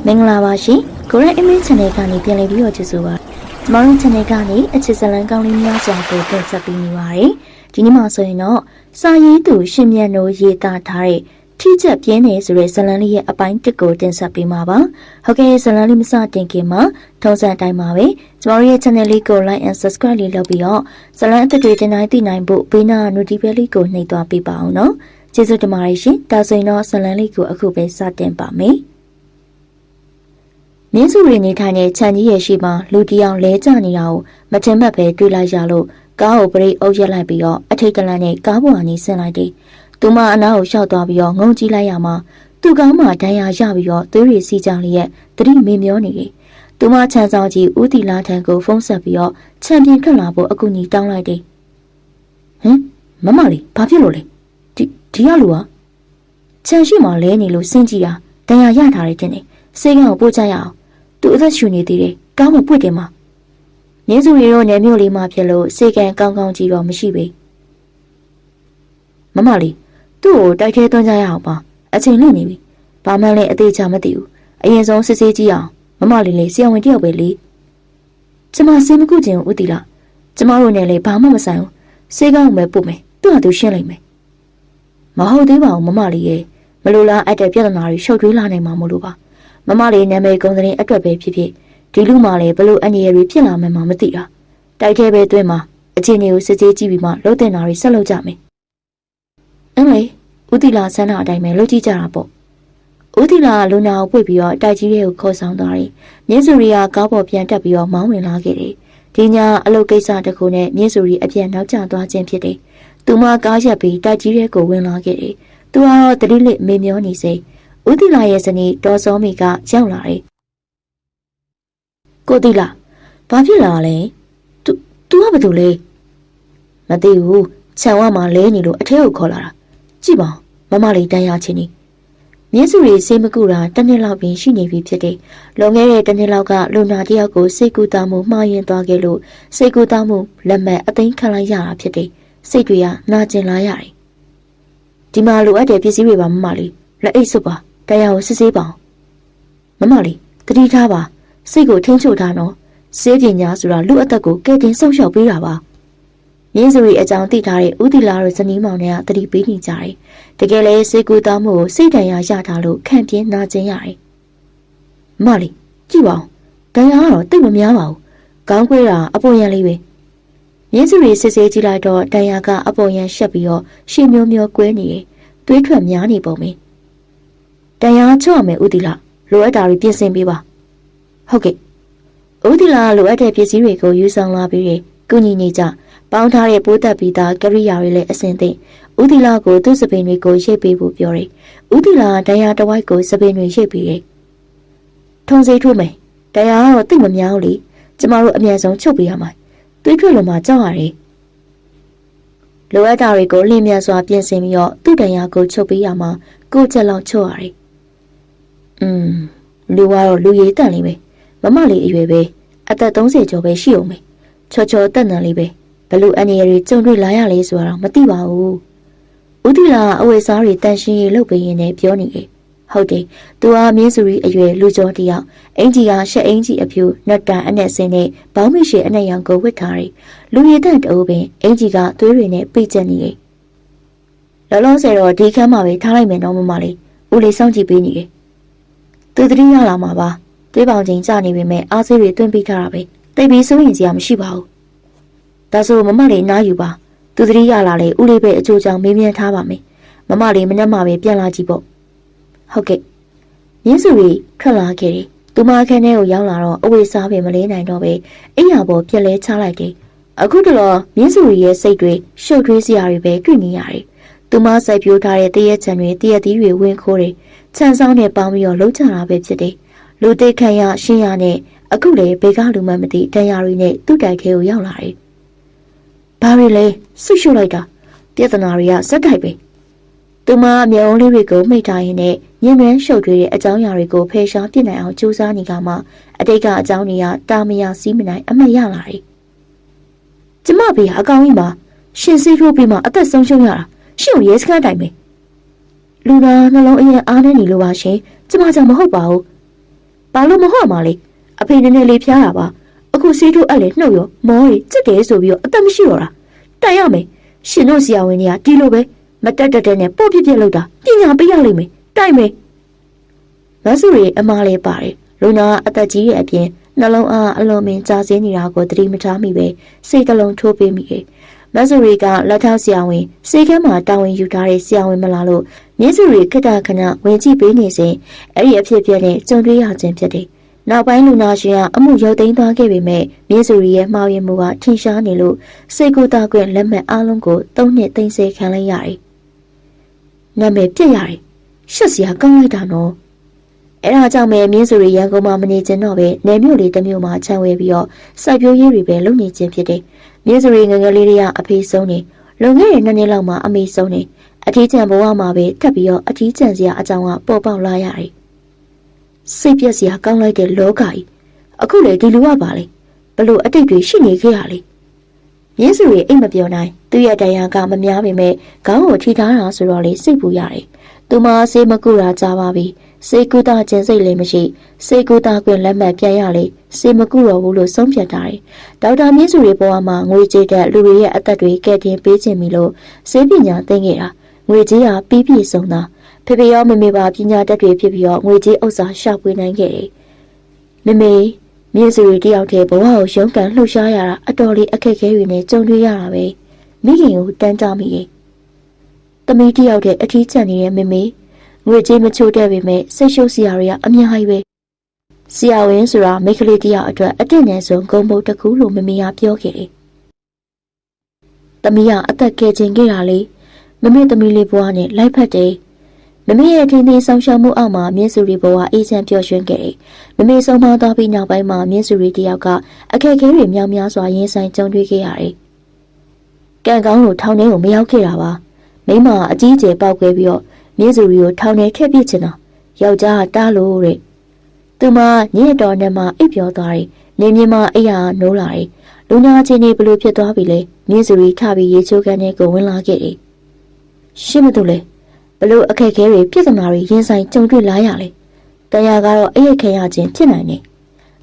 မင်္ဂလာပါရှင်ကိုရဲအမင်း channel ကနေပြန်လည်ပြီးတော့ကြိုဆိုပါကျမတို့ channel ကနေအချစ်ဇလန်းကောင်းလေးများစွာကိုတင်ဆက်ပေးနေပါတယ်ဒီနေ့မှာဆိုရင်တော့စာရေးသူရှင်မြတ်နိုးရေးသားထားတဲ့ထိချက်ပြင်းနေဆိုတဲ့ဇလန်းလေးရဲ့အပိုင်း1ကိုတင်ဆက်ပေးမှာပါဟုတ်ကဲ့ဇလန်းလေးမစတင်ခင်မှာထုံးစံအတိုင်းပါပဲကျမတို့ရဲ့ channel လေးကို like and subscribe လေးလုပ်ပြီးတော့ဇလန်းအသစ်တွေတင်တိုင်းသိနိုင်ဖို့ဘေးနား notification လေးကိုနှိပ်သွားပေးပါအောင်နော်ကျေးဇူးတင်ပါတယ်ရှင်ဒါဆိုရင်တော့ဇလန်းလေးကိုအခုပဲစတင်ပါမယ်မြင်းစုရီနေထိုင်တဲ့ခြံကြီးရဲ့ရှိမှာလူတယောက်လဲကျနေတာကိုမထင်မှတ်ပဲတွေ့လိုက်ရလို့ကားကိုပရိတ်အုပ်ရက်လိုက်ပြီးတော့အထိတ်တလန့်နဲ့ကားပေါ်ကနေဆင်းလိုက်တယ်။သူမအနားကိုရှောက်သွားပြီးတော့ငုံကြည့်လိုက်ရမှာသူ့ကောင်းမှာဒဏ်ရာရပြီးတော့သွေးရည်စီးကြောင်လေးရဲ့တတိမေမျောနေတယ်။သူမခြံဆောင်ကြီးဦးတီလာထံကိုဖုန်းဆက်ပြီးတော့ခြံပြင်ထွက်လာဖို့အကူအညီတောင်းလိုက်တယ်။ဟမ်မမလေးဘာဖြစ်လို့လဲ။ဒီရလူကခြံရှိမှလဲနေလို့ဆင်းကြည့်တာဒဏ်ရာရထားတယ်တင်တယ်။စေကန်းကိုပို့ကြရအောင်သူအသက်ရှူနေသေးတယ်ကောင်းမပွင့်တယ်မှာမြင်းစုရီတို့နယ်မြို့လေးမှာဖြစ်လို့စေကံကောင်းကောင်းကြီးတော့မရှိပေမမလေးသူ့ကိုတိုက်ခဲသွင်းကြရအောင်ပါအချိန်လွတ်နေပြီဘာမှလည်းအသေးချာမသိဘူးအရင်ဆုံးစစ်ဆေးကြည့်အောင်မမလေးလေးဆရာဝန်တယောက်ပဲလေကျမစေမကုချင်ဦးတီလာကျမတို့နဲ့လည်းဘာမှမဆိုင်ဘူးစေကောင်းပဲပို့မယ်သူ့ဟာသူရှင်းလိုက်မယ်မဟုတ်သေးပါဘူးမမလေးရဲ့မလိုလားအပ်တဲ့ပြဿနာတွေရှုပ်ထွေးလာနိုင်မှာမလို့ပါမမလေးနာမည်ကုန်းတဲ့အတွက်ပဲဖြစ်ဖြစ်ဒီလူမှလည်းဘလို့အန်ရရီဖြစ်လာမှမသိတာတိုက်ခဲပဲတွင်းမှာအခြေအနေကိုစစ်ဆေးကြည့်ပြီးမှလှုပ်တင်တာတွေဆက်လုပ်ကြမယ်အင်းလေဦးတီလာဆန်းတာအတိုင်းပဲလှုပ်ကြည့်ကြတာပေါ့ဦးတီလာလူနာကိုပွေပြီးတော့တိုက်ကြီးတွေကိုခေါ်ဆောင်သွားတယ်မြင်းစုရီကကားပေါ်ပြန်တက်ပြီးတော့မောင်းဝင်လာခဲ့တယ်ဒီညအလုပ်ကိစ္စတစ်ခုနဲ့မြင်းစုရီအပြန်နောက်ကျသွားခြင်းဖြစ်တယ်သူမကားရက်ပြီးတိုက်ကြီးတွေကိုဝင်လာခဲ့တယ်သူကတော့တတိလစ်မေမျောနေစေဦးတီလာရဲ့ဇနီးဒေါ်စောမီကရောက်လာတယ်ကိုတီလာဘာဖြစ်လာလဲသူကဘာလို့လဲမသိဘူးခြံဝမှာလဲနေလို့အထဲကိုခေါ်လာတာကြည့်ပါမမလေးတန်းရချင်းနေမြင်းစုရီစေးမကူတာတစ်နှစ်လောက်ပြင်ရှိနေပြီဖြစ်တယ်လွန်ခဲ့တဲ့တစ်နှစ်လောက်ကလူနာတယောက်ကိုစိတ်ကူးသားမှုမှားယွင်းသွားခဲ့လို့စိတ်ကူးသားမှုလက်မှတ်အသိမ်းခံလိုက်ရတာဖြစ်တယ်စိတ်တွေကနာကျင်လာရတယ်ဒီမှာလိုအပ်တဲ့ပစ္စည်းတွေပါမမလေးလက်အိတ်စွပ်ပါတရားကိုစစ်ဆေးပါမမလေးတတိထားပါစိတ်ကိုထိန်းချုပ်ထားနော်စေးပညာဆိုတာလူအသက်ကိုကဲတင်ဆုံးရှုံးပေးတာပါမြင်းစုရီအကြောင်းသိထားတဲ့ဦးတီလာတို့ဇနီးမောင်တွေကတတိပေးနေကြတယ်တကယ်လဲစိတ်ကူးသားမှုကိုစိတ်တန်ရာရထားလို့ခံပြင်းနာကျင်ရတယ်မမလေးကြည့်ပါဦးတန်ရာကတော့တိတ်မများပါဘူးခေါင်းကွေးတာအပေါ်ရန်လေးပဲမြင်းစုရီစစ်ဆေးကြည့်လိုက်တော့တန်ရာကအပေါ်ရန်ရှက်ပြီးတော့ရှေ့မျိုးမျိုးကွဲနေတယ်သွေးထွက်များနေပုံပဲတရားချော့မယ်ဦးတီလာလိုအပ်တာတွေပြင်ဆင်ပေးပါဟုတ်ကဲ့ဦးတီလာလိုအပ်တဲ့ပစ္စည်းတွေကိုယူဆောင်လာပြီးကုညီနေကြပေါင်းထားတဲ့ပိုးသက်ပြီးသားကရိယာတွေလည်းအစင်သိဦးတီလာကိုသူ့စပင်တွေကိုရိတ်ပေးဖို့ပြောတယ်ဦးတီလာတရားတစ်ဝိုက်ကိုစပင်တွေရိတ်ပြီးတယ်ထုံစိထိုးမယ်တရားကတော့တိတ်မများဘူးလေကျမတို့အမြန်ဆုံးချုပ်ပေးရမှာသွေးထွက်လို့မှကြောက်ရတယ်လိုအပ်တာတွေကိုလျင်မြန်စွာပြင်ဆင်ပြီးတော့သူ့တရားကိုချုပ်ပေးရမှာကိုချက်လောက်ချုပ်ရတယ်လူကတော့လူရည်တန့်လေးပဲမမလေးအရွယ်ပဲအသက်30ကျော်ပဲရှိအောင်ပဲချောချောတက်နန်လေးပဲဘလို့အနေရည်ကြုံတွေ့လာရလေဆိုတော့မသိပါဘူးဦးတီလာအဝယ်စားတွေတန်ရှင်းရေးလုပ်ပေးရင်းနဲ့ပြောနေတယ်ဟုတ်တယ်သူကမြင်းစုရီအရွယ်လူကျော်တယောက်အင်ကြီးကရှက်အင်ကြီးအဖြူနှက်တန်အနဲ့စင်းနဲ့ဘောင်းမရှိအနဲ့ရောင်ကိုဝတ်ထားတယ်လူရည်တန့်တူပင်အင်ကြီးကသွေးတွေနဲ့ပိတ်ကျက်နေတယ်လောလောဆယ်တော့ဒီခန်းမှာပဲထားလိုက်မယ်နော်မမလေးဦးလေးစောင့်ကြည့်ပေးနေတယ်သူတတိရလာမှာပါသွေးပေါင်ချိန်ကျနေပေမဲ့အားဆေးတွေတွင်းပေးထားတာပဲတိတ်ပြီးစိုးရင်စရာမရှိပါဘူးဒါဆိုမမလေးနားယူပါသူတတိရလာလေဦးလေးပဲအကျိုးကြောင့်မေးမြန်းထားပါမယ်မမလေးမနှက်မှပဲပြန်လာကြည့်ပေါ့ဟုတ်ကဲ့မြင်းစုရီထွက်လာခဲ့တယ်သူမခန်းထဲကိုရောက်လာတော့အဝေးစားပဲမလေးနိုင်တော့ပဲအိယာပေါ်ပြက်လဲချလိုက်တယ်အခုတလောမြင်းစုရီရဲ့စိတ်တွေရှုပ်ထွေးစရာတွေပဲတွေ့နေရတယ်သူမစိုက်ပျိုးထားတဲ့တရက်ချံတွေတရက်သီးတွေဝင်ခိုးတယ်ခြံဆောင်နဲ့ပေါင်းပြီးတော့လှုပ်ချတာပဲဖြစ်တယ်လူတိတ်ခန့်ရရှင်းရနဲ့အခုလေဘေကလူမှမသိတန်ရာတွေနဲ့သူ့တိုက်ခဲကိုရောက်လာတယ်ဘာတွေလဲဆွရှုပ်လိုက်တာပြဿနာတွေကစက်တိုက်ပဲသူမအမျက်အုံးလေးတွေကိုမိတ်ထားရင်းနဲ့ညင်နှွမ်းရှုပ်ထွေးတဲ့အကြောင်းအရာတွေကိုဖယ်ရှားပြစ်နိုင်အောင်ကြိုးစားနေကမှအတိတ်ကအကြောင်းတွေကတာမယာစီးမနိုင်အမှတ်ရလာတယ်ကျမဖေကအကောင်ကြီးမှာရှင်စီးထိုးပြီးမှအသက်ဆုံးရှုံးရတာရှင့်ကိုရဲစခန်းတိုင်ပဲလူနာနှလုံးအရင်အားနေနေလို့ပါရှင်ကျမကြောင့်မဟုတ်ပါဘူး ဘာလို့မဟုတ်မှာလဲအဖေနည်းနည်းလေးဖျားတာပါအခုဆေးထိုးအပ်လေနှုတ်ရောမောရီစက်တယ်ဆိုပြီးတော့အသက်မရှိတော့တာတိုက်ရမယ်ရှင်တို့ဆရာဝန်ကြီးကဒီလိုပဲမတက်တက်တဲ့နဲ့ပို့ပြပြလောက်တာပညာပေးရလိမ့်မယ်တိုက်မယ်မဆူရီအမားလေးပါတယ်လူနာအသက်ကြီးရဲ့အပြင်နှလုံးအားအလွန်ပင်ကြာစင်းနေတာကိုသတိမထားမိပဲစိတ်ကလုံးထိုးပေးမိတယ်မဆူရီကလက်ထောက်ဆရာဝန်စေကမ်းမှာတာဝန်ယူထားတဲ့ဆရာဝန်မလာလို့မြင်းစုရီခက်တာခဏဝင်ကြည့်ပေးနေစဉ်အဲ့ဒီအဖြစ်ပြက်နဲ့ကြုံတွေ့ရခြင်းဖြစ်တယ်နောက်ပိုင်းလူနာရှင်ကအမှုရုပ်သိမ်းသွားခဲ့ပေမဲ့မြင်းစုရီရဲ့မှားယွင်းမှုကထင်ရှားနေလို့စိတ်ကူးတာကွလက်မှတ်အားလုံးကို3နှစ်သိမ်းဆည်းခံလိုက်ရတယ်နာမည်ပြက်ရတယ်ရှက်စရာကောင်းလိုက်တာနော်အဲ့ဒါကြောင့်ပဲမြင်းစုရီရန်ကုန်မှာမနေချင်တော့ပဲနယ်မြို့လေးတစ်မြို့မှာခြံဝဲပြီးတော့စိုက်ပျိုးရေးတွေပဲလုပ်နေခြင်းဖြစ်တယ်မြင်းစုရီငယ်ငယ်လေးတွေကအဖေဆုံးနေလွန်ခဲ့တဲ့2နှစ်လောက်မှာအမေဆုံးနေအထီးကျန်ဘဝမှာပဲထပ်ပြီးတော့အထီးကျန်စရာအကြောင်းကပေါ်ပေါက်လာရတယ်စိတ်ပြက်စရာကောင်းလိုက်တဲ့လောကကြီးအခုလေဒီလူကပါလေဘလို့အတိတ်တွေရှိနေခဲ့ရလေမြင်းစုရီအိတ်မပြောနိုင်သူ့ရဲ့တရားကမများပေမဲ့ခေါင်းကိုထိထားတာဆိုတော့လေစိတ်ပူရတယ်သူမဆေးမကူတာကြားပါပြီစေကူတာကျင်စိတ်လည်းမရှိစေကူတာကွင်လက်မှတ်ပြန်ရလေစေမကူတော့ဘူးလို့ဆုံးဖြတ်ထားတယ်ဒေါက်တာမြင့်စုရဲ့ဘဝမှာငွေကြေးတဲ့လူတွေရဲ့အသက်တွေကဲတင်ပေးခြင်းမီလို့စေပညာသိခဲ့တာငွေကြေးဟာပြီးပြည့်စုံတာဖေဖေရောမေမေပါပညာတတ်တွေဖြစ်ပြီးတော့ငွေကြေးဥစ္စာရှာဖွေနိုင်ခဲ့တယ်မေမေမြင့်စုရဲ့တယောက်တည်းဘဝကိုရုန်းကန်လှုပ်ရှားရတာအတော်လေးအခက်အခဲတွေနဲ့ကြုံတွေ့ရတာပဲမိခင်ကိုတန်းတားမိရဲ့သမီးတယောက်တည်းအထီးကျန်နေတဲ့မေမေငွေကြေးမချိုးတဲ့ပေမဲ့စိတ်ရှုပ်စရာတွေကအများကြီးပဲဆရာဝန်ဆိုတာမိန်းကလေးတယောက်အတွက်အတက်နဲ့ဆုံးဂုဏ်ပုတ်တစ်ခုလို့မမေကပြောခဲ့တယ်။သမီးကအသက်ကယ်ချင်ခဲ့တာလေမမေသမီးလေးဘွားနဲ့လိုက်ဖက်တယ်။မမေရဲ့ထင်းထင်းဆောင်ရှောက်မှုအောက်မှာမြင့်စုရီဘွားအေးချမ်းပျော်ရွှင်ခဲ့တယ်။မမေဆုံးမသွားပြီးနောက်ပိုင်းမှာမြင့်စုရီတယောက်ကအခက်အခဲတွေများများစွာရင်ဆိုင်ကြုံတွေ့ခဲ့ရတယ်။ကံကောင်းလို့ထောင်ထဲကိုမရောက်ခဲ့တာပါ။မိမအကြီးအကျယ်ပေါက်ကွဲပြီးတော့မြင်းစုရီကိုထောင်ထဲထည့်ပစ်ချင်တာယောက်ျားကတားလို့တဲ့သူမညစ်တော်နဲ့မှအိပ်ပျော်သွားတယ်နေမြင်မှအိယာနိုးလာတယ်လူနာချင်းနေဘလို့ဖြစ်သွားပြီလဲမြင်းစုရီထပြီးရေချိုးခန်းထဲကိုဝင်လာခဲ့တယ်ရှင်းမသူလဲဘလို့အခက်ခဲတွေပြဿနာတွေရင်ဆိုင်ကြုံတွေ့လာရလဲတရားကတော့အိပ်ခဲရခြင်းဖြစ်နိုင်တယ်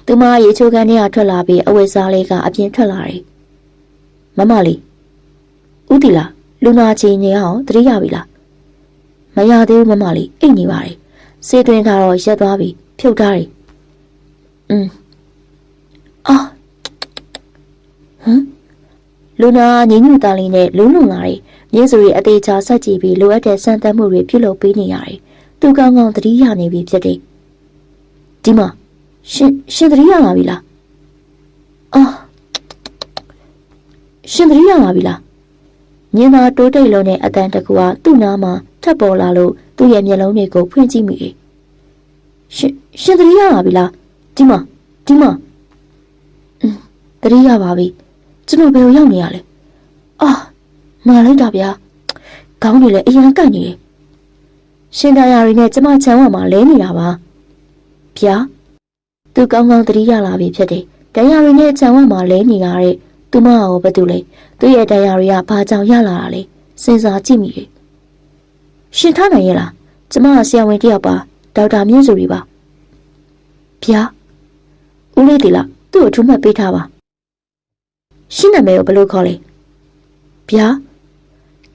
သူမရေချိုးခန်းထဲကထွက်လာပြီးအဝတ်စားလေးကအပြင်ထွက်လာတယ်မမလေးဦးတီလာလူနာချင်းနေအောင်တတိယပြီလားမရသေးဘူးမမလေးအိတ်နေပါတယ်စေးတွင်ထားတော့ရက်သွားပြီဖြုတ်ထားတယ်လူနာညညူတာလေးနဲ့လုံးလုံးလာတယ်မြင်းစုရီအသေးချာဆက်ကြည့်ပြီးလိုအပ်တဲ့စံတမ်းမှုတွေပြုလုပ်ပေးနေရတယ်သူကောင်းကောင်းသတိရနေပြီဖြစ်တယ်ဒီမှာရှင်သတိရလာပြီလားရှင်သတိရလာပြီလားမြင်းသားတိုးတိတ်လုံးနဲ့အတန်တကူကသူ့နားမှာထပ်ပေါ်လာလို့သူ့ရဲ့မျက်လုံးတွေကိုဖွင့်ကြည့်မိတယ်ရှင်သတိရလာပြီလားဒီမှာသတိရပါပြီကျွန်တော်ဘယ်ကိုရောက်နေရလဲမာလိုက်တာဗျာခေါင်းတွေလည်းအရင်ကပ်နေတယ်ရှင်တရားတွေနဲ့ကျမချမ်းဝမှာလဲနေတာပါဗျာသူကောင်းကောင်းသတိရလာပြီဖြစ်တယ်တရားတွေနဲ့ချမ်းဝမှာလဲနေရတဲ့သူမရောဘာတူလဲသူ့ရဲ့တရားတွေကဘာကြောင့်ရလာတာလဲစဉ်းစားကြည့်မိတယ်ရှင်ထားနိုင်ရဲ့လားကျမဆရာဝန်တယောက်ပါဒေါက်တာမြင့်စုရီပါဗျာဦးလေးတီလာသူ့ကိုထုမှတ်ပေးထားပါရှင်နာမည်ကိုဘယ်လိုခေါ်လဲဗျာ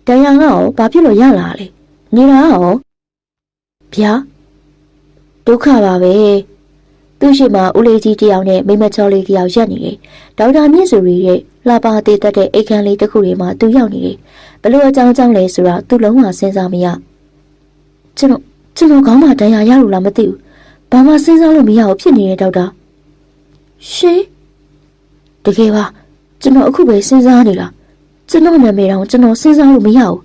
တရားကရောဘာဖြစ်လို့ရလာလဲနေတာရောဗျာဒုက္ခပါပဲသူ့ရှိမှဦးလေးကြီးတယောက်နဲ့မိမချောလေးတယောက်ရက်နေတယ်ဒေါက်တာမြင့်စုရီရဲ့လာပါသေးတတ်တဲ့အိတ်ခမ်းလေးတစ်ခုတွေမှာသူရောက်နေတယ်ဘလို့အကြောင်းလဲဆိုတာသူလုံးဝစဉ်းစားမရကျွန်တော်ခေါင်းမှာတရားရလို့လားမသိဘူးဘာမှစဉ်းစားလို့မရဘူးဖြစ်နေတဲ့ဒေါက်တာရှင်တကယ်ပါကျွန်တော်အခုပဲစဉ်းစားနေတာကျွန်တော်နာမည်တော့ကျွန်တော်စဉ်းစားလို့မရဘူး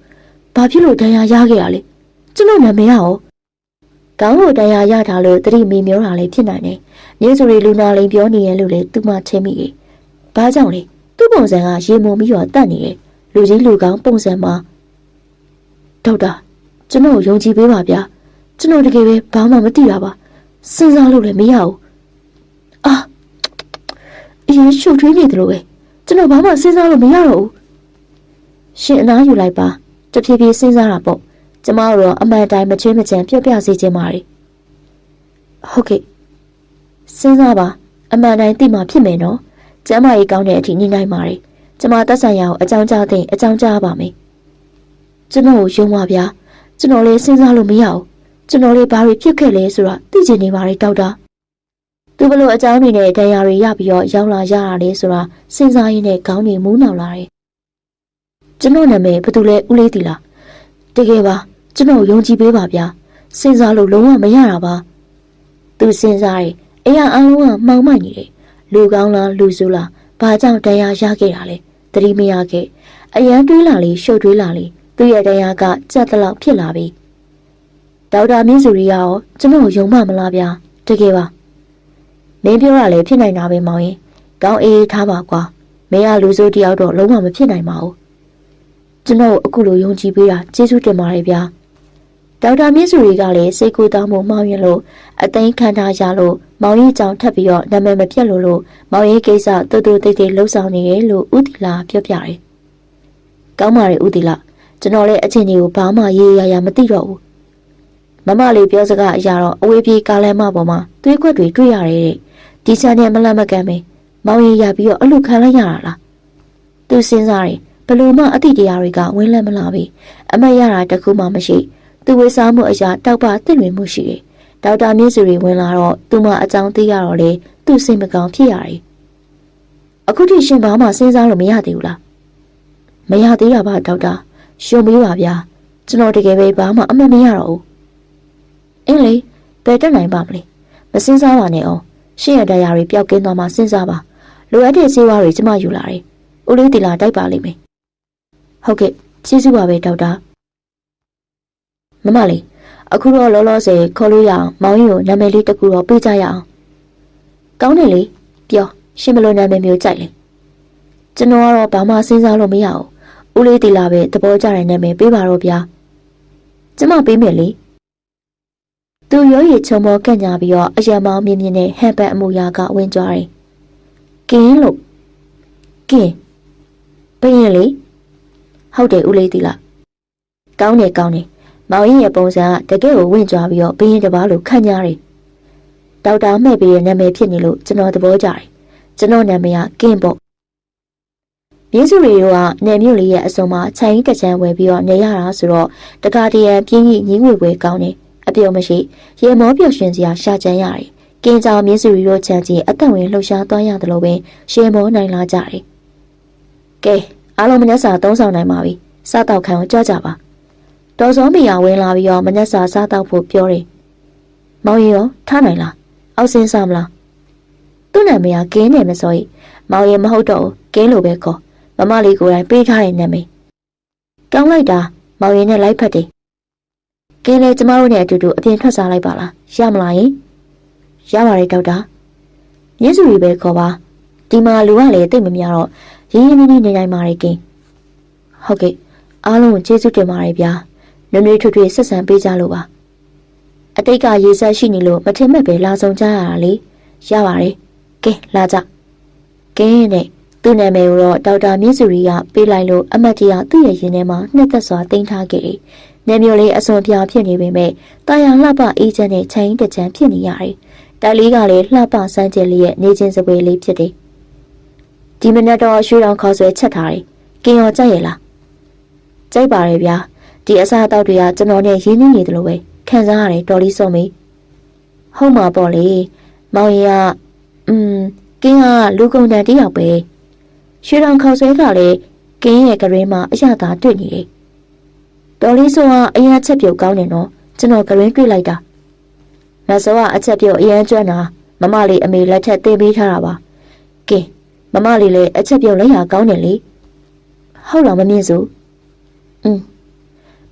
ဘာဖြစ်လို့တရားရခဲ့ရလဲကျွန်တော်နာမည်ရောခေါင်းကိုတရားရထားလို့တတိမီမျိုးတာလည်းဖြစ်နိုင်တယ်မြင်းစုရီလူနာလေးပြောနေရလို့လေသူမှချင်းမိတယ်ဘာကြောင့်လဲသူ့ပုံစံကရေမုံပြီးတော့တတ်နေတယ်လူကြီးလူကောင်းပုံစံမှာဒေါက်တာကျွန်တော်ယုံကြည်ပေးပါဗျာကျွန်တော်တကယ်ပဲဘာမှမသိတာပါစဉ်းစားလို့လည်းမရဘူးအရင်ရှုပ်ထွေးနေတယ်လို့ပဲကျွန်တော်ဘာမှစဉ်းစားလို့မရတော့ဘူးရှင်အနားယူလိုက်ပါတဖြည်းဖြည်းစဉ်းစားတာပေါ့ကျမတို့အမှန်တိုင်းမချွေးမချမ်းပြုတ်ပြစေချင်ပါတယ်ဟုတ်ကဲ့ စဉ်းစားပါအမှန်တိုင်းသိမှဖြစ်မယ်နော်ကျမကြီးကောင်းတဲ့အထိနေနိုင်ပါတယ်ကျမတက်ဆိုင်ရာကိုအကြောင်းကြားတဲ့အကြောင်းကြားပါမယ်ကျွန်တော်ကိုယုံပါဗျာကျွန်တော်လေးစဉ်းစားလို့မရဘူးကျွန်တော်လေးဘာတွေဖြစ်ခဲ့လဲဆိုတာသိချင်နေပါတယ်ဒေါက်တာသူဘလို့အကြောင်းတွေနဲ့တရားတွေရပြီးတော့ရောက်လာရတာလေဆိုတာစဉ်းစားရင်းနဲ့ခေါင်းတွေမူးနောင်လာတယ်ကျွန်တော်နာမည်ဘာတူလဲဦးလေးတီလားတကယ်ပါကျွန်တော်ယုံကြည်ပေးပါဗျာစဉ်းစားလို့လုံးဝမရတာပါသူစဉ်းစားတယ်အရာအလုံးကမှောင်မိုက်နေတယ်လူကောင်းလားလူဆိုးလားဘာကြောင့်တရားရခဲ့တာလဲသတိမရခဲ့အရန်တွေးလာလေရှုပ်တွေးလာလေသူ့ရဲ့တရားကကြက်တလောက်ဖြစ်လာပြီဒေါက်တာမင်းစုရီရောကျွန်တော်ယုံမှမလားဗျာတကယ်ပါမင်းပြောရလဲဖြစ်နိုင်တာပဲမောင်ရင်ကောင်းအေးထားပါကွာမင်းကလူဆိုးတယောက်တော့လုံးဝမဖြစ်နိုင်ပါဘူးကျွန်တော်အခုလိုယုံကြည်ပေးတာကျေးဇူးတင်ပါတယ်ဗျာဒေါက်တာမင်းစုရီကလည်းစိတ်ကူးတောင်းမှုမောင်းရင်လို့အသိခံထားရလို့မောင်ရင်ကြောင့်ထပ်ပြီးတော့နာမည်မပြတ်လို့မောင်ရင်ကိစ္စတူတူတိတ်တိတ်လှုပ်ဆောင်နေတယ်လို့ဦးတီလာပြောပြတယ်ကောင်းပါတယ်ဦးတီလာကျွန်တော်လည်းအချင်းကြီးကိုဘာမှရေးရမသိတော့ဘူးမမလေးပြောစကားအရာတော့အဝေးပြေးကားလမ်းမပေါ်မှာသွေးခွက်တွေတွေ့ရတယ်တဲ့ဒီချန်နဲ့မလန့်မကမ်းပဲမောင်ရင်ရပြီးတော့အလုခံလိုက်ရတာလားသူစဉ်းစားတယ်ဘလို့မှအတိတရားတွေကဝင်လက်မလာပြီအမတ်ရတာတခုမှမရှိသူဝေစားမှုအရာတောက်ပတင့်လွင်မှုရှိတယ်ဒေါက်တာမြင့်စုရီဝင်လာတော့သူမအကြောင်းသိရတော့လေသူ့စိတ်မကောင်းဖြစ်ရတယ်အခုထိရှင်ဘာမှစဉ်းစားလို့မရသေးဘူးလားမရသေးတာပါဒေါက်တာရှုံမေးပါဗျာကျွန်တော်တကယ်ပဲဘာမှအမှတ်မရတော့ဘူးအင်းလေဘယ်တက်နိုင်ပါမလဲမစဉ်းစားပါနဲ့အောင်ရှင့်ရတရားတွေပျောက်ကင်းသွားမှစဉ်းစားပါလိုအပ်တဲ့ဆေးဝါးတွေကျမယူလာတယ်ဦးလေးတီလာတိုက်ပါလိမ့်မယ်ဟုတ်ကဲ့ကျေးဇူးပါပဲဒေါက်တာမမလေးအခုတော့လောလောဆယ်ခေါ်လို့ရအောင်မောင်ကြီးကိုနာမည်လေးတစ်ခုတော့ပေးကြရအောင်ကောင်းတယ်လေပြောရှင်ဘယ်လိုနာမည်မျိုးကြိုက်လဲကျွန်တော်ကတော့ဘာမှစဉ်းစားလို့မရဘူးဦးလေးတီလာပဲသဘောကျတဲ့နာမည်ပေးပါတော့ဗျာကျမပေးမယ်လေသူရောရည်ချုံမောကန့်ညာပြီးတော့အရံမောင်းမြင်းမြင်းနဲ့ဟန်ပတ်အမူအရာကဝင်ကြွားတယ်ကင်းလို့ကင်းဘယ်ရင်လေဟုတ်တယ်ဦးလေးတီလာကောင်းတယ်ကောင်းတယ်မောင်ရင်ရဲ့ပုံစံကတကယ်ကိုဝင်ကြွားပြီးတော့ဘင်းရင်တစ်ပါးလိုခန့်ညားတယ်ဒေါက်တာမှဲ့ပြီးရဲ့နာမည်ဖြစ်နေလို့ကျွန်တော်သဘောကျတယ်ကျွန်တော်နာမည်ကကင်းပေါ့မြင်းစုရီတို့ကနေမြို့လေးရဲ့အစုံမှာခြံကြီးတစ်ချမ်းဝယ်ပြီးတော့နေရတာဆိုတော့တကားတရံပြင်းကြီးငင်းငွေပွဲကောင်းတယ်အပြုံမရှိရေမောပျော်ရွှင်စရာရှာကြံရတယ်ကင်းကြောင်မြင်းစုရီတို့ခြံကြီးအသက်ဝင်လှုပ်ရှားသွားရတယ်လို့ပဲရှေမောနိုင်လာကြတယ်ကဲအားလုံးမနေ့စာသုံးဆောင်နိုင်ပါပြီစားတော့ခံကိုကြွကြပါတော်စောမီယာဝင်လာပြီးတော့မနေ့စာစားတော့ဖို့ပြောတယ်မောင်ရီရောထားနိုင်လားအောက်စင်းစားမလားသူ့နာမည်ကကင်းနေမစိုးရင်မောင်ရီမဟုတ်တော့ကင်းလိုပဲခေါ်မမလေးကိုယ်တိုင်ပေးထားတဲ့နာမည်ကောင်းလိုက်တာမောင်ရီနဲ့လိုက်ဖက်တယ်ကင်းလေကျမတို့နဲ့အတူတူအပြင်ထွက်စားလိုက်ပါလားရမလားယင်ရပါတယ်ဒေါက်တာမြင့်စုရီပဲခေါ်ပါဒီမှာလူကလည်းတိတ်မများတော့ရင်းရင်းနှီးနှီးနေနိုင်ပါရဲ့ကင်းဟုတ်ကဲ့အားလုံးကျေးဇူးတင်ပါတယ်ဗျာနွေနွေထွေထွေဆက်ဆံပေးကြလို့ပါအတိတ်ကရေဆက်ရှိနေလို့မထင်မဲ့ပဲလာဆောင်ကြရတာလေရပါတယ်ကဲလာကြကင်းနဲ့သူ့နာမည်ကိုတော့ဒေါက်တာမြင့်စုရီကပေးလိုက်လို့အမတ်ကြီးကသူ့ရဲ့ရင်ထဲမှာနှစ်သက်စွာတင်ထားခဲ့တယ်နေမျိုးလေးအစွန်ပြာဖြစ်နေပေမဲ့တာယာလှပအေးချမ်းတဲ့ချိန်တစ်ချမ်းဖြစ်နေရတယ်တိုက်လေးကလည်းလှပစမ်းကြလေးရဲ့နေချင်းစပွဲလေးဖြစ်တယ်ဒီမနက်တော့ရွှေတောင်ခေါ်ဆွဲချက်ထားတယ်ကင်းရောကြိုက်ရလားကြိုက်ပါတယ်ဗျာဒီအစားအသောက်တွေကကျွန်တော်နဲ့ရင်းနှီးနေတယ်လို့ပဲခံစားရတယ်တော်လေးစုံမေးဟုတ်မှာပေါ့လေမောင်ရင်ကကင်းကလူကုန်တန်တယောက်ပဲရွှေတောင်ခေါ်ဆွဲကလည်းကင်းရဲ့ကရင်မှာအရသာတွေ့နေတယ်တော်လေးစုံကအရင်ချက်ပြုတ်ကောင်းတယ်နော်ကျွန်တော်ကရင်တွေ့လိုက်တာမဆောကအချက်ပြုတ်အရင်ကျွမ်းတာမမလေးအမေလက်ထက်တင်ပေးထားတာပါကဲမမလေးလည်းအချက်ပြုတ်လိုက်ရကောင်းတယ်လေဟုတ်လားမမြင်စု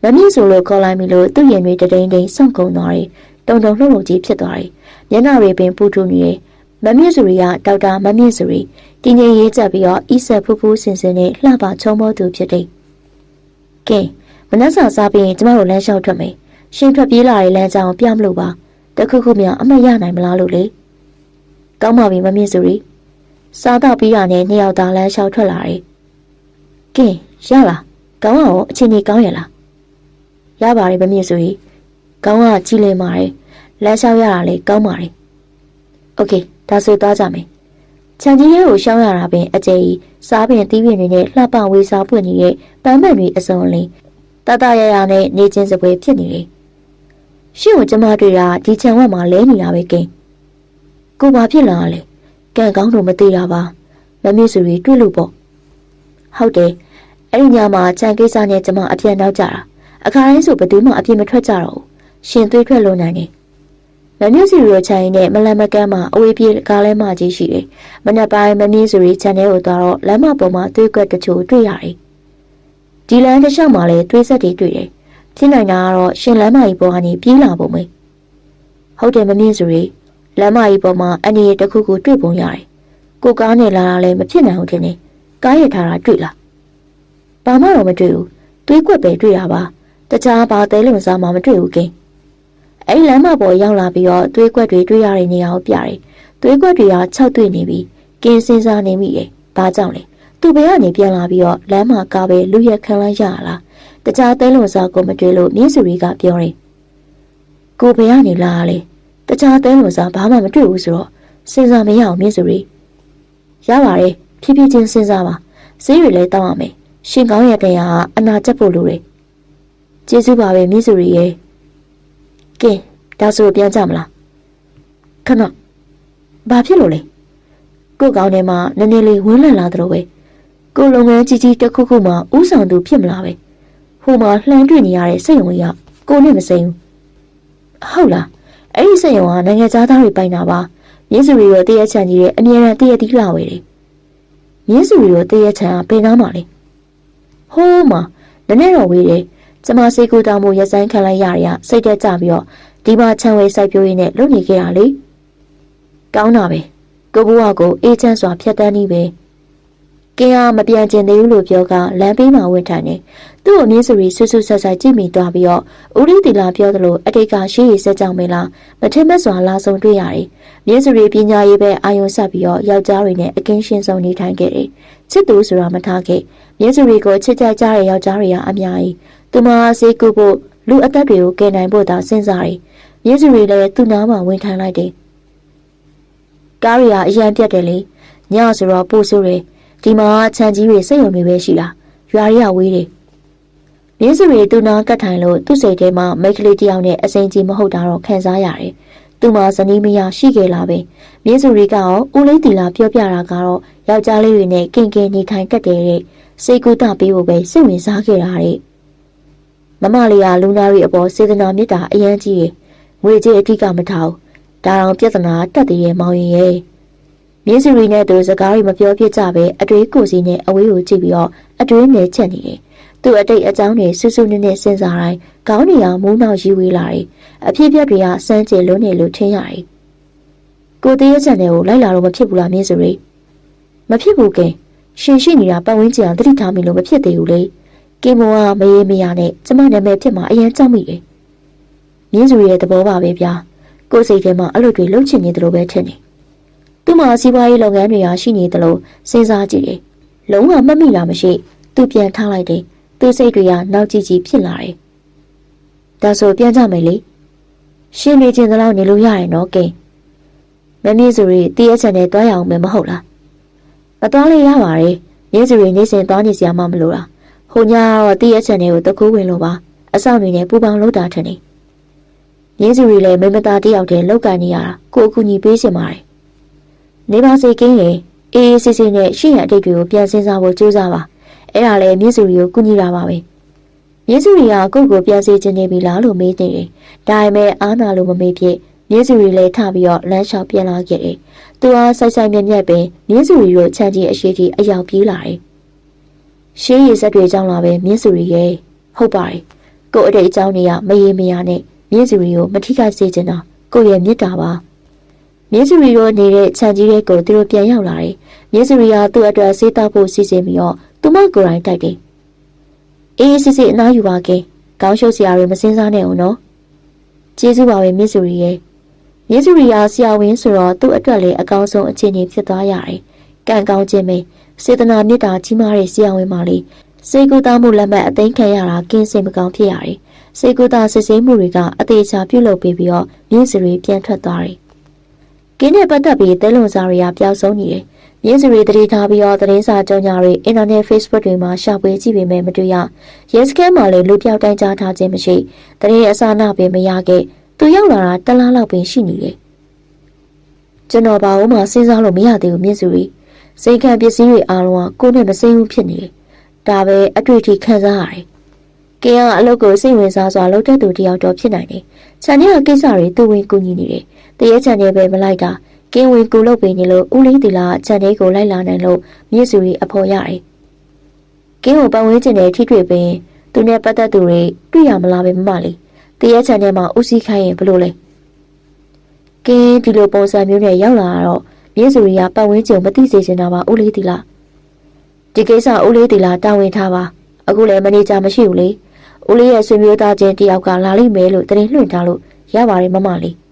မမြင့်ဆိုလို့ခေါ်လိုက်ပြီလို့သူ့ရင်တွေတတိန်တိန်စောင့်ကုန်သွားတယ်တုံတုံလှုပ်လှုပ်ကြီးဖြစ်သွားတယ်မျက်နှာတွေပင်ပူထူနေတယ်မမြင့်စုရီကဒေါက်တာမမြင့်စုရီတင်းငယ်ရေးကြပြီးတော့အီဆက်ဖူးဖူးဆင်ဆင်နဲ့လှပချုံမောသူဖြစ်တယ်ကဲမနှက်စာစားပြီးရင်ကျမတို့လမ်းလျှောက်ထွက်မယ်ရှင်ထွက်ပြေးလာတဲ့လမ်းကြောင်းပြမလို့ပါတခုခုများအမှတ်ရနိုင်မလားလို့လေကောင်းပါပြီမမြင့်စုရီစားတော့ပြီးတာနဲ့နှစ်ယောက်သားလမ်းလျှောက်ထွက်လာတယ်ကဲရလားကောင်းအောင်အချိန်ကြီးကောင်းရလားရပါတယ်မမြင့်စုရီကောင်းကကြည်လင်ပါတယ်လမ်းလျှောက်ရတာလေကောင်းပါတယ် Okay ဒါဆိုသွားကြမယ်ခြံကြီးရဲကိုရှောင်းရတာပင်အကျယ်ကြီးစားပင်သီးပင်တွေနဲ့လှပဝေးစားပွင့်နေတဲ့ပန်းပန်တွေအစုံအလင်တတရရနဲ့နေချင်းစပွဲဖြစ်နေတယ်ရှင့်ကိုကျမတွေ့တာဒီခြံဝက်မှာလဲနေတာပဲကင်းကိုဘာဖြစ်လာလဲကံကောင်းတော့မသေးတာပါမမေ့ဆိုရီတွေ့လို့ပေါ့ဟုတ်တယ်အဲ့ဒီညမှာခြံကိစ္စနဲ့ကျမအပြန်နောက်ကြတာအခါတိုင်းဆိုဘယ်သူမှအပြစ်မထွက်ကြတော့ဘူးရှင်သွေးထွက်လို့နိုင်တယ်မမေ့စီရီခြံနဲ့မလန်မကန်းမှာအဝေးပြေးကားလဲမကြီးရှိတယ်မနက်ပိုင်းမမေ့စီရီခြံထဲကိုသွားတော့လမ်းမပေါ်မှာသွေးကွက်တချို့တွေ့ရတယ်ဒီလမ်းတစ်လျှောက်မှာလည်းသွေးဆက်တွေတွေ့တယ်ဖြစ်နိုင်တာကတော့ရှင်လမ်းမကြီးပေါ်ကနေပြေးလာပုံပဲဟုတ်တယ်မမေ့စီရီလမ်းမကြီးပေါ်မှာအနေရတစ်ခုခုတွေ့ပုံရတယ်ကိုကားနဲ့လာတာလည်းမဖြစ်နိုင်ဘူးထင်တယ်ကားရထားတာတွေ့လားဘာမှတော့မတွေ့ဘူးသွေးကွက်ပဲတွေ့တာပါတခြားဘာသေးလုံစားမှမတွေ့ဘူးကင်းအဲ့လမ်းမပေါ်ရောက်လာပြီးတော့သွေးကွက်တွေတွေ့ရတဲ့နေရာကိုပြတယ်သွေးကွက်တွေက6တွေ့နေပြီကင်းစင်းစားနေမိတယ်ဘာကြောင့်လဲသူဘယ်ကနေပြန်လာပြီးတော့လမ်းမကားပဲလူရက်ခံလိုက်ရလားတခြားသေးလုံစားကိုမတွေ့လို့မြင်းစုရီကပြောတယ်ကိုဘယ်ကနေလာလဲတခြားသေးလုံစားဘာမှမတွေ့ဘူးဆိုတော့စဉ်းစားမရအောင်မြင်းစုရီရပါတယ်ဖြည်းဖြည်းချင်းစဉ်းစားပါဈေးတွေလည်းတောင်းရမယ်ရှင်ကောင်းရတဲ့ဟာအနာကျက်ဖို့လိုတယ်ကျေးဇူးပါပဲမြင့်စုရီရဲ့ကဲဒါဆိုပြန်ကြမလားခဏဘာဖြစ်လို့လဲကိုကောင်းထဲမှာနည်းနည်းလေးဝင်းလန့်လာတယ်လို့ပဲကိုလုပ်ငန်းကြီးကြီးတစ်ခုခုမှဥဆောင်သူဖြစ်မလားပဲဟိုမှာလှမ်းတွေ့နေရတဲ့စိတ်ဝင်ရကိုနဲ့မစိမ့်ဘူးဟုတ်လားအဲ့ဒီစိတ်ဝင်ကနိုင်ငံသားတွေပိုင်တာပါမြင့်စုရီရောတည့်ရချန်ကြီးရဲ့အမြဲတမ်းတည့်ရသီးလာဝေတယ်မြင်းစုရီရောတည့်ရချန်ကဘယ်နားမှာလဲဟိုးမှာနည်းနည်းတော့ဝေးတယ်ကျမစိတ်ကူတောင်းမှုရဆိုင်ခံလိုက်ရရစိတ်တက်ကြပြီးတော့ဒီမှာခြံဝဲစိုက်ပျိုးရင်းနဲ့လုပ်နေခဲ့တာလေကောင်းတာပဲကိုဘွားကိုအေးချမ်းစွာဖြတ်တန်းနေပဲကင်းအားမပြန်ကျင်သေးဘူးလို့ပြောကလမ်းပေးမှာဝင်ထိုင်နေသူ့အမြင့်စုရီဆွဆွဆက်ဆက်ကြည့်မိသွားပြီးတော့ဦးရီတီလာပြောသလိုအတိတ်ကရှေးရည်ဆက်ကြောင်မလားမထင်မဲ့စွာလာဆုံးတွေ့ရတယ်မြင့်စုရီပညာရေးပဲအာယုံဆက်ပြီးတော့ယောက်ျားတွေနဲ့အကင်းရှင်းဆုံးနေထိုင်ခဲ့တယ်ချစ်သူဆိုတာမထားခဲ့မြင့်စုရီကိုချစ်ကြကြတဲ့ယောက်ျားတွေကအများကြီးသူမစေကူဖို့လူအသက်တွေကိုကယ်နိုင်ဖို့သာစဉ်းစားတယ်မြင့်စုရီလည်းသူ့နားမှာဝင်ထိုင်လိုက်တယ်ကားရီကအရန်ပြတ်တယ်လေညဆိုတော့ပို့ဆိုးတယ်ဒီမှာခြံကြီးတွေစိတ်ယုံတွေပဲရှိတာရွာရီကဝေးတယ်မြင်းစုရီသူနာကတ်ထိုင်လို့သူ့စိတ်ထဲမှာမိတ်ကလေးတယောက်နဲ့အစိမ်းကြီးမဟုတ်တာတော့ခံစားရတယ်သူမဇနီးမယားရှိခဲ့လားပဲမြင်းစုရီကရောဦးလေးတီလာပြောပြတာကတော့ယောက်ျားလေးတွေနဲ့ကင်ကင်နေထိုင်ကတ်တယ်တဲ့စိတ်ကူးတပေးဖို့ပဲစိတ်ဝင်စားခဲ့တာတဲ့မမလေးကလူနာရီအပေါ်စေတနာမေတ္တာအရန်ကြီးရဲ့ငွေကြေးအထီးကမထားဘူးဒါတောင်ပြဿနာတက်သေးရဲ့မောင်ရင်ရဲ့မြင်းစုရီနဲ့သူစကားတွေမပြောဖြစ်ကြပဲအတွေးကိုစီနဲ့အဝေးကိုကြည့်ပြီးတော့အတွေးနဲ့ချက်နေတယ်သူ့အတိတ်အကြောင်းတွေစွစွနစ်နစ်စဉ်းစားတိုင်းခေါင်းတွေအောင်မူးနောက်ရီဝေးလာတယ်အဖြစ်ပြက်တွေကစမ်းကြဲလုံးနေလို့ထင်ရတယ်ကိုသေးရဲ့ချန်နယ်ကိုလိုက်လာလို့မဖြစ်ဘူးလားမြင်းစုရီမဖြစ်ဘူးကဲရှင်ရှိနေတာပတ်ဝန်းကျင်ကသတိထားမိလို့မဖြစ်သေးဘူးလေကင်မောကမရေမရနဲ့ကျမနာမည်ဖြစ်မှာအရင်ကြောက်မိတယ်မြင်းစုရီရဲ့သဘောပါပဲဗျာကိုစိတ်ထဲမှာအလုပ်တွေလုပ်ချင်နေတယ်လို့ပဲထင်တယ်သူ့မှာစီးပွားရေးလုပ်ငန်းတွေရှိနေတယ်လို့စဉ်းစားကြည့်တယ်လုံးဝမမိတာမရှိသူပြန်ထားလိုက်တယ်သူစိတ်တွေကနောက်ကြည့်ကြည့်ဖြစ်လာတယ်ဒါဆိုပြန်ကြမယ်လေရှင်းနေခြင်းတော့နေလို့ရတယ်နော်ကဲမမြင့်စုရီတည့်ရချန်နဲ့တွားရအောင်မယ်မဟုတ်လားမတွားလေးရပါတယ်မြင့်စုရီနေစဉ်တွားနေစရာမှမလိုတာဟိုညကတော့တည့်ရချန်နဲ့ကိုတကူးဝင်လို့ပါအဆောင်တွေနဲ့ပူပေါင်းလို့တာထင်တယ်မြင့်စုရီလည်းမိမသားတယောက်တည်းလောက်ကန်နေရတာကိုအကူညီပေးချင်ပါတယ်နေပါစေကင်းရင်အေးစစ်စစ်နဲ့ရှင့်ရအတိတ်တွေကိုပြန်စဉ်းစားဖို့ကြိုးစားပါအဲ့ဒါလည်းမြင့်စုရီကိုကူညီတာပါပဲမြင့်စုရီကကိုယ့်ကိုပြန်စေချင်နေပြီလားလို့မေးနေတယ်ဒါပေမဲ့အားနာလို့မမေးဖြစ်မြင့်စုရီလည်းထပြီးတော့လမ်းလျှောက်ပြန်လာခဲ့တယ်သူအားဆိုင်ဆိုင်မြက်မြက်ပင်မြင့်စုရီတို့ခြံကြီးအရှိကြီးအယောက်ပြေးလာတယ်ရှေးရည်ဆက်တွေကြောင်းလာပဲမြင့်စုရီရဲ့ဟုတ်ပါတယ်ကို့အတိတ်အကြောင်းတွေကမရေမရနဲ့မြင့်စုရီကိုမထိခိုက်စေချင်တာကိုယ့်ရဲ့မြတ်တာပါမြင်းစုရီတို့နေတဲ့ခြံကြီးရဲ့ကိုသူတို့ပြန်ရောက်လာတယ်။မြင်းစုရီကသူ့အတွက်စေးတောက်ဖို့စီစဉ်ပြီးတော့သူမကိုယ်တိုင်တိုက်တယ်။အေးစစ်စစ်အနားယူပါကဲ။ကောင်းရှုပ်စရာတွေမစင်းစားနဲ့ဦးနော်။ကျေးဇူးပါပဲမြင်းစုရီရဲ့။မြင်းစုရီကဆရာဝန်ဆိုတော့သူ့အတွက်လည်းအကောင်းဆုံးအခြေအနေဖြစ်သွားရတယ်။ကံကောင်းခြင်းပဲစေတနာမေတ္တာကြီးမားတဲ့ဆရာဝန်မလေးစေကူသားမှုလက်မှတ်အသိခံရတာကင်းစင်မကောင်းဖြစ်ရတယ်။စေကူသားစစ်ဆေးမှုတွေကအသေးချာပြုလုပ်ပေးပြီးတော့မြင်းစုရီပြန်ထွက်သွားတယ်။က ကင်းနဲ့ပတ်သက်ပြီးတဲလွန်စာတွေကပျောက်ဆုံးနေတယ်။မြင်းစုတွေတတိထားပြီးတော့သတင်းစာကြော်ညာတွေအင်တာနက် Facebook တွေမှာရှာဖွေကြည့်ပေမဲ့မတွေ့ရ။ရဲစခန်းမှာလည်းလူပြောက်တိုင်းကြားထားခြင်းမရှိ။သတင်းအစားနာပင်မရခဲ့။သူရောက်လာတာတလားလောက်ပင်ရှိနေတယ်။ကျွန်တော်ဘာလို့မှစဉ်းစားလို့မရသေးဘူးမြင်းစုတွေ။စိတ်ခံပစ္စည်းတွေအားလုံးကကိုယ်နဲ့မစိမ့်ဘူးဖြစ်နေတယ်။ဒါပဲအတွေ့အထိခံစားရတယ်။ကင်းကအလုပ်ကိုစိတ်ဝင်စားစွာလုပ်တဲ့သူတယောက်တော့ဖြစ်နိုင်တယ်။ခြံထဲကကိစ္စတွေသူဝင်ကူညီနေတယ်။တရေခြံထဲပဲမလိုက်တာကင်းဝင်ကူလုပ်ပေးနေလို့ဦးလေးတီလာခြံထဲကိုလိုက်လာနိုင်လို့မြင့်စုရီအဖော်ရတယ်။ကင်းကိုပတ်ဝန်းကျင်နဲ့ထိတွေ့ပြီးသူနဲ့ပတ်သက်သူတွေတွေ့ရမလားပဲမမလေး။တရေခြံထဲမှာဦးစီးခိုင်းရင်ဘလို့လဲ။ကင်းဒီလိုပုံစံမျိုးနဲ့ရောက်လာတော့မြင့်စုရီကပတ်ဝန်းကျင်မသိစေချင်တာပါဦးလေးတီလာ။ဒီကိစ္စဦးလေးတီလာတာဝန်ထားပါ။အခုလည်းမနေကြမရှိဘူးလေ။ဦးလေးရဲ့ဆွေမျိုးသားချင်းတယောက်ကလာလိမ့်မယ်လို့တရင်လွှင့်ထားလို့ရပါတယ်မမလေး။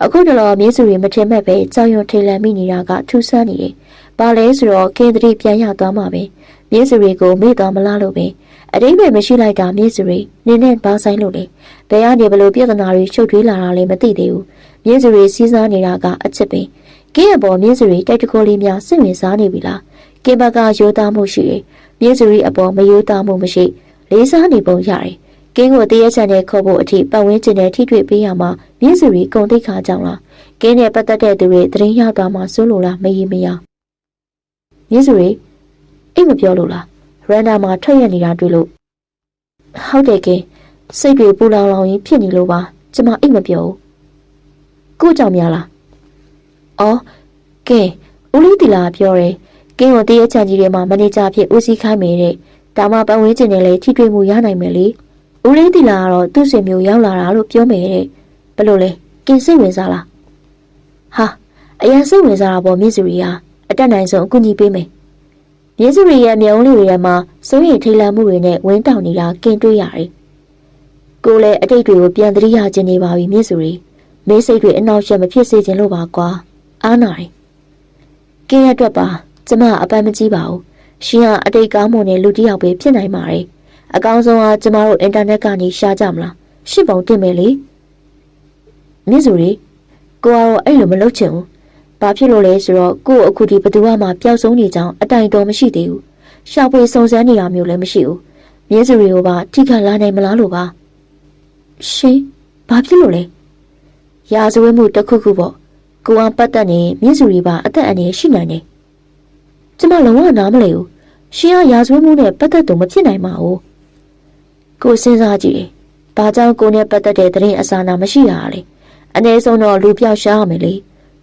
အခုတော့မြင်းစုတွေမထင်မဲ့ပဲကြောင်ရွံထိလန်မိနေတာကထူးဆန်းနေတယ်။ဘာလဲဆိုတော့ကင်းတတိပြန်ရသွားမှာပဲ။မြင်းစုတွေကိုမေ့သွားမလားလို့ပဲ။အတိတ်ပဲမရှိလိုက်တာမြင်းစုတွေနင်းနဲ့ဘာဆိုင်လို့လဲ။ဘယ်ကနေဘလို့ပြဿနာတွေရှုပ်ထွေးလာတာလဲမသိသေးဘူး။မြင်းစုတွေစီးစားနေတာကအချစ်ပဲ။ကင်းရဲ့ပေါ်မြင်းစုတွေတိုက်တကိုလေးများစိတ်ဝင်စားနေပြီလား။ကင်းဘက်ကရိုးသားမှုရှိတယ်။မြင်းစုတွေအပေါ်မရိုးသားမှုမရှိလေးစားနေပုံရတယ်။ကင်းကိုတရေချန်နဲ့ခေါ်ဖို့အထိပတ်ဝန်းကျင်နဲ့ထိတွေ့ပေးရမှာမြင်းစုရီကုံတိတ်ခါကြောင်လားကင်းနဲ့ပတ်သက်တဲ့သူတွေသတင်းရသွားမှစိုးလို့လားမရေမရမြင်းစုရီအိတ်မပြောလို့လားရန်ဒါမှာထွက်ရနေတာတွေ့လို့ဟုတ်တယ်ကင်းစိတ်တွေပူလောင်လောင်ရင်ဖြစ်နေလို့ပါကျမအိတ်မပြောဘူးကိုကြောင်များလားအော်ကင်းဦးလေးတီလာပြောတယ်ကင်းကိုတရေချန်ကြီးတွေမှာမန်နေဂျာဖြစ်ဦးစီးခိုင်းမယ်တဲ့ဒါမှပတ်ဝန်းကျင်နဲ့လည်းထိတွေ့မှုရနိုင်မယ်လေဦးလေးတီလာကတော့သူ့ဆွေမျိုးရောက်လာတာလို့ပြောမယ်တဲ့ဘလို့လဲကင်းစိတ်ဝင်စားလားဟာအရင်စိတ်ဝင်စားတာပေါ့မြင့်စုရီဟာအတက်နိုင်ဆုံးအကူအညီပေးမယ်မြင့်စုရီရဲ့မျက်လုံးလေးတွေထဲမှာစိုးရိမ်ထိတ်လန့်မှုတွေနဲ့ဝင်းတောင်နေတာကင်းတွေ့ရတယ်ကိုလည်းအတိတ်တွေကိုပြန်သတိရခြင်းနေပါပြီမြင့်စုရီမေးစိတ်တွေအနောက်ရှက်မဖြစ်စေချင်လို့ပါကွာအားနာတယ်ကင်းရအတွက်ပါကျမအပန်းမကြီးပါဘူးရှင်ကအတိတ်ကောင်းမွန်တဲ့လူတစ်ယောက်ပဲဖြစ်နိုင်ပါတယ်အကောင်းဆုံးကကျမတို့အင်တာနက်ကနေရှာကြမလားရှင်းပုံတင်မယ်လေမြင့်စုရီကိုကတော့အဲ့လိုမလုပ်ချင်ဘူးဘာဖြစ်လို့လဲဆိုတော့ကို့အခုဒီဘသူမှပျောက်ဆုံးနေကြောင်းအတိုင်တော်မရှိသေးဘူးရှာဖွေစုံစမ်းနေတာမျိုးလည်းမရှိဘူးမြင့်စုရီကိုပါထိခတ်လာနိုင်မလားလို့ပါရှင်ဘာဖြစ်လို့လဲရာဇဝတ်မှုတစ်ခုခုပေါ့ကိုကပတ်သက်နေမြင့်စုရီပါအသက်အန္တရာယ်ရှိနိုင်တယ်ကျမလုံးဝနားမလည်ဘူးရှင်ကရာဇဝတ်မှုနဲ့ပတ်သက်သူမဖြစ်နိုင်ပါဘူးကိုစဉ်းစားကြည့်တယ်ဘာကြောင့်ကိုနဲ့ပတ်သက်တဲ့သတင်းအစာနာမရှိရလဲအနည်းဆုံးတော့လူပြောက်ရှားရမယ်လေ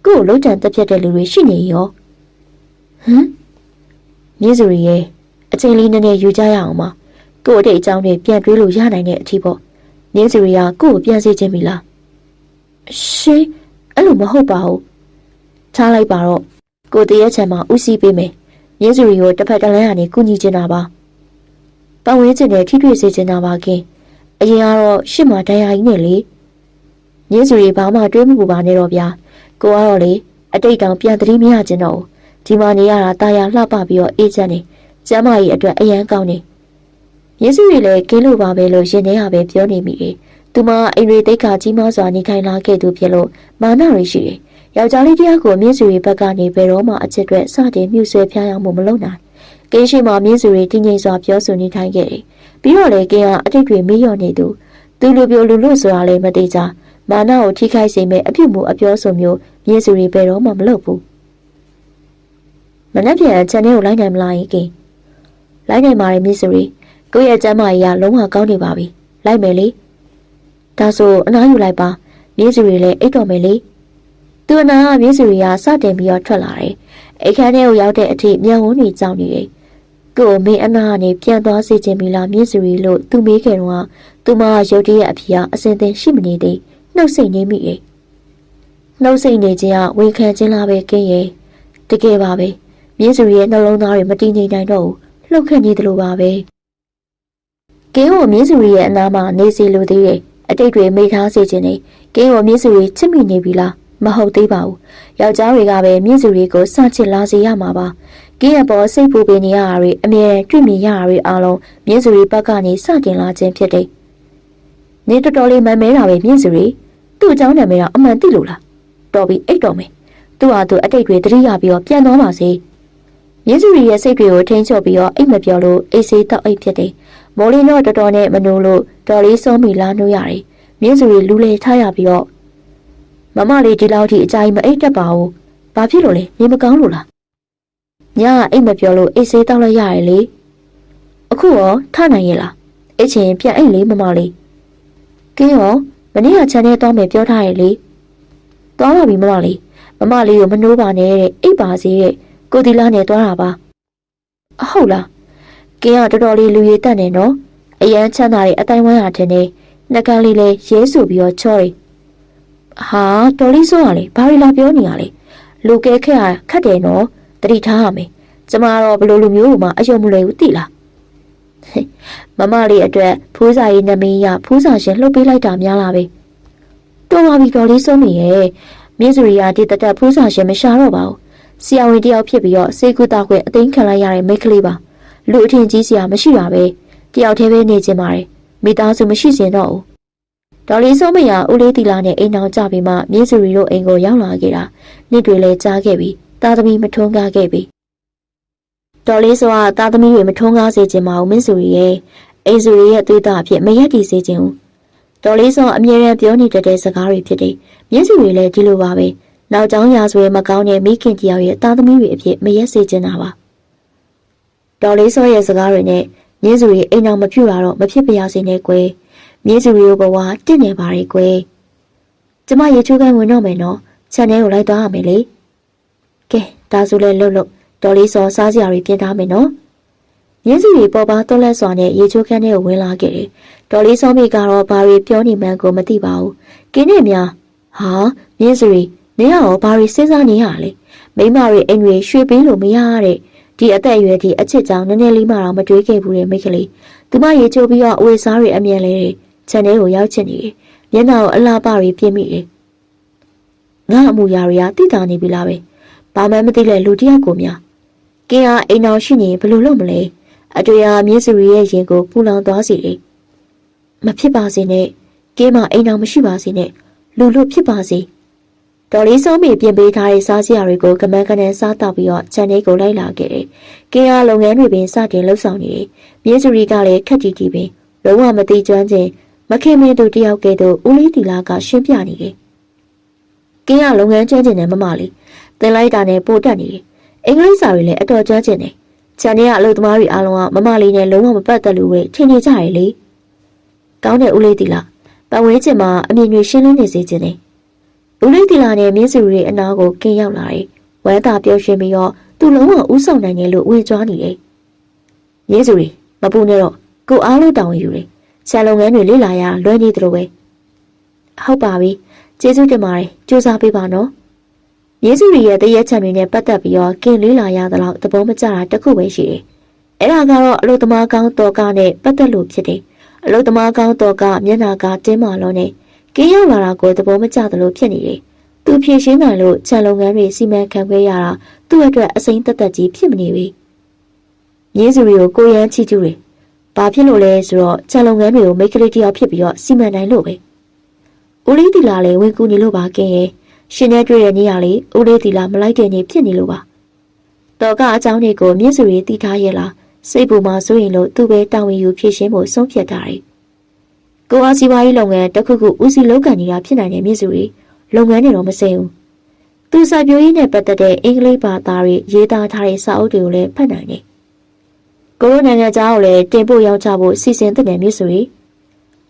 ကို့လုံးချန်တက်ပြတ်တဲ့လူတွေရှိနေရောဟမ်မြင့်စုရီရဲ့အချိန်လေးနည်းနည်းယူကြရအောင်ပါကို့အတိတ်အကြောင်းတွေပြန်တွေးလို့ရနိုင်တဲ့အထီးပေါ့မြင့်စုရီကကို့ကိုပြန်စေခြင်းပြီလားရှင်အဲ့လိုမဟုတ်ပါဘူးထားလိုက်ပါတော့ကိုတရေချမ်းမှာဥစည်းပေးမယ်မြင့်စုရီကိုတစ်ဖက်တစ်လမ်းကနေကူညီချင်တာပါပတ်ဝန်းကျင်နဲ့ထိတွေ့စေချင်တာပါခင်အရင်ကတော့ရှစ်မှာတရားကြီးနဲ့လေမြင့်စုရီဘာမှတွေးမှုပါနဲ့တော့ဗျာကိုကတော့လေအတိတ်တောင်ပြန်သတိမရချင်တော့ဒီမှာနေရတာတာယာလှပပြီးတော့အေးချမ်းနေကျမ်းမာရေးအတွက်အရန်ကောင်းနေမြင့်စုရီလည်းကင်းလို့ပါပဲလို့ရင်ထဲကပဲပြောနေမိတယ်သူမအိမ်ရီတိတ်ခါကြီးမားစွာနေခိုင်လာခဲ့သူဖြစ်လို့မာနရီရှိတယ်ယောက်ျားလေးတယောက်ကိုမြင့်စုရီဘက်ကနေဘယ်တော့မှအချစ်အတွက်စတင်မြှူဆွဲဖျားယောင်းမှုမလုပ်နိုင်ကင်းရှိမှမြင့်စုရီတင်းငိမ့်စွာပြောဆိုနေထိုင်ခဲ့တယ်ပြီးတော့လေကင်းကအတိတ်တွေမေ့လျော့နေသူလူပြိုလူလို့ဆိုတာလည်းမသိကြမာနကိုထိခိုက်စေမဲ့အပြုတ်မှုအပြောဆိုမျိုးမြင့်စုရီဘယ်တော့မှမလုပ်ဘူးမနှက်ပြန်ချန်ထဲကိုလိုက်နိုင်မလားကင်းလိုက်နိုင်ပါတယ်မြင့်စုရီကိုယ့်ရဲ့ကျမ်းမာရေးကလုံးဝကောင်းနေပါပြီလိုက်မယ်လေဒါဆိုအနားယူလိုက်ပါမြင့်စုရီလည်းအိတ်တော်မယ်လေသူအနာကမြင့်စုရီကစတင်ပြီးတော့ထွက်လာတယ်အိတ်ခမ်းထဲကိုရောက်တဲ့အထိမျက်ဝန်းတွေကြောင်နေတယ်ကို့မင်းအနာကနေပြန်သွားစေချင်ပြီလားမြင့်စုရီလို့သူမေးခဲ့တော့သူမရုတ်တရက်အဖေကအစင်သင်ရှိမနေသေးနှုတ်ဆက်နေမိတယ်နှုတ်ဆက်နေခြင်းကဝန်ခံခြင်းလားပဲကင်းရဲ့တကယ်ပါပဲမြင့်စုရီရဲ့နှလုံးသားတွေမတည်ငြိမ်နိုင်တော့ဘူးလှုပ်ခတ်နေသလိုပါပဲကင်းကိုမြင့်စုရီရဲ့အနာမှာနေစီလိုသေးတယ်အတိတ်တွေမိထားစေခြင်းနဲ့ကင်းကိုမြင့်စုရီချစ်မိနေပြီလားမဟုတ်သေးပါဘူးယောက်ျားတွေကပဲမြင့်စုရီကိုစချစ်လာစေရမှာပါကင်းရဲ့ပေါ်စိတ်ပူပင်နေရတာတွေအမြဲတွေ့မြင်ရတာတွေအားလုံးမြင့်စုရီဘက်ကနေစတင်လာခြင်းဖြစ်တယ်နေတော်တော်လေးမမဲတာပဲမြင့်စုရီသူ့အကြောင်းနာမည်ကအမှန်သိလို့လားတော်ပြီအိတ်တော်မယ် သူ့ဟာသူအတိတ်တွေတတိယပြီးတော့ပြန်သွားပါစေမြင်းစုရီရဲ့စိတ်တွေကိုထိန်းချုပ်ပြီးတော့အိတ်မပြောလို့အိတ်ဆေးတောက်အိတ်ဖြစ်တယ်မိုးလင်းတော့တော်တော်နဲ့မနိုးလို့တော်လေးဆုံးမိလာနှိုးရတယ်မြင်းစုရီလူလေထားရပြီးတော့မမလေးဒီလောက်ထိအကြိုင်မအိတ်တက်ပါဘူးဘာဖြစ်လို့လဲနေမကောင်းလို့လားညအိတ်မပြောလို့အိတ်ဆေးတောက်လိုက်ရတယ်လေအခုရောထနိုင်ရဲ့လားအိတ်ချင်ပြန်အိတ်လေးမမလေးကင်းရောမနေ့ကခြံထဲသွားမယ်ပြောထားရလေသွားပါပြီမမလေးကိုမနှိုးပါနဲ့တဲ့အိတ်ပါစေတဲ့ကိုတီလာနဲ့သွားတာပါအဟုတ်လားကင်းကတော်တော်လေးလူရည်တက်နေနော်အရန်ချမ်းသာတဲ့အတိုင်းဝိုင်းဟာထင်နေနှကန်းလေးလဲရဲဆူပြီးတော့ချောတယ်ဟာတော်လေးစိုးရလေဘာတွေလာပြောနေရလဲလူကဲခက်ခတ်တယ်နော်တတိထားရမယ်ကျမတော့ဘလို့လူမျိုးမှအယုံမလွယ်ဘူးသိလားမမလေးအတွက်ဖူးစာရေးနမင်းရဖူးစာရှင်လှုပ်ပေးလိုက်တာများလားပဲတော်ပါပြီတော်လေးစိုးနေရဲ့မြင့်စုရီယာဒီတတက်ဖူးစာရှင်မရှာတော့ပါဘူးဆရာဝန်တယောက်ဖြစ်ပြီးတော့စေကူတာခွင့်အသိခံလိုက်ရတဲ့မိတ်ကလေးပါလူအထင်ကြီးစရာမရှိတာပဲတယောက်တည်းပဲနေချင်ပါတယ်မိသားစုမရှိစင်တော့ဘူးဒေါ်လေးစိုးမရဦးလေးတီလာနဲ့အိမ်အောင်ကြပြီးမှမြင့်စုရီတို့အိမ်ကိုရောက်လာခဲ့တာနေ့တွေလည်းကြားခဲ့ပြီးသားသမီးမထွန်းကားခဲ့ပြီဒေါ်လေးစိုးကသားသမီးတွေမထွန်းကားစေချင်ပါဘူးမြင့်စုရီရဲ့အိမ်စုရီရဲ့သွေးသားအဖြစ်မရက်တည်စေချင်ဘူးဒေါ်လေးစိုးအမြဲတမ်းပြောနေတတ်တဲ့စကားတွေဖြစ်တယ်မြင့်စုရီလည်းဒီလိုပါပဲနောက်ကျောင်းရာဆွေမကောင်းတဲ့မိခင်တယောက်ရဲ့သားသမီးတွေအဖြစ်မရက်စေချင်တာပါဒေါ်လေးစိုးရဲ့စကားတွေနဲ့မြင့်စုရီအိမ်အောင်မပြူတာတော့မဖြစ်ပါစေနဲ့ကွယ်မြင့်စုရီတို့ဘဝတင့်နေပါလေကွယ်ကျမရေချိုးကန်းဝင်တော့မယ်နော်ခြံထဲကိုလိုက်သွားရမယ်လေကဲဒါဆိုလဲလှုပ်ဒေါ်လေးစိုးစားစရာတွေပြင်ထားမယ်နော်မြင့်စုရီပေါ်ပါတော့လက်စွာနဲ့ရေချိုးကန်းထဲကိုဝင်လာခဲ့တယ်ဒေါ်လေးစိုးမိကတော့ဘာတွေပြောနေမှန်းကိုမသိပါဘူးကင်းနေများဟာမြင့်စုရီနေရောဘာတွေစဉ်းစားနေရလဲမိမတွေအိမ်တွေရွှေပေးလို့မရတဲ့ဒီအသက်အရွယ်ဒီအချစ်ကြောင့်နည်းနည်းလေးမှတော့မတွေးခဲ့ဘူးတဲ့မိကလေးသူမရေချိုးပြီးတော့အဝေးစားတွေအမြန်လေးခြံထဲကိုရောက်ချင်နေတယ်မျက်နှာကိုအလားပါတွေပြင်းမိတယ်ငါအမူအရာတွေကတိတာနေပြီလားပဲဘာမှမသိတဲ့လူတယောက်ကိုများကင်းအားအိမ်တော်ရှိနေဘယ်လိုလုပ်မလဲအတွေ့အမြင့်စုရီရဲ့ရင်ကိုပူလောင်သွားစေတယ်မဖြစ်ပါစေနဲ့ကင်းမအိမ်တော်မရှိပါစေနဲ့လူလို့ဖြစ်ပါစေဒေါ်လေးစိုးမိပြင်ပေးထားတဲ့စားစရာတွေကိုကမန်းကနန်းစားတောက်ပြီးတော့ခြံထဲကိုလိုက်လာခဲ့တယ်။ကင်းအားလုပ်ငန်းတွေပင်စတင်လှုပ်ဆောင်နေတယ်။မြင်းစုရီကလည်းခက်တီတီပင်လုံးဝမသိကျွမ်းခြင်းမခင်မင်းတို့တယောက်ကဲ့သို့ဦးလေးတီလာကရှင်းပြနေတယ်။ကင်းအားလုပ်ငန်းကျွမ်းကျင်တဲ့မမလေးသင်လိုက်တာနဲ့ပိုတက်နေတယ်။အင်္ဂလိပ်စာတွေလည်းအတော်ကျွမ်းကျင်တယ်။ခြံထဲကအလုပ်သမားတွေအားလုံးကမမလေးနဲ့လုံးဝမပတ်သက်လို့ပဲထင်နေကြတယ်လေ။ကောင်းတဲ့ဦးလေးတီလာပတ်ဝန်းကျင်မှာအမြင်တွေရှင်းလင်းနေစေခြင်းနဲ့ဦးလေးတီလာနဲ့မြင်းစုရီအနားကိုကင်းရောက်လာတယ်။ဝမ်းသာပျော်ရွှင်ပြီးတော့သူ့လုံးဝဥဆောင်နိုင်တယ်လို့ဝေကြွားနေတယ်။မြင်းစုရီမပူနဲ့တော့ကိုအားလို့တောင်းယူတယ်။ဆရာလုပ်ငန်းတွေလေ့လာရလွယ်နေတယ်လို့ပဲ။ဟုတ်ပါပြီ။ကျေးဇူးတင်ပါတယ်။ကြိုးစားပေးပါနော်။မြင်းစုရီရဲ့တရက်ချံတွေနဲ့ပတ်သက်ပြီးတော့ကင်းလေ့လာရသလောက်သဘောမကျတာတစ်ခုပဲရှိတယ်။အဲ့ဒါကတော့အလုသမားကောင်းတော်ကနဲ့ပတ်သက်လို့ဖြစ်တယ်။အလုသမားကောင်းတော်ကမျက်နှာကတင်းမာလုံးနဲ့ကင်းရောက်လာတာကိုသဘောမကျသလိုဖြစ်နေတယ်။သူဖြည့်ရှင်းနိုင်လို့ခြံလုပ်ငန်းတွေစီမံခန့်ခွဲရတာသူ့အတွက်အစိမ်းသက်သက်ကြီးဖြစ်မနေပြီ။မြင်းစုရီကိုကိုရမ်းချီကျူးတယ်။ဘာဖြစ်လို့လဲဆိုတော့ခြံလုပ်ငန်းတွေကိုမိတ်ကလေးတယောက်ဖြစ်ပြီးတော့စီမံနိုင်လို့ပဲ။ဦးလေးတီလာလည်းဝင်ကူနေလို့ပါကင်းရဲ့ရှင်နဲ့တွေ့တဲ့နေ့ရလေဦးလေးတီလာမလိုက်တဲ့နေ့ဖြစ်နေလို့ပါ။တော်ကအကြောင်းတွေကိုမြင်းစုရီတီထားရဲ့လားစိတ်ပူမှဆိုရင်လို့သူ့ပဲတာဝန်ယူဖြည့်ရှင်းဖို့ဆုံးဖြတ်ထားတယ်။ကိုအားစီးပွားရေးလုပ်ငန်းတစ်ခုခုဦးစီးလုပ်ကိုင်နေတာဖြစ်နိုင်တဲ့မြင့်စုရီလုပ်ငန်းတွေတော့မစိဘူး။သူစာပြိုးရေးနဲ့ပတ်သက်တဲ့အင်္ဂလိပ်ဘာသာတွေရေးသားထားတဲ့စာအုပ်တွေကိုလည်းဖတ်နိုင်တယ်။ကိုရိုနိုင်ငံသားကိုလည်းတင်ပို့ရောက်ချဖို့စီစဉ်တဲ့မြင့်စုရီ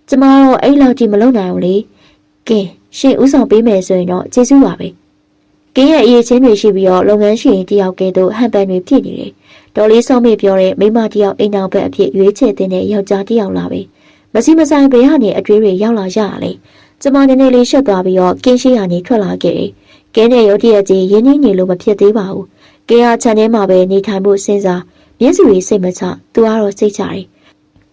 ကျမတော့အဲ့လောက်ကြီးမလုပ်နိုင်ဘူးလေ။ကဲရှင်ဦးဆောင်ပေးမယ်ဆိုရင်တော့ကျေးဇူးပါပဲ။ကင်းရဲ့အရေးချင်းတွေရှိပြီးတော့လုပ်ငန်းရှင်တယောက်ကဲတော့ဟန်ပန်တွေဖြစ်နေတယ်။ဒေါ်လေးဆောင်မေပြောတဲ့မိမတယောက်အိမ်တော်ဘက်အဖြစ်ရွေးချယ်တဲ့ယောက်ျားတယောက်လာပဲ။မစီမဆိုင်ဘေးကနေအကျွေးတွေရောက်လာရတာလေကျမနည်းနည်းလေးရှက်သွားပြီးတော့ကင်းရှိရနေထွက်လာခဲ့တယ်ကင်းနဲ့ရုတ်တရက်ကြီးရင်းနှီးနေလို့မဖြစ်သေးပါဘူးကင်းအားချန်ထဲမှာပဲနေထိုင်ဖို့စဉ်းစားမြင်းစုရီစိတ်မချသူကတော့စိတ်ချတယ်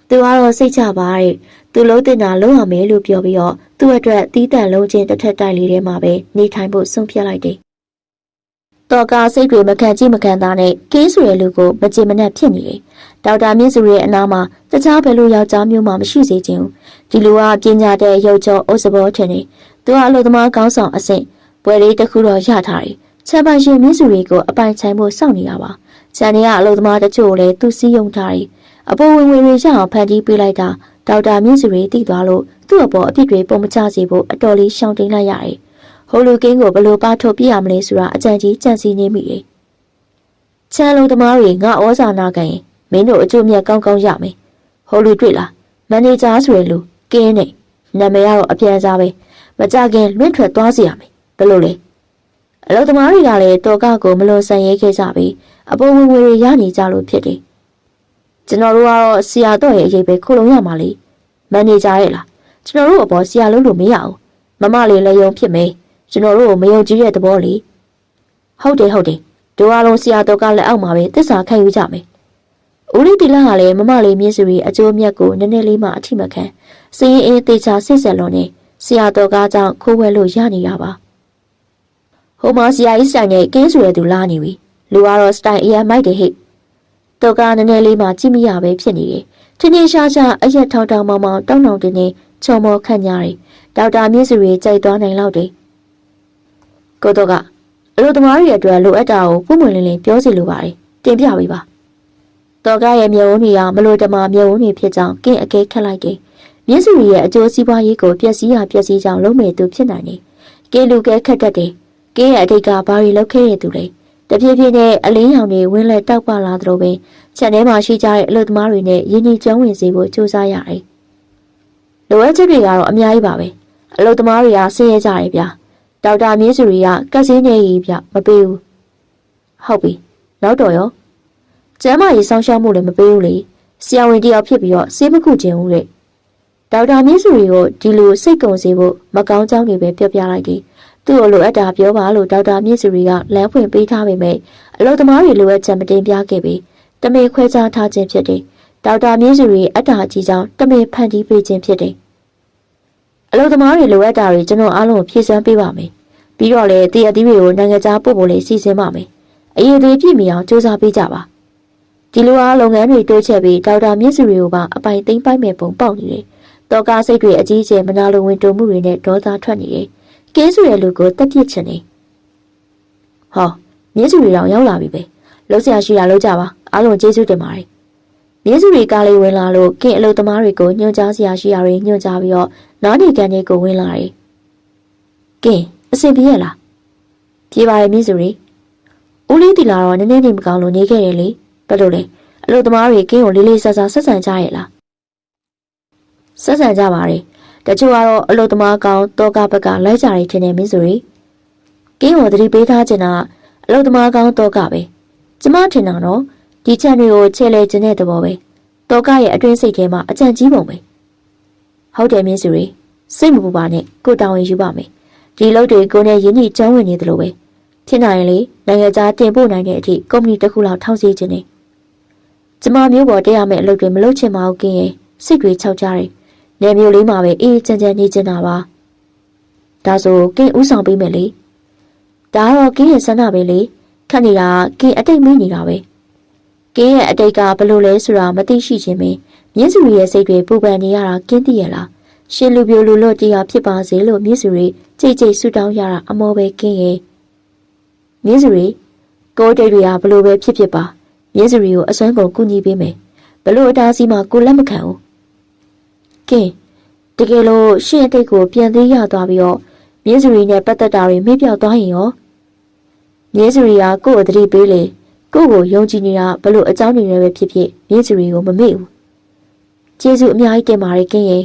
သူကတော့စိတ်ချပါတဲ့သူလုံးတင်တာလုံးအောင်မယ်လို့ပြောပြီးတော့သူ့အတွက်တီးတန့်လုံးချင်းတစ်ထက်တိုက်လေးထဲမှာပဲနေထိုင်ဖို့ဆုံးဖြတ်လိုက်တယ်တော်ကစိတ်တွေမခံကြည့်မခံသားနဲ့ကင်းဆိုတဲ့လူကိုမကြင်မနှက်ဖြစ်နေတယ်ဒေါက်တာမြင့်စုရဲ့အနားမှာတခြားဘယ်လိုယောက်ျားမျိုးမှမရှိစေချင်ဘူးဒီလူကပညာတဲ့ရုပ်ကျော်အိုးစဘောထင်နေသူကအလို့သမားကောင်းဆောင်အဆင့်ပွဲလေးတစ်ခုတော့ရထားတယ် ချမ်းပိုင်ရှင်မြင့်စုတွေကိုအပိုင်ချိုင်ဖို့စောင့်နေတာပါ။ခြံထဲကအလုပ်သမားတချို့လည်းသူ့စည်းရုံးထားတယ်။အပေါ်ဝင်ဝင်တွေရအောင်ဖန်တီးပေးလိုက်တာဒေါက်တာမြင့်စုတွေတည်သွားလို့သူ့အပေါ်အဖြစ်တွေပုံမချစေဖို့အတော်လေးရှောင်တိန်လိုက်ရတယ်။ဟိုလူကင်းကိုဘလို့ပါထုတ်ပြရမလဲဆိုတာအကြံကြီးကြံစည်နေမိတယ်။ခြံလုံးသမားတွေငါဩဇာနာခံရင်မင်းတို့အကျိုးမြတ်ကောင်းကောင်းရမယ်။ဟိုလူတွေ့လားမန်နေဂျာဆိုရင်လူကင်းနေနာမည်ကတော့အပြန်စားပဲမကြခင်လွင့်ထွက်သွားစီရမယ်ဘယ်လိုလဲအလုပ်သမားတွေကလည်းတော်ကကိုမလွန်ဆန်ရဲခဲ့ကြပြီးအပေါ်ဝင်ဝင်ရနေကြလို့ဖြစ်တယ်ကျွန်တော်တို့ကတော့ဆရာတော်ရဲ့အရေးပဲခိုးလုံးရမှာလေမန်နေဂျာရဲ့လားကျွန်တော်တို့အပေါ်ဆရာလို့လို့မရအောင်မမလေးလည်းယုံဖြစ်မယ်ကျွန်တော်တို့ကိုမယုံကြည်တဲ့သဘောလေဟုတ်တယ်တို့အားလုံးဆရာတော်ကလက်အောက်မှာပဲသစ္စာခံယူကြမယ်ဦးလေးတီလာကလည်းမမလေးမြင့်စုရီအကျိုးမြတ်ကိုနည်းနည်းလေးမှအထိမခံစည်ရင်အေးတေချာဆစ်ဆက်လွန်နေဆရာတော်ကကြောင့်ခိုးဝဲလို့ရနေတာပါဟိုမှာဆရာကြီးဆိုင်နဲ့ကင်းဆိုရသူလာနေပြီလူကတော့စတိုင်အရန်မိုက်တယ်ဟိတော်ကနည်းနည်းလေးမှကြည့်မိရပဲဖြစ်နေတယ်ထင်းထင်းရှားရှားအရက်ထောင်ထောင်မောင်မောင်တောင်းတောင်းတင်းတင်းချော်မော်ခန့်ညားတယ်ဒေါက်တာမြင့်စုရီကြိုက်သွားနိုင်လောက်တယ်ကိုတော့ကအလို့သမားတွေအတွက်လိုအပ်တာကိုပုံမှန်လင်းလင်းပြောစီလိုပါတယ်တင်ပြပေးပါတော်ကရဲ့မျိုးဝန်းတွေကမလို့တမမျိုးဝန်းတွေဖြစ်ကြောင်းကင်းအကဲခတ်လိုက်တယ်မြင့်စုရီရဲ့အကျိုးစီးပွားရေးကိုပျက်စီးကြောင်းလုံးမဲ့သူဖြစ်နိုင်တယ်ကင်းလူကဲခတ်တတ်တယ်ကင်းရဲ့အတိတ်ကဘာတွေလုပ်ခဲ့ရသူလဲတဖြည်းဖြည်းနဲ့အလင်းရောင်တွေဝင်းလက်တောက်ပလာသလိုပဲခြံထဲမှာရှိကြတဲ့အလုပ်သမားတွေနဲ့ရင်းနှီးကျွမ်းဝင်စေဖို့ကြိုးစားရတယ်လိုအပ်ချက်တွေကတော့အများကြီးပါပဲအလုပ်သမားတွေကဆင်းရဲကြတယ်ဗျာဒေါက်တာမြင့်စုရီကကက်စင်းနေကြီးဗျမပေးဘူးဟုတ်ပြီနောက်တော့ရောကျမ်းမာရေးစောင့်ရှောက်မှုလည်းမပေးဘူးလေဆရာဝန်တယောက်ဖြစ်ပြီးတော့ဆေးမကုခြင်းဦးတဲ့ဒေါက်တာမြင့်စုရီကိုဒီလိုစိတ်ကုံစေဖို့မကောင်းကြောင်းတွေပဲပြောပြလိုက်တယ်သူ့ကိုလိုအပ်တာပြောပါလို့ဒေါက်တာမြင့်စုရီကလမ်းဖွင့်ပေးထားပေမဲ့အလုပ်သမားတွေလိုအပ်ချက်မတင်ပြခဲ့ပြီးတမင်ခွဲခြားထားခြင်းဖြစ်တယ်ဒေါက်တာမြင့်စုရီအတ္တကြီးကြောင့်တမင်ဖန်တီးပေးခြင်းဖြစ်တယ်အလုပ်သမားတွေလိုအပ်တာတွေကျွန်တော်အားလုံးကိုဖြည့်ဆန်းပေးပါမယ်ပြီးတော့လေတည်အသီးတွေကိုနိုင်ငံခြားပို့ဖို့လေးစီစဉ်ပါမယ်အရေးသေးပြည့်မီအောင်စူးစမ်းပေးကြပါဒီလိုအားလုပ်ငန်းတွေတိုးချက်ပြီးဒေါက်တာမြင့်စုရီကိုပါအပိုင်သိမ်းပိုက်မဲ့ပုံပေါက်နေတယ်တော်ကားစိတ်တွေအကြီးအကျယ်မနာလိုဝင်တိုးမှုတွေနဲ့ဒေါသထွက်နေတယ်ကင်းစုရဲ့လူကိုတက်ပြစ်ချင်နေဟောမြင့်စုရီတောင်ရောက်လာပြီပဲလုံးဆရာရှိတာလုံးကြပါအားလုံးကျေးဇူးတင်ပါတယ်မြင့်စုရီကားလေးဝင်လာလို့ကင်းအလုပ်သမားတွေကိုညွှန်ကြားဆရာရှိတာတွေညွှန်ကြားပြီးတော့နားနေကန်တွေကိုဝင်လာတယ်ကင်းအဆင်ပြေရလားပြေပါတယ်မြင့်စုရီဦးလေးတီလာတော့နည်းနည်းလေးမကောင်းလို့နေခဲ့တယ်လေဘယ်လိုလဲအလုပ်သမားတွေကင်းကိုလေးလေးဆဆဆက်ဆံကြရဲ့လားဆက်ဆံကြပါတယ်တချို့ကတော့အလုပ်သမားကောင်တောကဘက်ကလိုက်ကြတယ်ထင်တယ်မင်းဆိုရီကင်းကိုသတိပေးထားချင်တာအလုပ်သမားကောင်တောကပဲကျမထင်တာတော့ဒီချက်တွေကိုချဲလဲခြင်းတဲ့သဘောပဲတောကရဲ့အတွင်းစိတ်ထဲမှာအကြံကြီးပုံပဲဟုတ်တယ်မင်းဆိုရီစိတ်မပူပါနဲ့ကိုတောင်းရင်ယူပါမယ်ဒီလုပ်တွေကိုနဲ့ရင်းနှီးကြောင်းဝင်နေသလိုပဲဖြစ်နိုင်ရင်လေနိုင်ငံခြားတင်ပို့နိုင်တဲ့အထိကုမ္ပဏီတစ်ခုလောက်ထောင်စီခြင်းနေကျမမျိုးပေါ်တက်ရမယ့်အလုပ်တွေမလုပ်ချင်ပါဘူးကင်းရဲ့စိတ်တွေခြောက်ကြတယ်နေမျိုးလေးမှာပဲအေးချမ်းချမ်းနေချင်တာပါဒါဆိုကင်းဥဆောင်ပေးမယ်လေဒါတော့ကင်းရဲ့ဆန္ဒပဲလေခက်နေတာကင်းအတိတ်မင်းနေတာပဲကင်းရဲ့အတိတ်ကဘလို့လဲဆိုတာမသိရှိခြင်းပဲမြင့်စုရီရဲ့စိတ်တွေပူပန်နေရတာကင်းသိရလားရှင်လူပြိုလူလို့တရားဖြစ်ပါစေလို့မြင့်စုရီကြိတ်ကြိတ်ဆူတောင်းရတာအမောပဲကင်းရဲ့မြင့်စုရီကိုတိတ်တွေကဘလို့ပဲဖြစ်ပါမြင့်စုရီကိုအစွမ်းကုန်ကူညီပေးမယ်ဘလို့အတားစီမှာကိုလက်မခံဘူးကင်းတကယ်လို့ရှင့်အတိတ်ကိုပြန်သေးရသွားပြီးတော့မြင်းစုရီနဲ့ပတ်သက်တာတွေမေ့ပြောက်သွားရင်ရောမြင်းစုရီကကို့ကိုသတိပေးလေကို့ကိုယုံကြည်နေတာဘလို့အကြောင်းတွေနဲ့ပဲဖြစ်ဖြစ်မြင်းစုရီကိုမမေ့ဘူးကျေးဇူးအများကြီးတင်ပါတယ်ကင်းရဲ့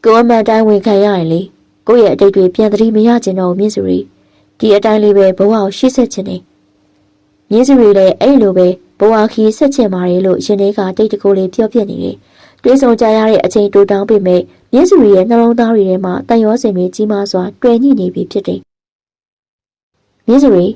ကိုအမှန်တိုင်းဝန်ခံရရင်လေကိုယ့်ရဲ့အတိတ်တွေပြန်သတိမရချင်တော့မြင်းစုရီဒီအတိုင်းလေးပဲဘဝကိုရှေ့ဆက်ချင်နေမြင်းစုရီလည်းအဲ့လိုပဲဘဝခီးဆက်ချင်ပါတယ်လို့ရှင်လေးကတိတ်တကိုးလေးပြောပြနေတယ်တွေးဆောင်ကြရတဲ့အချိန်တိုတောင်းပေမဲ့မြင့်စုရီရဲ့နှလုံးသားတွေထဲမှာတန်ရောစင်တွေကြီးမားစွာတွယ်ညှိနေပြီဖြစ်တယ်။မြင့်စုရ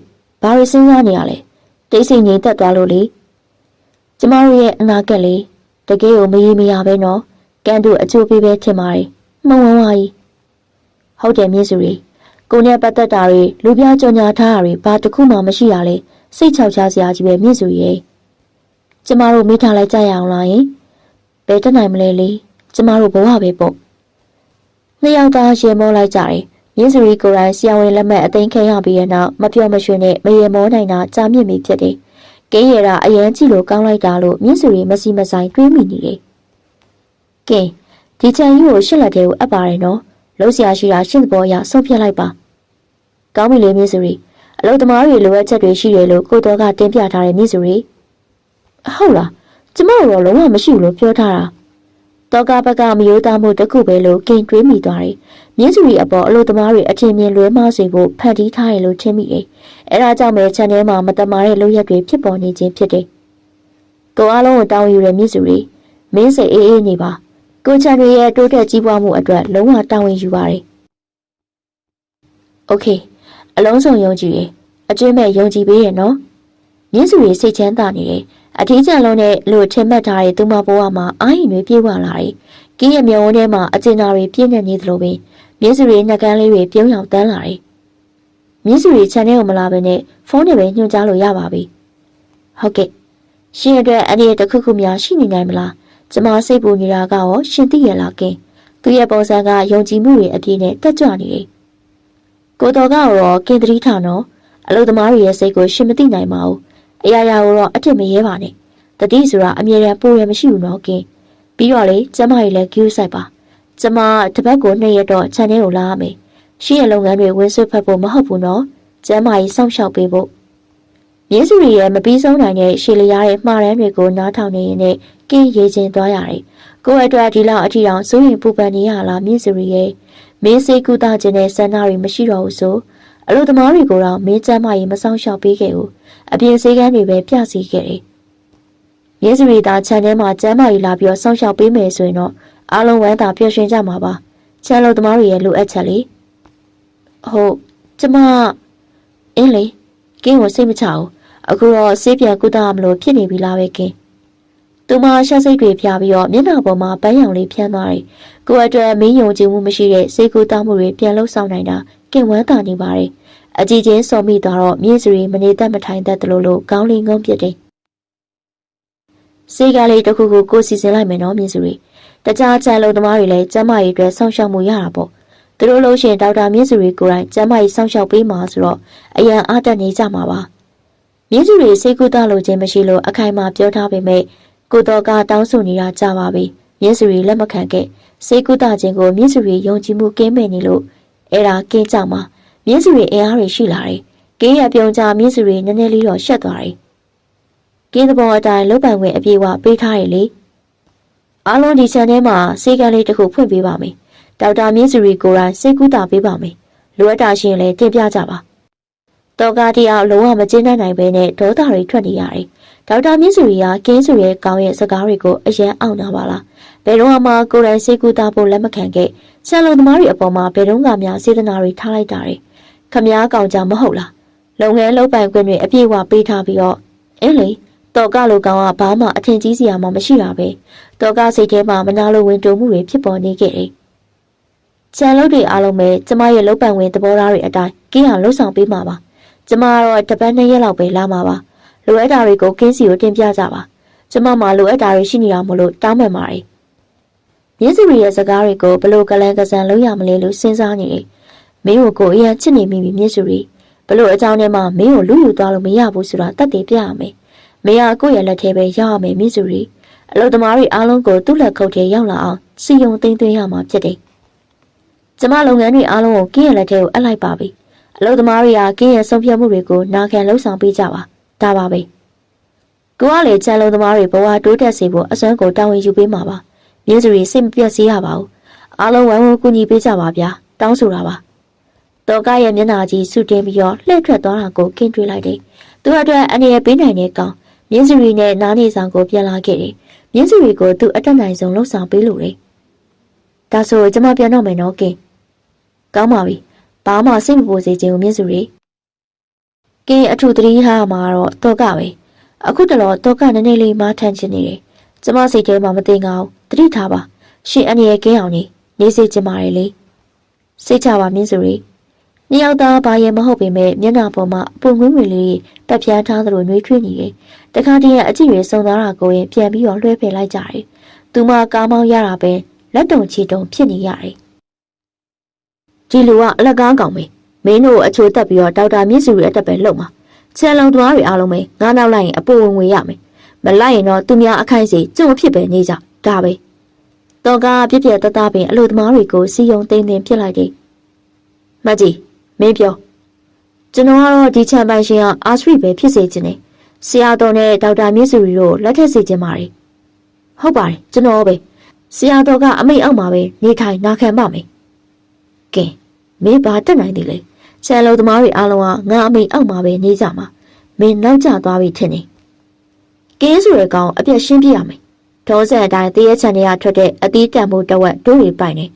ီဘာတွေစဉ်းစားနေရလဲ။တိတ်ဆိတ်ငြိမ်သက်သွားလို့လေ။ကျမတို့ရဲ့အနာဂတ်လေးတကယ်ကိုမရေမရပဲနော်။ကန်တို့အချိုးပေးပဲထင်ပါတယ်။မှန်ဝမ်းဝါကြီး။ဟုတ်တယ်မြင့်စုရီကိုနဲ့ပတ်သက်တာတွေလူပြကြော်ညာထားတာတွေဘာတစ်ခုမှမရှိရလဲ။စိတ်ချောက်ချစရာကြီးပဲမြင့်စုရီရဲ့။ကျမတို့မိထားလိုက်ကြရအောင်လားယင်။ဘယ်တက်နိုင်မလဲလေကျမတို့ဘဝပဲပေါ့နှစ်ယောက်သားရေမောလိုက်ကြတယ် မြင်းစုရီကိုယ်တိုင်ဆရာဝန်လက်မှတ်အသိမ်းခံရပြီးတဲ့နောက်မပြောမရွှင်နဲ့မရေမောနိုင်တာကြာမြင့်ပြီဖြစ်တယ်။ကင်းရတာအရန်ကြည့်လို့ကောင်းလိုက်တာလို့မြင်းစုရီမစီမဆိုင်တွေးမိနေတယ်။ကင်းဒီချန်ကြီးကိုရှစ်လက်သေးကိုအပ်ပါတယ်နော်။လုံးဆရာရှိတာရှင်းသဘောအရဆုံးဖြတ်လိုက်ပါ။ကောင်းပြီလေမြင်းစုရီအလုပ်သမားတွေလိုအပ်ချက်တွေရှိတယ်လို့ကိုတော်ကတင်ပြထားတယ်မြင်းစုရီဟုတ်လားကျမတို့တော့လုံးဝမရှိဘူးလို့ပြောထားတာတောကဘက်ကမယိုးသားမှုတစ်ခုပဲလို့ကင်တွေးမိသွားတယ်မြင်းစုရီအပေါ်အလို့သမားတွေအထင်မြင်လွဲမှားစေဖို့ဖန်တီးထားရလို့ထင်မိတယ်အဲဒါကြောင့်ပဲ channel မှာမတမာတဲ့လုပ်ရက်တွေဖြစ်ပေါ်နေခြင်းဖြစ်တယ်ကိုအားလုံးကိုတောင်းယူရမြင်းစုရီမင်းစိတ်အေးအေးနေပါကို channel ရဲ့တိုးတက်ကြီးပွားမှုအတွက်လုံးဝတောင်းယူပါတယ်โอเคအလုံးစုံယုံကြည်တယ်အကျွင့်မဲ့ယုံကြည်ပေးရနော်မြင်းစုရီစိတ်ချမ်းသာနေတယ်အထီးကျန်လုံးနဲ့လူထင်မှတ်ထားတဲ့သူမဘဝမှာအာရင်တွေပြေဝလာတယ်။ကင်းရဲ့မျက်ဝန်းထဲမှာအကျဉ်းသားတွေပြည့်နေနေသလိုပဲမြင်းစုရီနှကန်းလေးတွေပြုံးရောက်တန်းလာတယ်။မြင်းစုရီခြံထဲကိုမလာဘဲနဲ့ဖုန်းနဲ့ပဲညွှန်ကြားလို့ရပါပြီ။ဟုတ်ကဲ့။ရှင်အတွက်အနေနဲ့တစ်ခုခုများရှိနေနိုင်မလား။ကျမစိတ်ပူနေတာကရောရှင်သိရလားကင်း။သူရဲ့ပုံစံကယုံကြည်မှုတွေအပြည့်နဲ့တက်ကြွနေတယ်။ကိုတော်ကရောကင်းသတိထားနော်။အလုပ်သမားတွေရဲ့စိတ်ကိုရှင်မသိနိုင်ပါဘူး။အရာရာကိုတော့အထစ်မရဲပါနဲ့တတိဆိုတာအမြဲတမ်းပိုရမရှိဘူးနော်ကင်းပြီးတော့လေကျမကြီးလည်းကျူးဆိုင်ပါကျမတပတ်ကို2ရက်တော့ခြံထဲကိုလာရမယ်ရှင်းရလုပ်ငန်းတွေဝင်းဆွတ်ဖက်ဖို့မဟုတ်ဘူးနော်ကျမကြီးစောင့်ရှောက်ပေးဖို့မြင်းစုရီရဲ့မပြီးဆုံးနိုင်တဲ့ရှေလျားရဲ့မှားတမ်းတွေကိုနားထောင်နေရင်လည်းကင်းရေးချင်းသွားရတယ်ကိုယ့်အတွက်ဒီလောက်အထီတောင်စိုးရင်ပူပန်နေရလားမြင်းစုရီရဲ့မင်းစိတ်ကူးသားခြင်းနဲ့စန္ဒာတွေမရှိတော့ဘူးဆိုအလို့သမားတွေကိုတော့မင်းကျမကြီးမစောင့်ရှောက်ပေးခဲ့ဘူးအပြင်စေးကန်းတွေပဲပြစီခဲ့တယ်မြင်းစုရီသားခြံထဲမှာကျမ်းမာကြီးလာပြီးတော့စောင့်ရှောက်ပေးမယ်ဆိုရင်တော့အားလုံးဝမ်းသာပျော်ရွှင်ကြမှာပါခြံလို့သမားတွေရဲ့လိုအပ်ချက်လေဟုတ်ကျမအင်းလေကင်းကိုစိတ်မချဘူးအခုတော့ဆေးပြန်ကုသမလို့ဖြစ်နေပြီလားပဲကင်းသူမရှက်စိတ်တွေဖျားပြီးတော့မျက်နှာပေါ်မှာပန်းရောင်လေးဖြန်းသွားတယ်ကိုယ့်အတွက်မင်းယုံကြည်မှုမရှိတဲ့စိတ်ကူးတောင်းမှုတွေပြန်လှုပ်ဆောင်နိုင်တာကင်းဝမ်းသာနေပါတယ်အကြည့်ချင်းစော်မိသွားတော့မြင်းစုရီမနေတတ်မထိုင်တတ်တယ်လို့ကောင်းလင်းငုံပြစ်တယ်စေကလေးတစ်ခုခုကိုစီစဉ်လိုက်မယ်နော်မြင်းစုရီတခြားချန်လုံသမားတွေလည်းကျမ်းမာရေးအတွက်စောင့်ရှောက်မှုရတာပေါ့သူတို့လို့ရှိရင်ဒေါက်တာမြင်းစုရီကိုယ်တိုင်ကျမ်းမာရေးစောင့်ရှောက်ပေးမှာဆိုတော့အရန်အားတက်နေကြမှာပါမြင်းစုရီစိတ်ကူးသားလို့ခြင်းမရှိလို့အခိုင်အမာပြောထားပေမဲ့ကိုတော်ကတောင်းဆိုနေတာကြပါပြီမြင်းစုရီလက်မခံခဲ့စိတ်ကူးသားခြင်းကိုမြင်းစုရီယုံကြည်မှုကင်းမဲ့နေလို့အဲ့ဒါကင်းကြမှာမြင်းစုရီအင်အားတွေရှိလာတယ်ကင်းရပြုံးကြမြင်းစုရီနည်းနည်းလေးတော့ရှက်သွားတယ်ကင်းသဘောအတိုင်းလုတ်ပိုင်ဝင်အပြေးဝပေးထားရလေအားလုံးဒီချန်ထဲမှာစေကန်းလေးတစ်ခုဖွင့်ပေးပါမယ်ဒေါက်တာမြင်းစုရီကိုယ်တိုင်စိတ်ကူးတာပေးပါမယ်လိုအပ်တာရှိရင်လည်းတင်ပြကြပါတော်ကားတရားလုံးဝမကျင်းနိုင်ပဲနဲ့ဒေါသတွေထွက်နေရတယ်ဒေါက်တာမြင့်စုရီကကင်းစုရဲ့ကောင်းရဲ့စကားတွေကိုအယံအောင်နာပါလားဘယ်တော့မှကိုယ်တိုင်စိတ်ကူးတာဖို့လက်မခံခဲ့ဆန်လုံသမားတွေအပေါ်မှာဘယ်တော့မှများစေတနာတွေထားလိုက်တာတွေခမားကောင်ကြမဟုတ်လားလုပ်ငန်းလုပ်ပိုင်ခွင့်တွေအပြည့်အဝပေးထားပြီးတော့အင်းလေတော်ကလိုကောင်ကဘာမှအထင်ကြီးစရာမှမရှိတာပဲတော်ကစိတ်ထဲမှာမနာလိုဝင်တိုးမှုတွေဖြစ်ပေါ်နေခဲ့တယ်ချန်လုပ်တွေအားလုံးပဲကျမရဲ့လုပ်ပိုင်ခွင့်သဘောထားတွေအတိုင်းကင်းအောင်လှုပ်ဆောင်ပေးမှာပါကျမကတော့တပတ်2ရက်လောက်ပဲလာမှာပါလိုအပ်တာတွေကိုကင်းစီကိုတင်ပြကြပါကျမမှလိုအပ်တာတွေရှိနေတာမို့လို့တောင်းပန်ပါတယ်မြင်းစုရီရဲ့စကားတွေကိုဘလို့ကလန်ကစန်လုပ်ရမလဲလို့စဉ်းစားနေတယ်မင်းကိုအရင်ချစ်နေမိပြီမြင်းစုရီဘလို့အကြောင်းထဲမှာမင်းကိုလူယူသွားလို့မရဘူးဆိုတာတတ်သိပြရမယ်မင်းကကိုယ့်ရဲ့လက်ထဲပဲရောက်ရမယ်မြင်းစုရီအလုပ်သမားတွေအားလုံးကိုသူ့လက်ခုပ်ထဲရောက်လာအောင်စီယုံသိမ်းသွင်းရမှာဖြစ်တယ်ကျမလုပ်ငန်းတွေအားလုံးကိုကင်းရဲ့လက်ထဲကိုအပ်လိုက်ပါပြီအလုပ်သမားတွေကကင်းရဲ့ဆုံးဖြတ်မှုတွေကိုနာခံလှုပ်ဆောင်ပေးကြပါဒါပါပဲကိုကလေချန်လုံသမားတွေဘဝတိုးတက်စေဖို့အစွမ်းကိုတာဝန်ယူပေးမှာပါမြင်းစုရီစိတ်မပြတ်စေရပါဘူးအားလုံးဝိုင်းဝန်းကူညီပေးကြပါဗျာတောင်းဆိုတာပါတော်ကရဲ့မျက်နှာကြီးဆူတင်ပြီးတော့လှည့်ထွက်သွားတာကိုကင်းတွေ့လိုက်တယ်သူအတွက်အနေနဲ့ပေးနိုင်တဲ့ကောင်မြင်းစုရီနဲ့နားနေဆောင်ကိုပြန်လာခဲ့တယ်မြင်းစုရီကိုသူအတက်နိုင်ဆုံးလှုပ်ဆောင်ပေးလို့တယ်ဒါဆိုကျမပြန်တော့မယ်နော်ကင်းကောင်းပါပြီဘာမှစိတ်မပူစေချင်ဘူးမြင့်စုရီကင်းအထူးသတိထားမှာတော့တော့ကပဲအခုတလောတော့ကနည်းနည်းလေးမထမ်းချင်နေတယ်ကျမစိတ်ထဲမှာမသိငါအောင်သတိထားပါရှင်အနေနဲ့ကင်းအောင်နေစေချင်ပါတယ်လေစိတ်ချပါမြင့်စုရီနှစ်ယောက်သားဘာရင်မဟုတ်ပေမဲ့မျက်နှာပေါ်မှာအပုံငွေ့ငွေလေးတက်ပြန်းထားသလိုနှွေးထွေးနေတယ်တခါတည်းအကြည့်ရစုံသွားတာကိုရင်ပြန်ပြီးတော့လွှဲဖယ်လိုက်ကြတယ်သူမကားမောင်းရတာပဲလက်တုံချီတုံဖြစ်နေရတယ် ဒီလူကအလက်ကားကောင်ပဲမင်းတို့အချိုတက်ပြီးတော့ဒေါက်တာမြင့်စုရဲ့အတက်ပဲလုံမှာချန်လုံသွားတွေအားလုံးပဲငါနောက်လိုက်ရင်အပေါ်ဝင်ဝင်ရမယ်မလိုက်ရင်တော့သူများအခိုက်စီကျုံဖြစ်ပဲနေကြဒါပဲတော့ကပြပြတသားပင်အလို့သမားတွေကိုစီယုံသိမ်းသိမ်းဖြစ်လိုက်တယ်မကြီးမင်းပြောကျွန်တော်ကတော့ဒီချန်ပိုင်ရှင်ကအာရှရီပဲဖြစ်စေချင်တယ်ဆရာတော်နဲ့ဒေါက်တာမြင့်စုတို့လက်ထက်စေချင်ပါတယ်ဟုတ်ပါတယ်ကျွန်တော်ပဲဆရာတော်ကအမိတ်အောက်မှာပဲနေထိုင်နာခံပါမယ်ကဲမင်းဘာတက်နိုင်သေးလဲဆရာတော်သမားတွေအားလုံးကငါအမိတ်အောက်မှာပဲနေကြမှာမင်းနောက်ကျသွားပြီထင်တယ်ကင်းဆိုတဲ့ကောင်အပြက်ရှင်းပြရမယ်ဒေါ်ဆက်အတိုင်းတရေချန်တွေကထွက်တဲ့အသီးတန်မှုတဝက်တို့တွေပိုင်နေ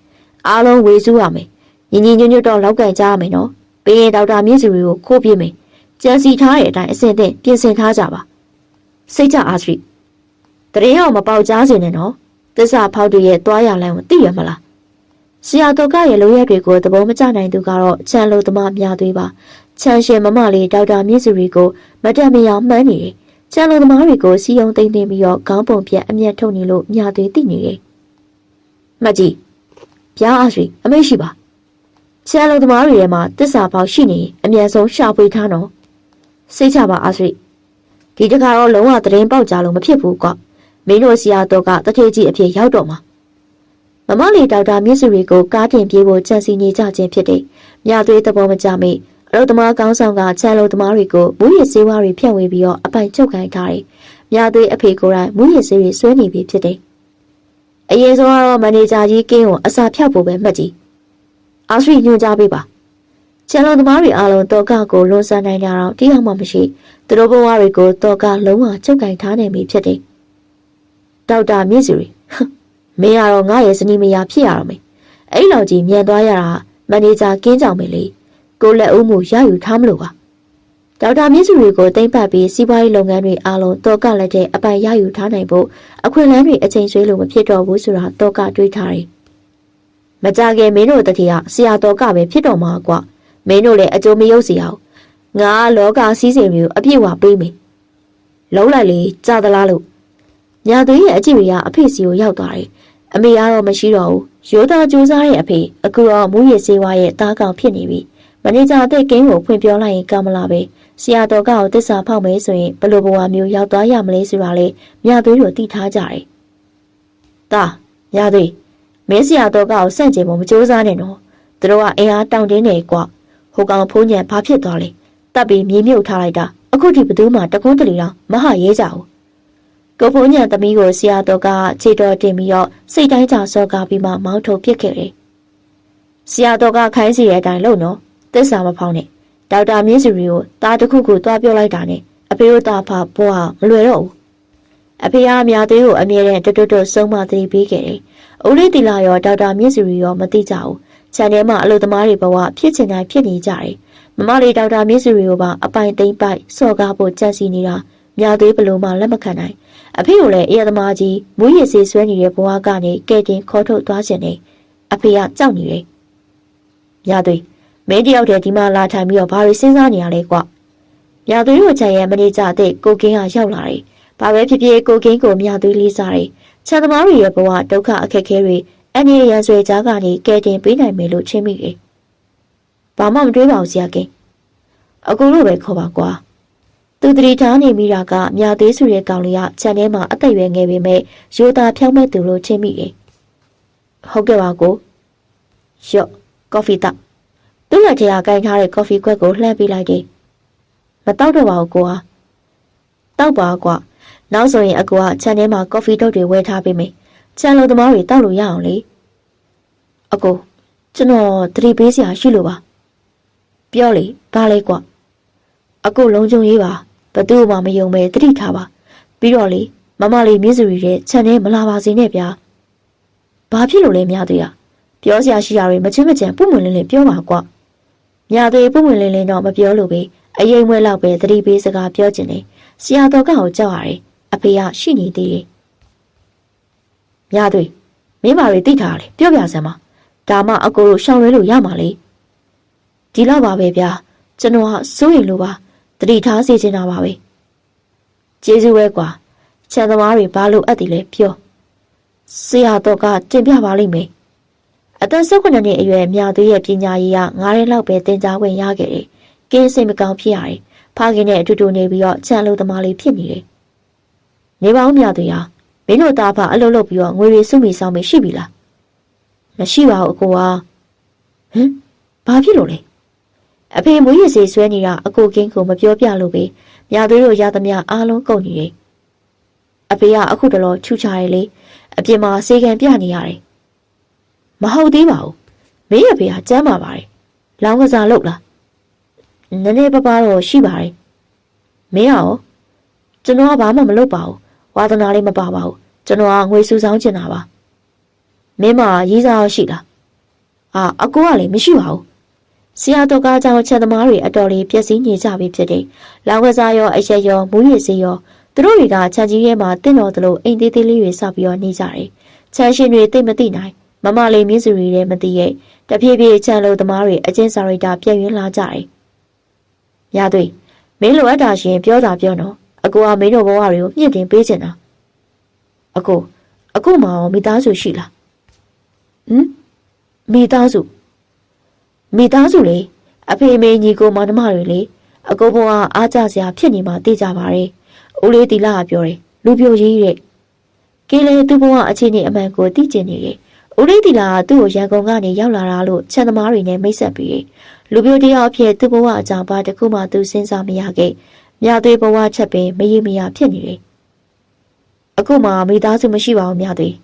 အားလုံးဝေစုရမယ်ညီညီညွတ်ညွတ်တော့လောက်ကန်ကြရမယ်နော်ပြီးရင်ဒေါက်တာမြင့်စုကိုခိုးပြမယ်ကြံစီထားတဲ့အတိုင်းအစင်တင်ပြင်ဆင်ထားကြပါစိတ်ချအားရှိတရင်အောင်မပေါက်ကြားစေနဲ့နော်သစ္စာဖောက်တွေရဲ့သွားရလမ်းကိုသိရမလားဆရာတော်ကရဲ့လိုရက်တွေကိုသဘောမကျနိုင်သူကတော့ချန်လိုသမားများသွေးပါချန်ရှင်မမလေးဒေါက်တာမြင့်စုကိုမတက်မရောက်မှန်းနေတယ်ချန်လိုသမားတွေကိုစီယုံသိမ့်သိမ့်ပြီးတော့ခေါင်းပုံပြက်အမျက်ထုတ်နေလို့များသွေးသိနေတယ်မကြီးပြားအားရှိအမိတ်ရှိပါချန်လိုသမားတွေထဲမှာသစ္စာပေါက်ရှိနေအမြန်ဆုံးရှာဖွေထားနော်စိတ်ချပါအားရှိဒီတခါတော့လုံးဝသတင်းပေါက်ကြလို့မဖြစ်ဘူးကွာမင်းတို့ဆရာတော်ကတထေးကြီးအဖြစ်ရောက်တော့မှာမမလေးဒေါက်တာမြင့်စုကိုကားတင်ပြေးဖို့ကြံစီနေကြခြင်းဖြစ်တယ်မြသွေးသဘောမကျမိအလုသမားကောင်းဆောင်ကချန်လိုသမားတွေကိုမူရည်စေဝါတွေဖြန့်ဝေပြီးတော့အပိုင်ချုပ်ခိုင်းထားတယ်မြသွေးအဖေကိုယ်တိုင်မူရည်စေးတွေဆွဲနေပြီဖြစ်တယ်အရင်ဆုံးကတော့မန်နေဂျာကြီးကင်းကိုအစာဖြောက်ဖို့ပဲမှတ်ကြည့်အားရှိညွှန်ကြားပေးပါချန်လိုသမားတွေအားလုံးတော့ကကိုလွန်ဆန်နိုင်ကြတော့တရားမှမရှိသူတို့ဘဝတွေကိုတော့ကလုံးဝချုပ်ခိုင်းထားနိုင်ပြီဖြစ်တယ်ဒေါက်တာမြင့်စုမင်းကတော့ငါရဲ့ဇနီးမယားဖြစ်ရတော့မယ်အဲ့လောက်ကြီးမြန်သွားရတာမန်နေဂျာကင်းကြောင်ပဲလေကိုလက်ဦးမှုရယူထားမလို့ပါဒေါက်တာမြင့်စုကိုတိမ့်ပတ်ပြီးစီးပွားရေးလုပ်ငန်းတွေအားလုံးတော့ကလက်တဲ့အပိုင်ရယူထားနိုင်ဖို့အခွင့်အလမ်းတွေအချိန်ဆွဲလို့မဖြစ်တော့ဘူးဆိုတာတော့ကတွေးထားတယ်မကြခင်မင်းတို့တတိယဆရာတော်ကပဲဖြစ်တော်မှာကွာမင်းတို့လည်းအကျိုးမရုပ်စီအောင်ငါလောကစည်းစိမ်မျိုးအပြည့်ဝပေးမယ်လုံးလိုက်လေကြသလားလို့ညာသွေးရဲ့အကြည့်တွေကအဖေစီကိုရောက်သွားတယ်အမေကတော့မရှိတော့ဘူးရိုးသားကြိုးစားတဲ့အဖေအခုတော့မူရည်စေးဝါရဲ့တားကောင်ဖြစ်နေပြီမန်နေဂျာအသက်ကင်းကိုဖွင့်ပြောလိုက်ရင်ကောင်းမလားပဲဆရာတော်ကသစ္စာဖောက်မယ်ဆိုရင်ဘယ်လိုဘဝမျိုးရောက်သွားရမလဲဆိုတာလေညာသွေးတို့သိထားကြတယ်တာညာသွေးမင်းဆရာတော်ကဆန့်ကျင်ဖို့မကြိုးစားနဲ့နော်သူတို့ကအင်အားတောင့်တင်းနေကွာဟိုကောင်ဖုံးညံဘာဖြစ်သွားလဲတပ်ပြီးမြေမြုပ်ထားလိုက်တာအခုထိဘသူမှတကွန်းတလီတော့မဟာရဲကြဘူးကိုဖုံးညံသမီးကိုဆရာတော်ကခြေတော်တင်ပြီးတော့စိတ်တိုင်းကြစောကားပြီးမှမောင်းထုတ်ပစ်ခဲ့တယ်ဆရာတော်ကခိုင်းစီတဲ့အတိုင်းလုပ်နော်သစ္စာမဖောင်းနဲ့ဒေါက်တာမြင့်စုရီကိုတားတစ်ခုခုသွားပြောလိုက်တာနဲ့အဖေတို့တာဖဘွားမလွယ်တော့ဘူးအဖေကအများသေးကိုအမြဲတမ်းတွတ်တွတ်ဆုံးမသတိပေးခဲ့တယ်ဦးလေးတီလာရောဒေါက်တာမြင့်စုရီရောမသိကြဘူးခြံထဲမှာအလုပ်သမားတွေဘဝဖြစ်ချင်တိုင်းဖြစ်နေကြတယ်မမလေးဒေါက်တာမြင့်စုရီကိုပါအပိုင်သိမ့်ပိုက်စော်ကားဖို့ကြံစီနေတာများသေးဘလို့မှလက်မခံနိုင်အဖေကိုလည်းအေးသမားကြီးမူရည်စေးဆွဲနေတဲ့ဘဝကနေကဲတင်ခေါ်ထုတ်သွားခြင်းနဲ့အဖေကကြောက်နေတယ်များသေးမင်းတယောက်တည်းဒီမှာလာထိုင်ပြီးတော့ဘာတွေစဉ်းစားနေရလဲကွာမြသွေးတို့ချန်ရဲ့မနေကြတဲ့ကိုကင်းကရောက်လာတယ်ဘာပဲဖြစ်ဖြစ်ကိုကင်းကိုမြသွေးလေးစားတယ်ချန်သမားတွေရဲ့ဘဝဒုက္ခအခက်အခဲတွေအနေရန်ဆွေကြားကနေကဲတင်ပေးနိုင်မယ်လို့ထင်မိတယ်ဘာမှမတွေးပါဘူးဆရာကင်းအခုလိုပဲခေါ်ပါကွာသူတတိထားနေမိတာကမြသွေးဆိုတဲ့ကောင်လေးကခြံထဲမှာအသက်ရွယ်ငယ်ပေမဲ့ရိုးသားဖြောင်းမဲ့သူလို့ထင်မိတယ်ဟုတ်ကဲ့ပါကိုရော့ကော်ဖီတောက်သူ့လက်ထဲကကိုင်ထားတဲ့ကော်ဖီခွက်ကိုလှမ်းပေးလိုက်တယ်မတောက်တော့ပါဘူးကိုဟာတောက်ပါကွာနောက်ဆိုရင်အကူကခြံထဲမှာကော်ဖီတုပ်တွေဝယ်ထားပေးမယ်ခြံလိုသမားတွေတောက်လို့ရအောင်လေအကူကျွန်တော်သတိပေးစရာရှိလို့ပါပြောလေဘာလဲကွာအကူလုံးကြုံရေးပါဘသူ့မှမယုံပဲသတိထားပါပြီးတော့လေမမလေးမြင့်စုရီရဲ့ခြံထဲမလာပါစေနဲ့ဗျာဘာဖြစ်လို့လဲများသေးရပြောစရာရှိတာတွေမချင်းမချန်ပုံမှန်လင်းလင်းပြောပါကွာမြာသေးပုံမှန်လင်းလင်းတော့မပြောလို့ပဲအရင်ဝဲလောက်ပဲသတိပေးစကားပြောချင်တယ်ဆရာတော်ကကိုကြောက်ရတယ်အဖေကရှိနေသေးတယ်မြာသေးမင်းမတွေသိထားတယ်ပြောပြစမ်းပါဒါမှအကိုတို့ရှောင်လွဲလို့ရမှာလေဒီလောက်ပါပဲဗျာကျွန်တော်ကစိုးရင်လို့ပါသတိထားစေချင်တာပါပဲကျေးဇူးပဲကွာခြံသမားတွေဘာလို့အပ်တယ်လဲပြောဆရာတော်ကတင်ပြပါလိမ့်မယ် အသက်16နှစ်အရွယ်မြသွေးရဲ့ပညာရေးက9ရက်လောက်ပဲသင်ကြားခွင့်ရခဲ့တယ်။ကင်းစိတ်မကောင်းဖြစ်ရတယ်။ဖခင်နဲ့အတူတူနေပြီးတော့ချမ်းလို့သမားလေးဖြစ်နေတယ်။နေပေါင်းမြသွေးဟာမင်းတို့သားဖအလုပ်လုပ်ပြီးတော့ငွေတွေစုမိဆောင်မရှိပြီလား။မရှိပါဘူးအကိုက။ဟမ်ဘာဖြစ်လို့လဲ။အဖေမွေးရစေဆွဲနေတာအကိုကင်းကိုမပြောပြလို့ပဲမြသွေးတို့ရသမျှအားလုံးကုန်နေတယ်။အဖေကအခုတလောချူချာရလေအပြင်မှာစေကံပြနေရတယ်။မဟုတ်သေးပါဘူးမင်းရဲ့ဖေကကျမ်းပါပါတယ်လောင်းကစားလုပ်လားနည်းနည်းပါးပါးတော့ရှိပါတယ်မင်းရောကျွန်တော်ကဘာမှမလုပ်ပါဘူးဝါသနာလေးမပါပါဘူးကျွန်တော်ကငွေစုဆောင်းချင်တာပါမင်းမရေးစားရှိလားအကိုကလည်းမရှိပါဘူးဆရာတော်ကားကြောင့်ချက်သမားတွေအတော်လေးပျက်စီးနေကြပြီဖြစ်တယ်လောင်းကစားရောအရက်ရောမူးယစ်စေးရောသူတို့တွေကခြံကြီးထဲမှာတင့်တော်သလိုအိမ်သေးသေးလေးတွေဆောက်ပြီးတော့နေကြတယ်ခြံရှင်တွေသိမသိနိုင်မမလေးမြင့်စုရီလည်းမသိရဲ့တဖြည်းဖြည်းချမ်းလို့သမားတွေအချင်းစာရိတာပြည့်ရင်းလာကြတယ်။ညာသွေးမင်းလိုအပ်တာရှင်ပြောတာပြောနော်အကိုကမင်းတို့ဘဝတွေကိုမြင့်တင်ပေးချင်တာအကိုမောင်မိသားစုရှိလားဟမ်မိသားစုလေအဖေမေညီကိုမောင်နှမတွေလေအကိုဘဝအားကြစရာဖြစ်နေမှသိကြပါရဲ့ဦးလေးတီလာကပြောတယ်လူပြိုကြီးတဲ့ကင်းလေသူ့ဘဝအခြေအနေအမှန်ကိုသိကျင်နေရဲ့ဦးလေးတီလာကသူ့ကိုရန်ကုန်ကနေရောက်လာတာလို့ချန်သမားတွေနဲ့မိတ်ဆက်ပြီးလူပြိုတယောက်အဖြစ်သူ့ဘဝအကြောင်းပါတခုမှသူစဉ်းစားမရခဲ့မြသွေးဘဝချက်ပင်မရေမရဖြစ်နေတယ်အခုမှမိသားစုမရှိပါဘူးမြသွေး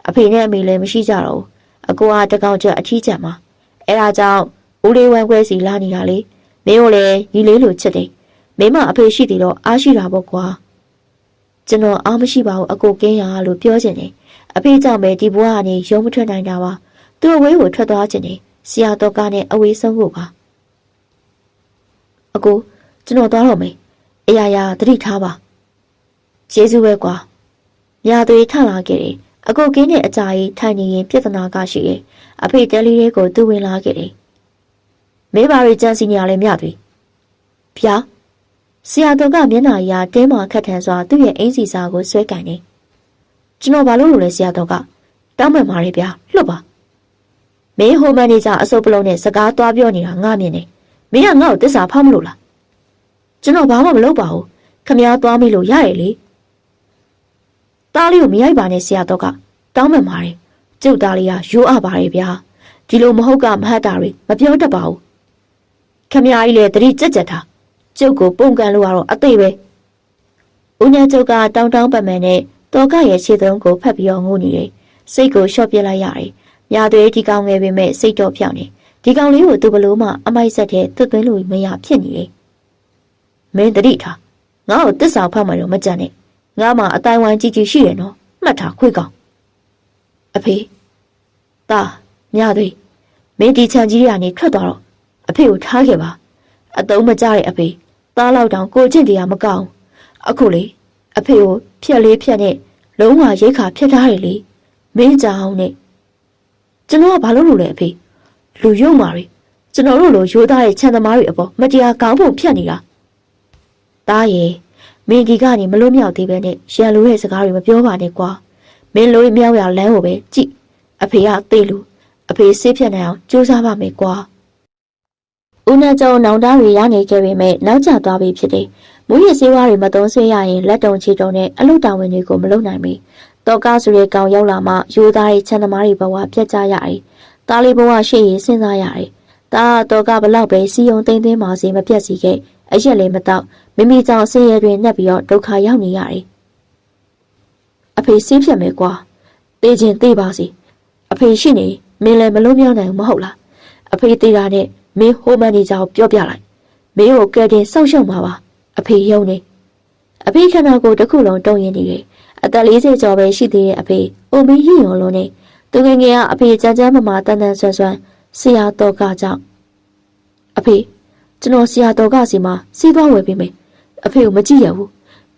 အဖေနဲ့အမေလည်းမရှိကြတော့ဘူးအကိုကတကောင်ချက်အထီးကျန်မှာအဲဒါကြောင့်ဦးလေးဝမ်းခွဲစီလာနေတာလေမင်းတို့လည်းညီလေးလိုချစ်တယ်မင်းမအဖေရှိသေးတော့အားရှိတာပေါ့ကွာကျွန်တော်အားမရှိပါဘူးအကိုကင်းရလို့ပြောချင်တယ်အဖေကြောင့်ပဲဒီဘဝကနေရုံးမထွက်နိုင်တာပါသူ့အဝေးကိုထွက်သွားခြင်းနဲ့ဆရာတော်ကနဲ့အဝေးဆုံးဖို့ပါအကိုကျွန်တော်သွားတော့မယ်အရာရာသတိထားပါကျေးဇူးပဲကွာမြာသွေးထလာခဲ့တယ်အကိုကင်းနဲ့အကြာကြီးထိုင်နေရင်ပြဿနာကရှိတယ်အဖေတဲလီလေးကိုသူ့ဝင်လာခဲ့တယ်မဲပါရီကျန်းစီနေရလဲမြသွေးဗျာဆရာတော်ကမျက်နှာရတင်းမာခက်ထန်စွာသူ့ရဲ့အင်းစီစာကိုဆွဲကင်နေကျွန်တော်ဘာလို့လဲဆရာတော်ကတောင်းပန်ပါရဲ့ဗျာလှုပ်ပါမင်းဟိုမန်နေဂျာအစုပ်ပလုံးနဲ့စကားသွားပြောနေတာငါမြင်နေမင်းကငါ့ကိုတစ္ဆာဖောက်မလို့လားကျွန်တော်ဘာမှမလုပ်ပါဘူးခမည်းသွားမိလို့ရရဲ့လေတားလေးကိုမရိုက်ပါနဲ့ဆရာတော်ကတောင်းပန်ပါရဲ့ကျုပ်သားလေးကရိုးအပ်ပါရဲ့ဗျာဒီလိုမဟုတ်ကမဟတ်တာတွေမပြောတတ်ပါဘူးခမည်းကြီးလည်းတတိကြက်ကြက်ထားကျုပ်ကိုပုံကန်လို့ကတော့အသေးပဲဦးညာကျုပ်ကတောင်းပန်မှန်နဲ့တော်ကရဲ့ခြေသုံးကိုဖက်ပြီးတော့ငိုနေတယ်စိတ်ကိုလျှော့ပြလိုက်ရတယ်မြာသွေးဒီကောင်ငယ်ပေမဲ့စိတ်တော့ဖြောင်းနေဒီကောင်လေးကိုသူဘလို့မှအမိုက်ဆက်တဲ့သွတ်သွင်းလို့မရဖြစ်နေတယ်မင်းတတိထားငါ့ကိုတစ္ဆာဖောက်မှတော့မကြံနဲ့ငါမှအတိုင်းဝိုင်းကြီးရှိတယ်နော်မှတ်ထားခွေးကောင်အဖေတာမြာသွေးမင်းဒီချန်ကြီးကနေထွက်သွားတော့အဖေကိုထားခဲ့ပါအတုံးမကြတဲ့အဖေသားလောက်တောင်ကိုချင်းတရားမကောင်းအခုလေအဖေကိုဖြက်လေးဖြက်နဲ့လုံးဝရိတ်ခါဖြက်ထားတယ်လေမင်းကြောင်နဲ့ကျွန်တော်ကဘာလုပ်လို့လဲအဖေလူယုံမာတွေကျွန်တော်တို့လိုရိုးသားတဲ့ချမ်းသမားတွေအပေါ်မတရားကောင်းဖို့ဖြတ်နေတာတားရဲ့မင်းဒီကနေမလို့မြောက်သေးပဲနဲ့ရန်လိုတဲ့စကားတွေမပြောပါနဲ့ကွာမင်းလိုမြောက်ရလမ်းကိုပဲကြည့်အဖေကသိလို့အဖေဆေးဖြတ်နိုင်အောင်ကြိုးစားပါမယ်ကွာဦးနှံကျောင်းနောင်တတွေရနေခဲ့ပေမဲ့နောက်ကျသွားပြီဖြစ်တယ်မူရည်စေးဝါးတွေမသုံးဆွေးရရင်လက်တုံချီတုံနဲ့အလုတာဝန်တွေကိုမလုပ်နိုင်ဘူးတော့ကားဆိုတဲ့ကောင်ရောက်လာမှရိုးသားတဲ့ချမ်းသမားတွေဘဝပြတ်ကြရတယ်တားလေးဘဝရှိရင်စဉ်းစားရတယ်တားတော့ကဘလောက်ပဲစီယုံသိမ့်သိမ်းပါစေမပြတ်စီခဲ့အရက်လေးမတော့မိမိကြောင့်ဆင်းရဲတွေနှက်ပြီးတော့ဒုက္ခရောက်နေရတယ်အဖေဆေးဖြတ်မယ်ကွာတေးချင်းတေးပါစေအဖေရှိနေမင်းလည်းမလုံးမြောက်နိုင်ဘူးမဟုတ်လားအဖေတေးတာနဲ့မင်းဟိုမန်နေဂျာကိုပြောပြလိုက်မင်းကိုကဲတင်စောင့်ရှောက်မှာပါအဖေယုံနေအဖေခန္ဓာကိုယ်တစ်ခုလုံးတုံရင်နေတယ်အသက်40ကျော်ပဲရှိသေးတဲ့အဖေအိုမင်းဟိယုံလုံးနဲ့သူငယ်ငယ်ကအဖေကြမ်းကြမ်းမမာတန်တန်ဆွမ်းဆွမ်းဆရာတော်ကကြောင့်အဖေကျွန်တော်ဆရာတော်ကစီမှာစီးသွားဝယ်ပေးမယ်အဖေကိုမကြည့်ရဘူး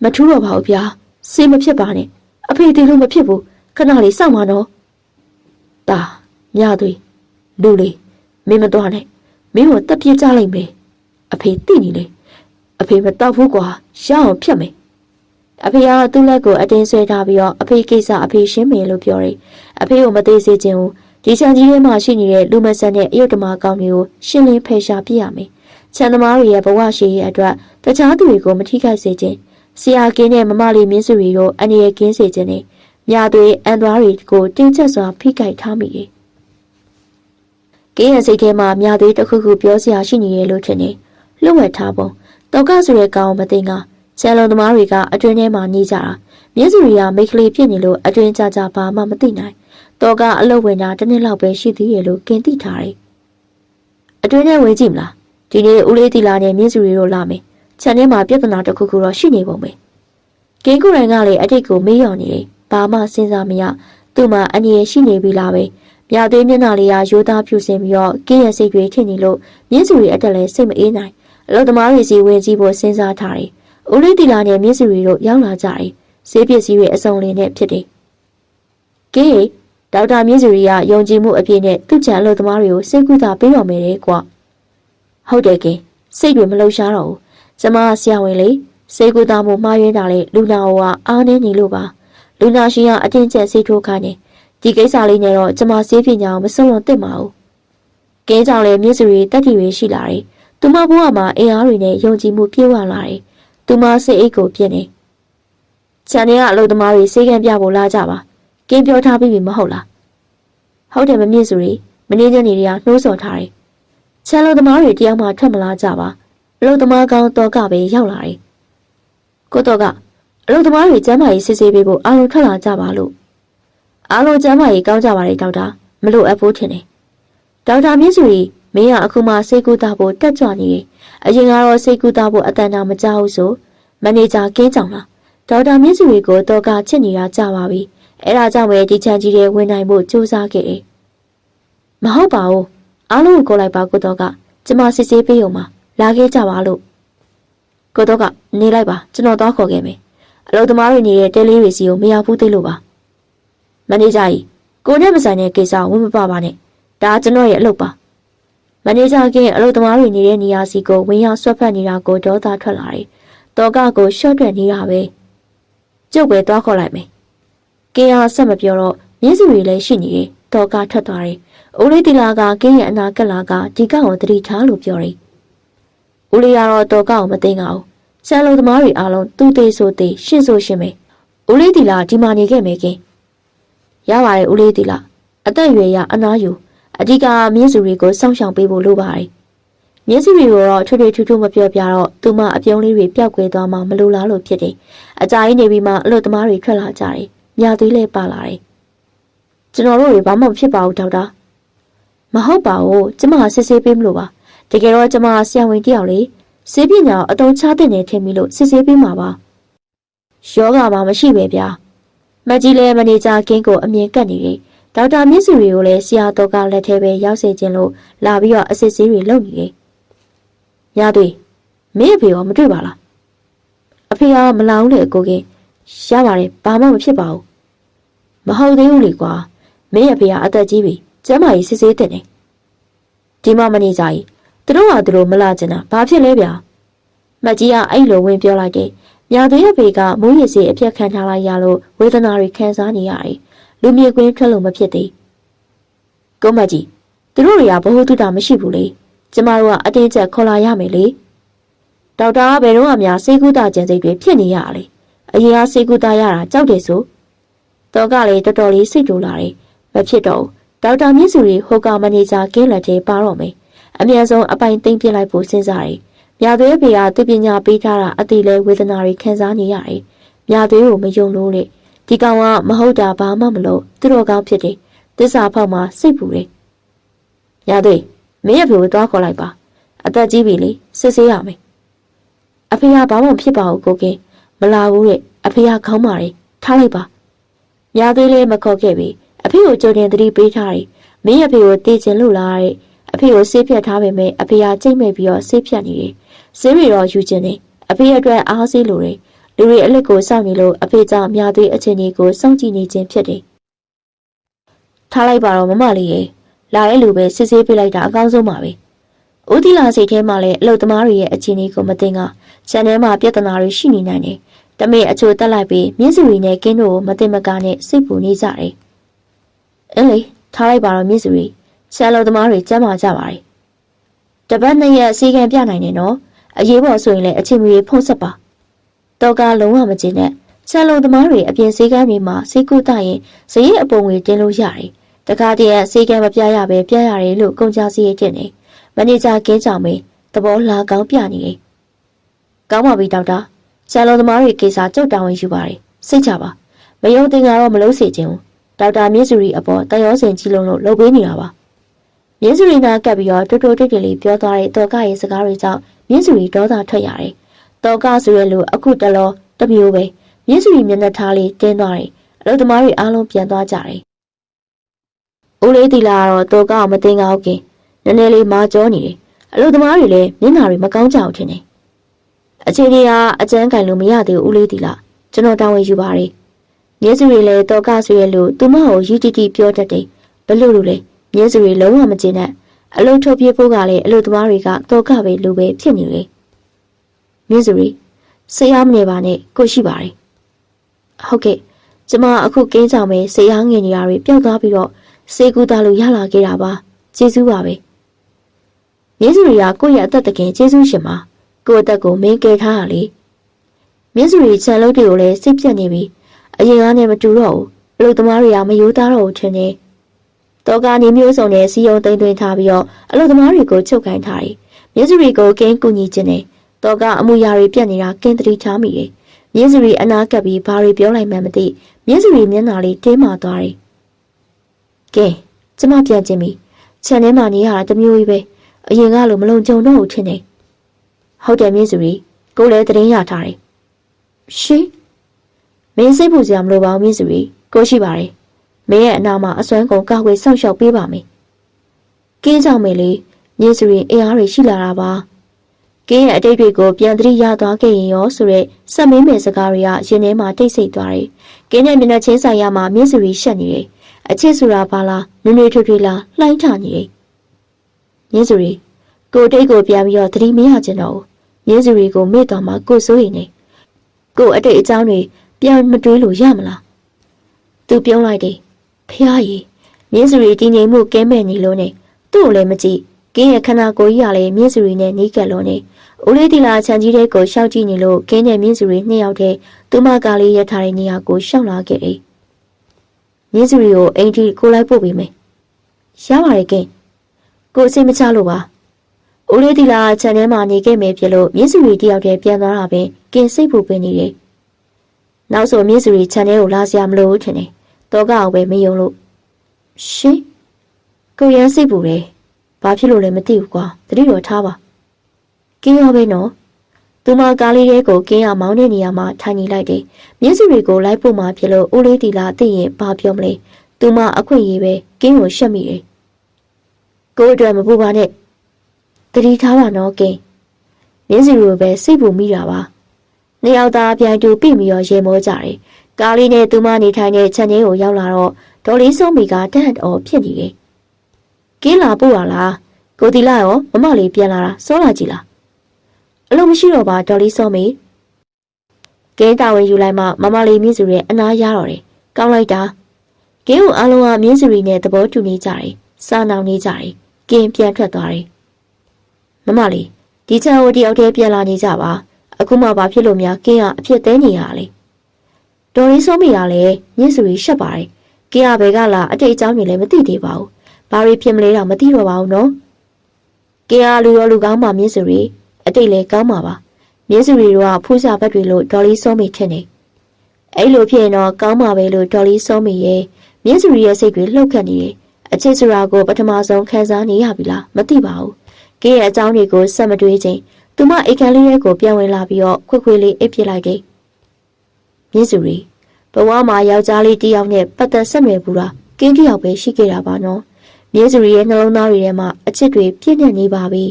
မထူးတော့ပါဘူးဗျာစေးမဖြစ်ပါနဲ့အဖေတည်လို့မဖြစ်ဘူးခဏလေးစောင့်ပါနော်တာညသွေးလူလေးမင်းမတော်နဲ့မင်းကိုတက်ပြစ်ကြလိုက်မယ်အဖေသိနေလေအဖေမတော့ဘူးကွာရအောင်ဖြတ်မယ်အဖေကသူ့လက်ကိုအတင်းဆွဲထားပြီးတော့အဖေကိစ္စအဖေရှင်းမယ်လို့ပြောတယ်အဖေကိုမသေးစေချင်ဘူး ဒီချန်ကြီးထဲမှာရှိနေတဲ့လူမဆန်တဲ့အယုတ်တမကောင်တွေကိုရှင်းလင်းဖယ်ရှားပြရမယ်။ချန်သမားတွေရဲ့ဘဝရှိရေးအတွက်တခြားသူတွေကိုမထိခိုက်စေခြင်းဆရာကင်းနဲ့မမလေးမြင့်စုရီတို့အနေနဲ့ကင်းစေခြင်းနဲ့မြာသွေးအန်သွားတွေကိုတင်းကျပ်စွာဖိကိုက်ထားမိတယ်။ကင်းရဲ့စိတ်ထဲမှာမြာသွေးတစ်ခုခုပြောစရာရှိနေရလို့ထင်နေလှုပ်ဝက်ထားပုံတော့ကဆိုတဲ့ကောင်မသိငါချန်လုံသမားတွေကအတွင်းထဲမှာနေကြတာမြင့်စုရီကမိတ်ကလေးဖြစ်နေလို့အတွင်းကြကြဘာမှမသိနိုင်တော့ကအလုပ်ဝင်တာတစ်နှစ်လောက်ပဲရှိသေးတယ်လို့ကင်းသိထားတယ်။အတွင်းထဲဝင်ကြည့်မလားဒီနေ့ဦးလေးတီလာနဲ့မြင့်စုရီတို့လာမယ်ခြံထဲမှာပြဿနာတစ်ခုခုတော့ရှိနေပုံပဲကင်းကိုယ်တိုင်ကလည်းအတိတ်ကိုမေးရော်နေတယ်ဘာမှစဉ်းစားမရသူ့မှာအငြင်းရှိနေပြီလားပဲမြာသွေးမျက်နှာလေးကရိုးသားဖြူစင်ပြီးတော့ကင်းရဲ့စိတ်တွေထင်နေလို့မြင့်စုရီအတက်လည်းစိတ်မအေးနိုင်အလုပ်သမားတွေစီဝင်ကြည့်ဖို့စဉ်းစားထားတယ်ဦးလေးတီလာနဲ့မြင့်စုရီတို့ရောက်လာကြတယ်ဈေးပစ္စည်းတွေအစုံလင်နဲ့ဖြစ်တယ်ကင်းဒေါက်တာမြင့်စုရီကယုံကြည်မှုအပြည့်နဲ့သူ့ချန်အလုပ်သမားတွေကိုစိတ်ကူးတာပေးတော်မယ်လေကွာဟုတ်တယ်ကင်းစိတ်တွေမလှုပ်ရှားတော့ဘူးကျမဆရာဝန်လေးစိတ်ကူးတာမှုမှားယွင်းတာလေလူနာဟောကအားနေနေလို့ပါလူနာရှင်ကအတင်းကျပ်စိတ်ထိုးခိုင်းနေဒီကိစ္စလေးနဲ့တော့ကျမစေးပညာကိုမဆုံးလုံးသင့်ပါဘူးကင်းကြောင့်လည်းမြင့်စုရီတက်တီတွေရှိလာတယ်သူမဘဝမှာအင်အားတွေနဲ့ယုံကြည်မှုပြည့်ဝလာတယ်သူမစိတ်အိတ်ကိုပြင်းနေခြံထဲကအလုပ်သမားတွေစေကံပြဖို့လာကြပါကင်းပြောထားပြီးပြီမဟုတ်လားဟုတ်တယ်မမြင့်စုရီမင်းညနေတွေကနှိုးဆော်ထားတယ်ခြံလုပ်သမားတွေတယောက်မှထွက်မလာကြပါအလုပ်သမားကောင်းတော့ကပဲရောက်လာတယ်ကိုတော့ကအလုပ်သမားတွေကျမ်းမာရေးစစ်ဆေးပေးဖို့အားလုံးထွက်လာကြပါလို့အားလုံးကျမ်းမာရေးကောင်းကြပါလေဒေါက်တာမလို့အဖို့ထင်တယ်ဒေါက်တာမြင့်စုရီမင်းကအခုမှစိတ်ကူးတာဖို့တက်ကြွနေတယ်အရင်ကတော့စိတ်ကူးတာဖို့အတန်တာမကြောက်ဆိုမန်နေဂျာကင်းကြောင်လားဒေါက်တာမြင့်စုရီကိုတော့ကချစ်နေတာကြပါပြီအဲ့ဒါကြောင့်ပဲဒီချန်ကြီးတွေဝင်နိုင်ဖို့ကြိုးစားခဲ့တယ်မဟုတ်ပါဘူးအားလုံးကိုလိုက်ပါကိုတော့ကကျမစစ်ဆေးပေးုံမှာလာခဲ့ကြပါလို့ကိုတော့ကနေလိုက်ပါကျွန်တော်သွားခေါ်ခဲ့မယ်အလုပ်သမားတွေနေတဲ့တဲလေးတွေစီကိုမရဘူးသိလို့ပါမန်နေဂျာကြီးကိုနဲ့မဆိုင်တဲ့ကိစ္စဝင်မပါပါနဲ့ဒါကျွန်တော်ရဲ့အလုပ်ပါမန်နေဂျာကအလုပ်သမားတွေနေတဲ့နေရာစီကိုဝင်ရောက်ဆွတ်ဖက်နေတာကိုဒေါသထွက်လာတယ်တော့ကကိုရှော့တွက်နေတာပဲကျုပ်ပဲသွားခေါ်လိုက်မယ်ကင်းအားဆက်မပြောတော့မြင်းစုတွေလည်းရှိနေတယ်တော့ကထွက်သွားတယ်ဦးလေးတီလာကကင်းရဲ့အနာကက်လာကဒီကောင်ကိုတတိထားလို့ပြောတယ်ဦးလေးကတော့တော့ကောင်မသိငါဘူးဆန်လုံးသမားတွေအားလုံးသူ့သေးဆိုသေးရှင်းဆိုရှင်းပဲဦးလေးတီလာဒီမှာနေခဲ့မယ်ကင်းရပါတယ်ဦးလေးတီလာအသက်အရွယ်ရအနာယူအဓိကမြင်းစုတွေကိုစောင့်ရှောက်ပေးဖို့လိုပါတယ်မြင်းစုတွေကိုတော့ထွေထွေမပြောပြတော့သူမအပြုံးလေးတွေပျောက်ကွယ်သွားမှမလိုလားလို့ဖြစ်တယ်အကြာကြီးနေပြီးမှအလို့သမားတွေထွက်လာကြတယ်မြာသွေးလည်းပါလာတယ်ကျွန်တော်တို့တွေဘာမှမဖြစ်ပါဘူးဒေါက်တာမဟုတ်ပါဘူးကျမစစ်ဆေးပေးမလို့ပါတကယ်တော့ကျမဆရာဝန်တယောက်လေဆေးပညာအတုံးချတဲ့နေထင်ပြီးလို့စစ်ဆေးပေးမှာပါယောဂမှာမရှိပဲဗျာမကြီးလဲမနေကြကင်းကိုအမြင်ကပ်နေတယ်ဒေါက်တာမြင့်စုတွေကိုလည်းဆရာတော်ကလက်ထဲပဲရောက်စေခြင်းလို့လာပြီးတော့အစစ်ဆေးတွေလုပ်နေတယ်ညသွေးမင်းအဖေရောမတွေ့ပါလားအဖေကမလာဘူးလေအကိုကင်းရပါတယ်ဘာမှမဖြစ်ပါဘူးမဟုတ်သေးဘူးလေကွာမင်းအဖေကအသက်ကြီးပြီကျမ်းမာရေးစစ်ဆေးတင်တယ်ဒီမှမနေကြကြီးသူတို့ကသူတို့မလာကျင်တာဘာဖြစ်လဲဗျာမကြီးကအဲ့လိုဝင်ပြောလိုက်တယ်မြာသွေးအဖေကမိုးရည်စီအပြက်ခံထားလိုက်ရလို့ဝေဒနာတွေခံစားနေရတယ်လူမြေကွင်းထွက်လို့မဖြစ်သေးကိုမကြီးသူတို့တွေကဘ ഹു တုတာမရှိဘူးလေကျမတို့ကအတင်းကျပ်ခေါ်လာရမယ်လေဒေါက်တာကဘယ်တော့မှများစိတ်ကူးတာကျန်စိတ်တွေဖြစ်နေရလေအရင်ကစိတ်ကူးတာရတာကြောက်တယ်ဆိုတော့ကလည်းတော်တော်လေးစိတ်တူလာတယ်မဖြစ်တော့ဒေါက်တာမြင့်စုရီဟိုကမန်နေဂျာကင်းလက်ထဲပါတော့မယ်အမြန်ဆုံးအပိုင်သိမ့်ပြလိုက်ဖို့စဉ်းစားတယ်မြာသွေးဖေကသူပညာပေးထားတာအတိလဲဝေဒနာတွေခံစားနေရတယ်မြာသွေးကိုမယုံလို့လေဒီကောင်ကမဟုတ်တာဘာမှမလို့သူတို့ကောင်းဖြစ်တယ်သစ္စာဖောက်မှစိတ်ပူတယ်မြာသွေးမင်းရဲ့ဖေကိုသွားခေါ်လိုက်ပါအသက်ကြီးပြီလေစစ်ဆေးရမယ်အဖေကဘာမှမဖြစ်ပါဘူးကိုကင်းမလာဘူးတဲ့အဖေကခေါင်းမာတယ်ထားလိုက်ပါမြာသွေးလေးမခေါ်ခဲ့ပြီအဖေကိုကြိုတင်သတိပေးထားတယ်မင်းရဲ့ဖေကိုတေးချင်လို့လားတဲ့အဖေကိုဆေးဖြတ်ထားပေမဲ့အဖေကကြိတ်မဲ့ပြီးတော့ဆေးဖြတ်နေတယ်ဆေးတွေတော့ယူကျင်တယ်အဖေအတွက်အားဆေးလိုတယ်လူတွေအလက်ကိုစောင့်နေလို့အဖေကြောင့်မြာသွေးအချင်းကြီးကိုစောင့်ကြည့်နေခြင်းဖြစ်တယ်ထားလိုက်ပါတော့မမလေးရေလာတဲ့လူပဲစစ်ဆေးပေးလိုက်တာအကောင်းဆုံးပါပဲဦးတီလာစိတ်ထဲမှာလည်းအလုပ်သမားတွေရဲ့အခြေအနေကိုမသိငါခြံထဲမှာပြဿနာတွေရှိနေနိုင်တယ်တမေအချိုတက်လိုက်ပြီးမြင့်စုရီနဲ့ကင်းတို့ကိုမသိမကားနဲ့စိတ်ပူနေကြတယ်အင်းလေ ထားလိုက်ပါတော့မြင့်စုရီဆရာတော်သမားတွေကျမ်းမာကြပါလေတပတ်နှစ်ရက်စီကံပြနိုင်နေနော်အရေးပေါ်ဆိုရင်လည်းအချိန်မီဖုံးဆက်ပါတော့ကလုံးဝမကျင်နဲ့ဆရာတော်သမားတွေအပြင်စီကံတွေမှာစီကုသရင်ဇရိအပုံငွေတင်လို့ရတယ်တခါတည်းစီကံမပြရပဲပြရတယ်လို့ကုန်ကြစီရတဲ့နေမန်နေဂျာကင်းကြောင်မင်းသဘောလာကောင်းပြနေတယ်ကောင်းပါပြီဒေါက်တာဆရာတော်သမားတွေကိစ္စကြုတ်တောင်းဝင်ယူပါတယ်စိတ်ချပါမယုံတင်ကတော့မလို့စေချင်ဘူးဒေါက်တာမြင့်စုရီအပေါ်တရောစင်ကြီးလုံးလို့လုပ်ပေးနေတာပါမြင့်စုရီနာကပ်ပြီးတော့တိုးတိုးတိတ်တိတ်လေးပြောသွားတဲ့တော်ကရဲ့စကားတွေကြောင့်မြင့်စုရီဒေါသထွက်ရတယ်တော်ကဆိုရဲလို့အခုတလောတမျိုးပဲမြင့်စုရီမျက်နှာထားလေးတင်းသွားတယ်အလုပ်သမားတွေအားလုံးပြန်သွားကြတယ်ဦးလေးတီလာကတော့တော်ကမသိငါဟုတ်ခင်နည်းနည်းလေးမာကြောနေတယ်အလုပ်သမားတွေလည်းမျက်နှာတွေမကောင်းကြဘူးထင်တယ်အခြေအနေကအကျန်းကန်လို့မရသေးဘူးဦးလေးတီလာကျွန်တော်တာဝန်ယူပါတယ်မြင့်စုရီလည်းတော်ကဆိုရဲလို့သူမကိုယူတီတီပြောတတ်တယ်ဘလို့လို့လဲမြင့်စုရီလုံးဝမကျေနပ်အလုပ်ထုတ်ပြဖို့ကလည်းအလုပ်သမားတွေကတော်ကပဲလိုပဲဖြစ်နေတယ်မြင့်စုရီစိတ်အားမနေပါနဲ့ကိုရှိပါတယ်ဟုတ်ကဲ့ကျမအခုကင်းဆောင်ပဲစိတ်အားငြိမ်နေတာတွေပျောက်သွားပြီးတော့စေကူတာလို့ရလာခဲ့တာပါကျေးဇူးပါပဲမြင့်စုရီကကိုယ့်ရဲ့အသက်တကယ်ကျေးဇူးရှင်ပါကိုယ့်အသက်ကိုမင်းကယ်ထားတာလေမြင့်စုရီခြံလုံးတွေကိုလည်းစိတ်ပြတ်နေပြီအရင်ကနဲ့မတူတော့ဘူးအလုပ်သမားတွေကမယိုးသားတော့ဘူးထင်တယ်တော်ကနေမျိုးစုံနဲ့စီယုံသိမ်းသွင်းထားပြီးတော့အလုပ်သမားတွေကိုချုပ်ခိုင်းထားတယ်မြင့်စုရီကိုကင်းကူညီခြင်းနဲ့တော်ကအမှုရာတွေပြတ်နေတာကင်းတတိထားမိတယ်မြင့်စုရီအနာကပ်ပြီးဘာတွေပြောလိုက်မှန်းမသိမြင့်စုရီမျက်နှာလေးတင်းမာသွားတယ်ကဲကျမပြန်ခြင်းပြီခြံထဲမှာနေရတာတမျိုးကြီးပဲအရင်ကလိုမလုံခြုံတော့ဘူးထင်တယ်ဟုတ်တယ်မြင့်စုရီကိုလည်းသတင်းရထားတယ်ရှင်မင်းစိတ်ပူစရာမလိုပါဘူးမြင့်စုရီကိုရှိပါတယ်မင်းရဲ့အနာမှာအစွမ်းကုန်ကောက်ွယ်ဆောက်ရှောက်ပေးပါမယ်ကင်းကြောင်မယ်လေမြင့်စုရီအင်အားတွေရှိလာတာပါကင်းရဲ့အတိတ်တွေကိုပြန်သတိရသွားခဲ့ရင်ရောဆိုရက်စက်မင်းမယ်စကားတွေကရင်ထဲမှာတိတ်ဆိတ်သွားတယ်ကင်းရဲ့မျက်နှာချင်းဆိုင်ရမှာမြင့်စုရီရှက်နေတယ်အချစ်ဆိုတာဘာလားနွေနွေထွေထွေလားလှိုင်းထနေတယ်မြင့်စုရီကိုတိတ်ကိုပြန်ပြီးတော့သတိမရချင်တော့ဘူးမြင့်စုရီကိုမေ့တော်မှာကိုစိုးရင်နေကိုအတိတ်အကြောင်းတွေပြန်မတွေးလို့ရမလားသူပြုံးလိုက်တယ်ဖျားရည်မြင့်စုရီတည်ငြိမ်မှုကဲမဲ့နေလို့နဲ့သူ့ကိုလည်းမကြည့်ကင်းရဲ့ခန္ဓာကိုယ်ကြီးကလည်းမြင့်စုရီနဲ့နီးကပ်လို့နေဦးလေးတီလာခြံကြီးတဲ့ကိုရှောက်ကြည့်နေလို့ကင်းနဲ့မြင့်စုရီနှစ်ယောက်တည်းသူမကားလေးရထားတဲ့နေရာကိုရှောက်လာခဲ့တယ်မြင့်စုရီကိုအိမ်ထိကိုလိုက်ပို့ပေးမယ်ရပါတယ်ကင်းကိုအစိမချလို့ပါဦးလေးတီလာခြံထဲမှာနေခဲ့မယ်ဖြစ်လို့မြင့်စုရီတယောက်တည်းပြန်သွားတာပဲကင်းစိတ်ပူပင်နေတယ်နောက်ဆိုမြင့်စုရီခြံထဲကိုလာစရာမလိုဘူးထင်တယ်တော့ကောက်ပဲမယုံလို့ရှင်ကိုရမ်းစိတ်ပူတယ်ဘာဖြစ်လို့လဲမသိဘူးကွာတတိတော်ထားပါကင်းရောပဲနော်သူမကားလေးရဲ့ကိုကင်းရမောင်းတဲ့နေရာမှာထိုင်နေလိုက်တယ်မြင့်စုရီကိုလိုက်ပို့မှဖြစ်လို့ဦးလေးတီလာသိရင်ဘာပြောမလဲသူမအခွင့်အရေးပဲကင်းကိုရှက်မိတယ်ကိုအတွက်မပူပါနဲ့တတိထားပါနော်ကင်းမြင့်စုရီကိုပဲစိတ်ပူမိတာပါနှစ်ယောက်သားပြန်တူပြင့်ပြီးတော့ရေမောကြတယ်ကားလေးနဲ့သူမနေထိုင်တဲ့ခြံထဲကိုရောက်လာတော့ဒေါ်လေးစုံမီကတဟတ်တော်ဖြစ်နေတယ်ကင်းလာပို့ရလားကိုတီလာရောမမလေးပြန်လာတာစောလာကြည့်လားအလုံးမရှိတော့ပါဒေါ်လေးစုံမီကင်းတာဝန်ယူလိုက်မှမမလေးမြင့်စုရဲ့အနားရတော့တယ်ကောင်းလိုက်တာကင်းကိုအားလုံးကမြင့်စုရီနဲ့သဘောတူနေကြတယ်စားနောင်နေကြတယ်ကင်းပြန်ထွက်သွားတယ်မမလေးဒီချောင်းတယောက်တည်းပြန်လာနေကြပါအခုမှဘာဖြစ်လို့များကင်းကအဖြစ်သေးနေရလဲဒေါ်လေးစုံမီကလည်းမြင့်စုရီရှက်ပါတယ်ကင်းကဘယ်ကလာအတိတ်အကြောင်းတွေလည်းမသိသေးပါဘူးဘာတွေဖြစ်မလဲတော့မသိတော့ပါဘူးနော်ကင်းအားလူရောလူကောင်းမှမြင့်စုရီအတိတ်လည်းကောင်းမှာပါမြင့်စုရီတို့ကဖူးစာဘက်တွေလို့ဒေါ်လေးစုံမီထင်နေအဲ့လိုဖြစ်ရင်တော့ကောင်းမှာပဲလို့ဒေါ်လေးစုံမီရဲ့မြင့်စုရီရဲ့စိတ်တွေလှုပ်ခတ်နေတယ်အချစ်ဆိုတာကိုပထမဆုံးခံစားနေရပြီလားမသိပါဘူးကင်းရဲ့အကြောင်းတွေကိုဆက်မတွေးချင်းသူမအိတ်ခမ်းလေးရဲ့ကိုပြန်ဝင်လာပြီးတော့ခွေခွေလေးအိပ်ပစ်လိုက်တယ်မြင့်စုရီဘဝမှာယောက်ျားလေးတစ်ယောက်နဲ့ပတ်သက်ဆက်နွယ်ဘူးလားကင်းတစ်ယောက်ပဲရှိခဲ့တာပါနော်မြင့်စုရီရဲ့နှလုံးသားတွေထဲမှာအချစ်တွေပြည့်နေနေပါပြီ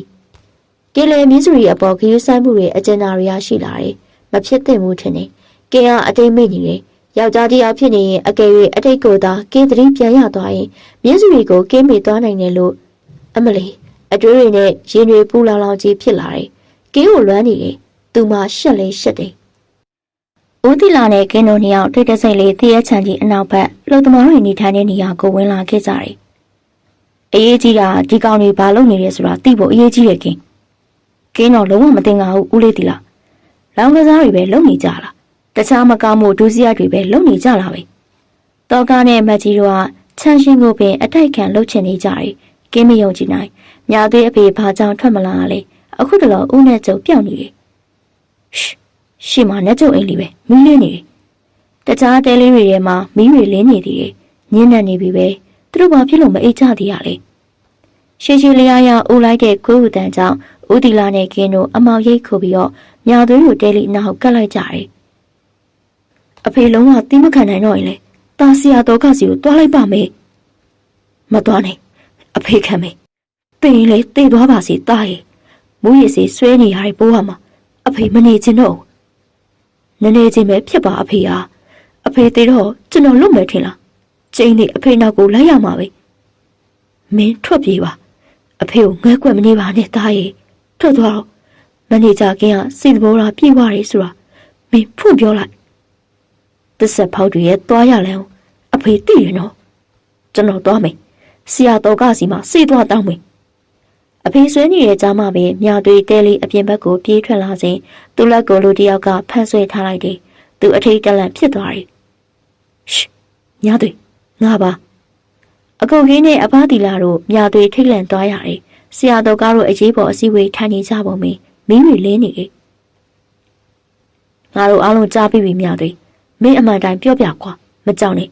ကင်းလည်းမြင့်စုရီအပေါ်ခရူးဆိုင်မှုတွေအကျဉ်းသားတွေရရှိလာတယ်မဖြစ်သင့်ဘူးထင်တယ်ကင်းကအတိတ်မိတ်နေတယ်ယောက်ျားတစ်ယောက်ဖြစ်နေရင်အကယ်၍အတိတ်ကိုသာကင်းသတိပြန်ရသွားရင်မြင့်စုရီကိုကင်းမိသွားနိုင်တယ်လို့အမလီအတွေးတွေနဲ့ရင်တွေပူလောင်လောင်ကြီးဖြစ်လာတယ်ကင်းကိုလွမ်းနေတယ်သူမှရှက်လဲရှက်တယ်ဦးတီလာနဲ့ကင်းတို့နှစ်ယောက်တွေ့တဲ့စိတ်လေးတည့်ရချန်ကြီးအနောက်ဘက်လှုပ်သမားတွေနေထိုင်တဲ့နေရာကိုဝင်လာခဲ့ကြတယ် အေးကြီးကဒီကောင်တွေဘာလုပ်နေလဲဆိုတာသိဖို့အရေးကြီးတယ်ကင်းတော့လုံးဝမတင်ငါဘူးဦးလေးတီလာလောင်ကစားတွေပဲလုပ်နေကြလားတခြားမကောင်းမှုဒုစရိုက်တွေပဲလုပ်နေကြလားပဲတောကားနဲ့မတ်ကြီးတို့ကချမ်းရှင်ကိုပင်အတိုက်ခံလှုပ်ချင်နေကြတယ်ကင်းမယုံကြည်နိုင်ညာသေးအဖေဘာကြောင့်ထွက်မလာလဲအခုတလောဦးနဲ့ကျုပ်ပြောင်းနေတယ်ရှေ့မှာနဲ့ကျုပ်အိမ်လေးပဲမီးလင်းနေတယ်တခြားတဲလေးတွေထဲမှာမီးတွေလင်းနေသေးတယ်ညင်းနေနေပြီပဲသူတို့ဘာဖြစ်လို့မအိတ်ကြသေးရလဲရှေ့လျားရဦးလိုက်တဲ့ခွေးဟူတန်ကြောင့်ဦးတီလာနဲ့ကင်းတို့အမောင်ရိတ်ခုပြီးတော့ညာသွေးကိုတဲလေးနောက်ကတ်လိုက်ကြတယ်အဖေလုံးဝတိမခံနိုင်တော့ရင်လေတာစီယာတော့ကစီကိုတွားလိုက်ပါမယ်မတွားနိုင်အဖေခံမယ်တင်ရင်လေတေးသွားပါစေတားရဲ့မူးရည်စီဆွဲနေရတဲ့ပိုးဟာမှာအဖေမနေချင်တော့နည်းနည်းချင်းပဲဖြစ်ပါအဖေဟာအဖေသေးတော့ကျွန်တော်လွတ်မယ်ထင်လားကျင်းနေအဖေနောက်ကိုလိုက်ရမှာပဲမင်းထွက်ပြေးပါအဖေကိုငဲကွက်မနေပါနဲ့တားရဲ့ထွက်သွားတော့မန်နေဂျာကင်းကစိတ်ဘောထားပြေးသွားတယ်ဆိုတာမင်းဖွင့်ပြောလိုက်တစ္ဆက်ဖောက်တွေရဲ့သွားရလမ်းအဖေသိရနော်ကျွန်တော်သွားမယ်ဆရာတော်ကစီမှာစိတ်သွားတောင်းမယ်အဖေဆွေးနေတဲ့ကြားမှာပဲမြသွေးတဲလေးအပြင်ဘက်ကိုပြေးထွက်လာစဉ်သူ့လက်ကိုလူတယောက်ကဖမ်းဆွဲထားလိုက်တယ်သူအထိတ်တလန့်ဖြစ်သွားတယ်ရှ်မြသွေးငါပါအကုတ်ကြီးနဲ့အဖတီလာတို့မြသွေးထိတ်လန့်သွားရတယ်ဆရာတော်ကတော့အရေးပေါ်အစည်းအဝေးထိုင်နေကြပုံမင်းတွေလင်းနေတယ်ငါတို့အားလုံးကြားပြီးပြီမြသွေးမင်းအမှန်တိုင်းပြောပြကွာမကြောက်နဲ့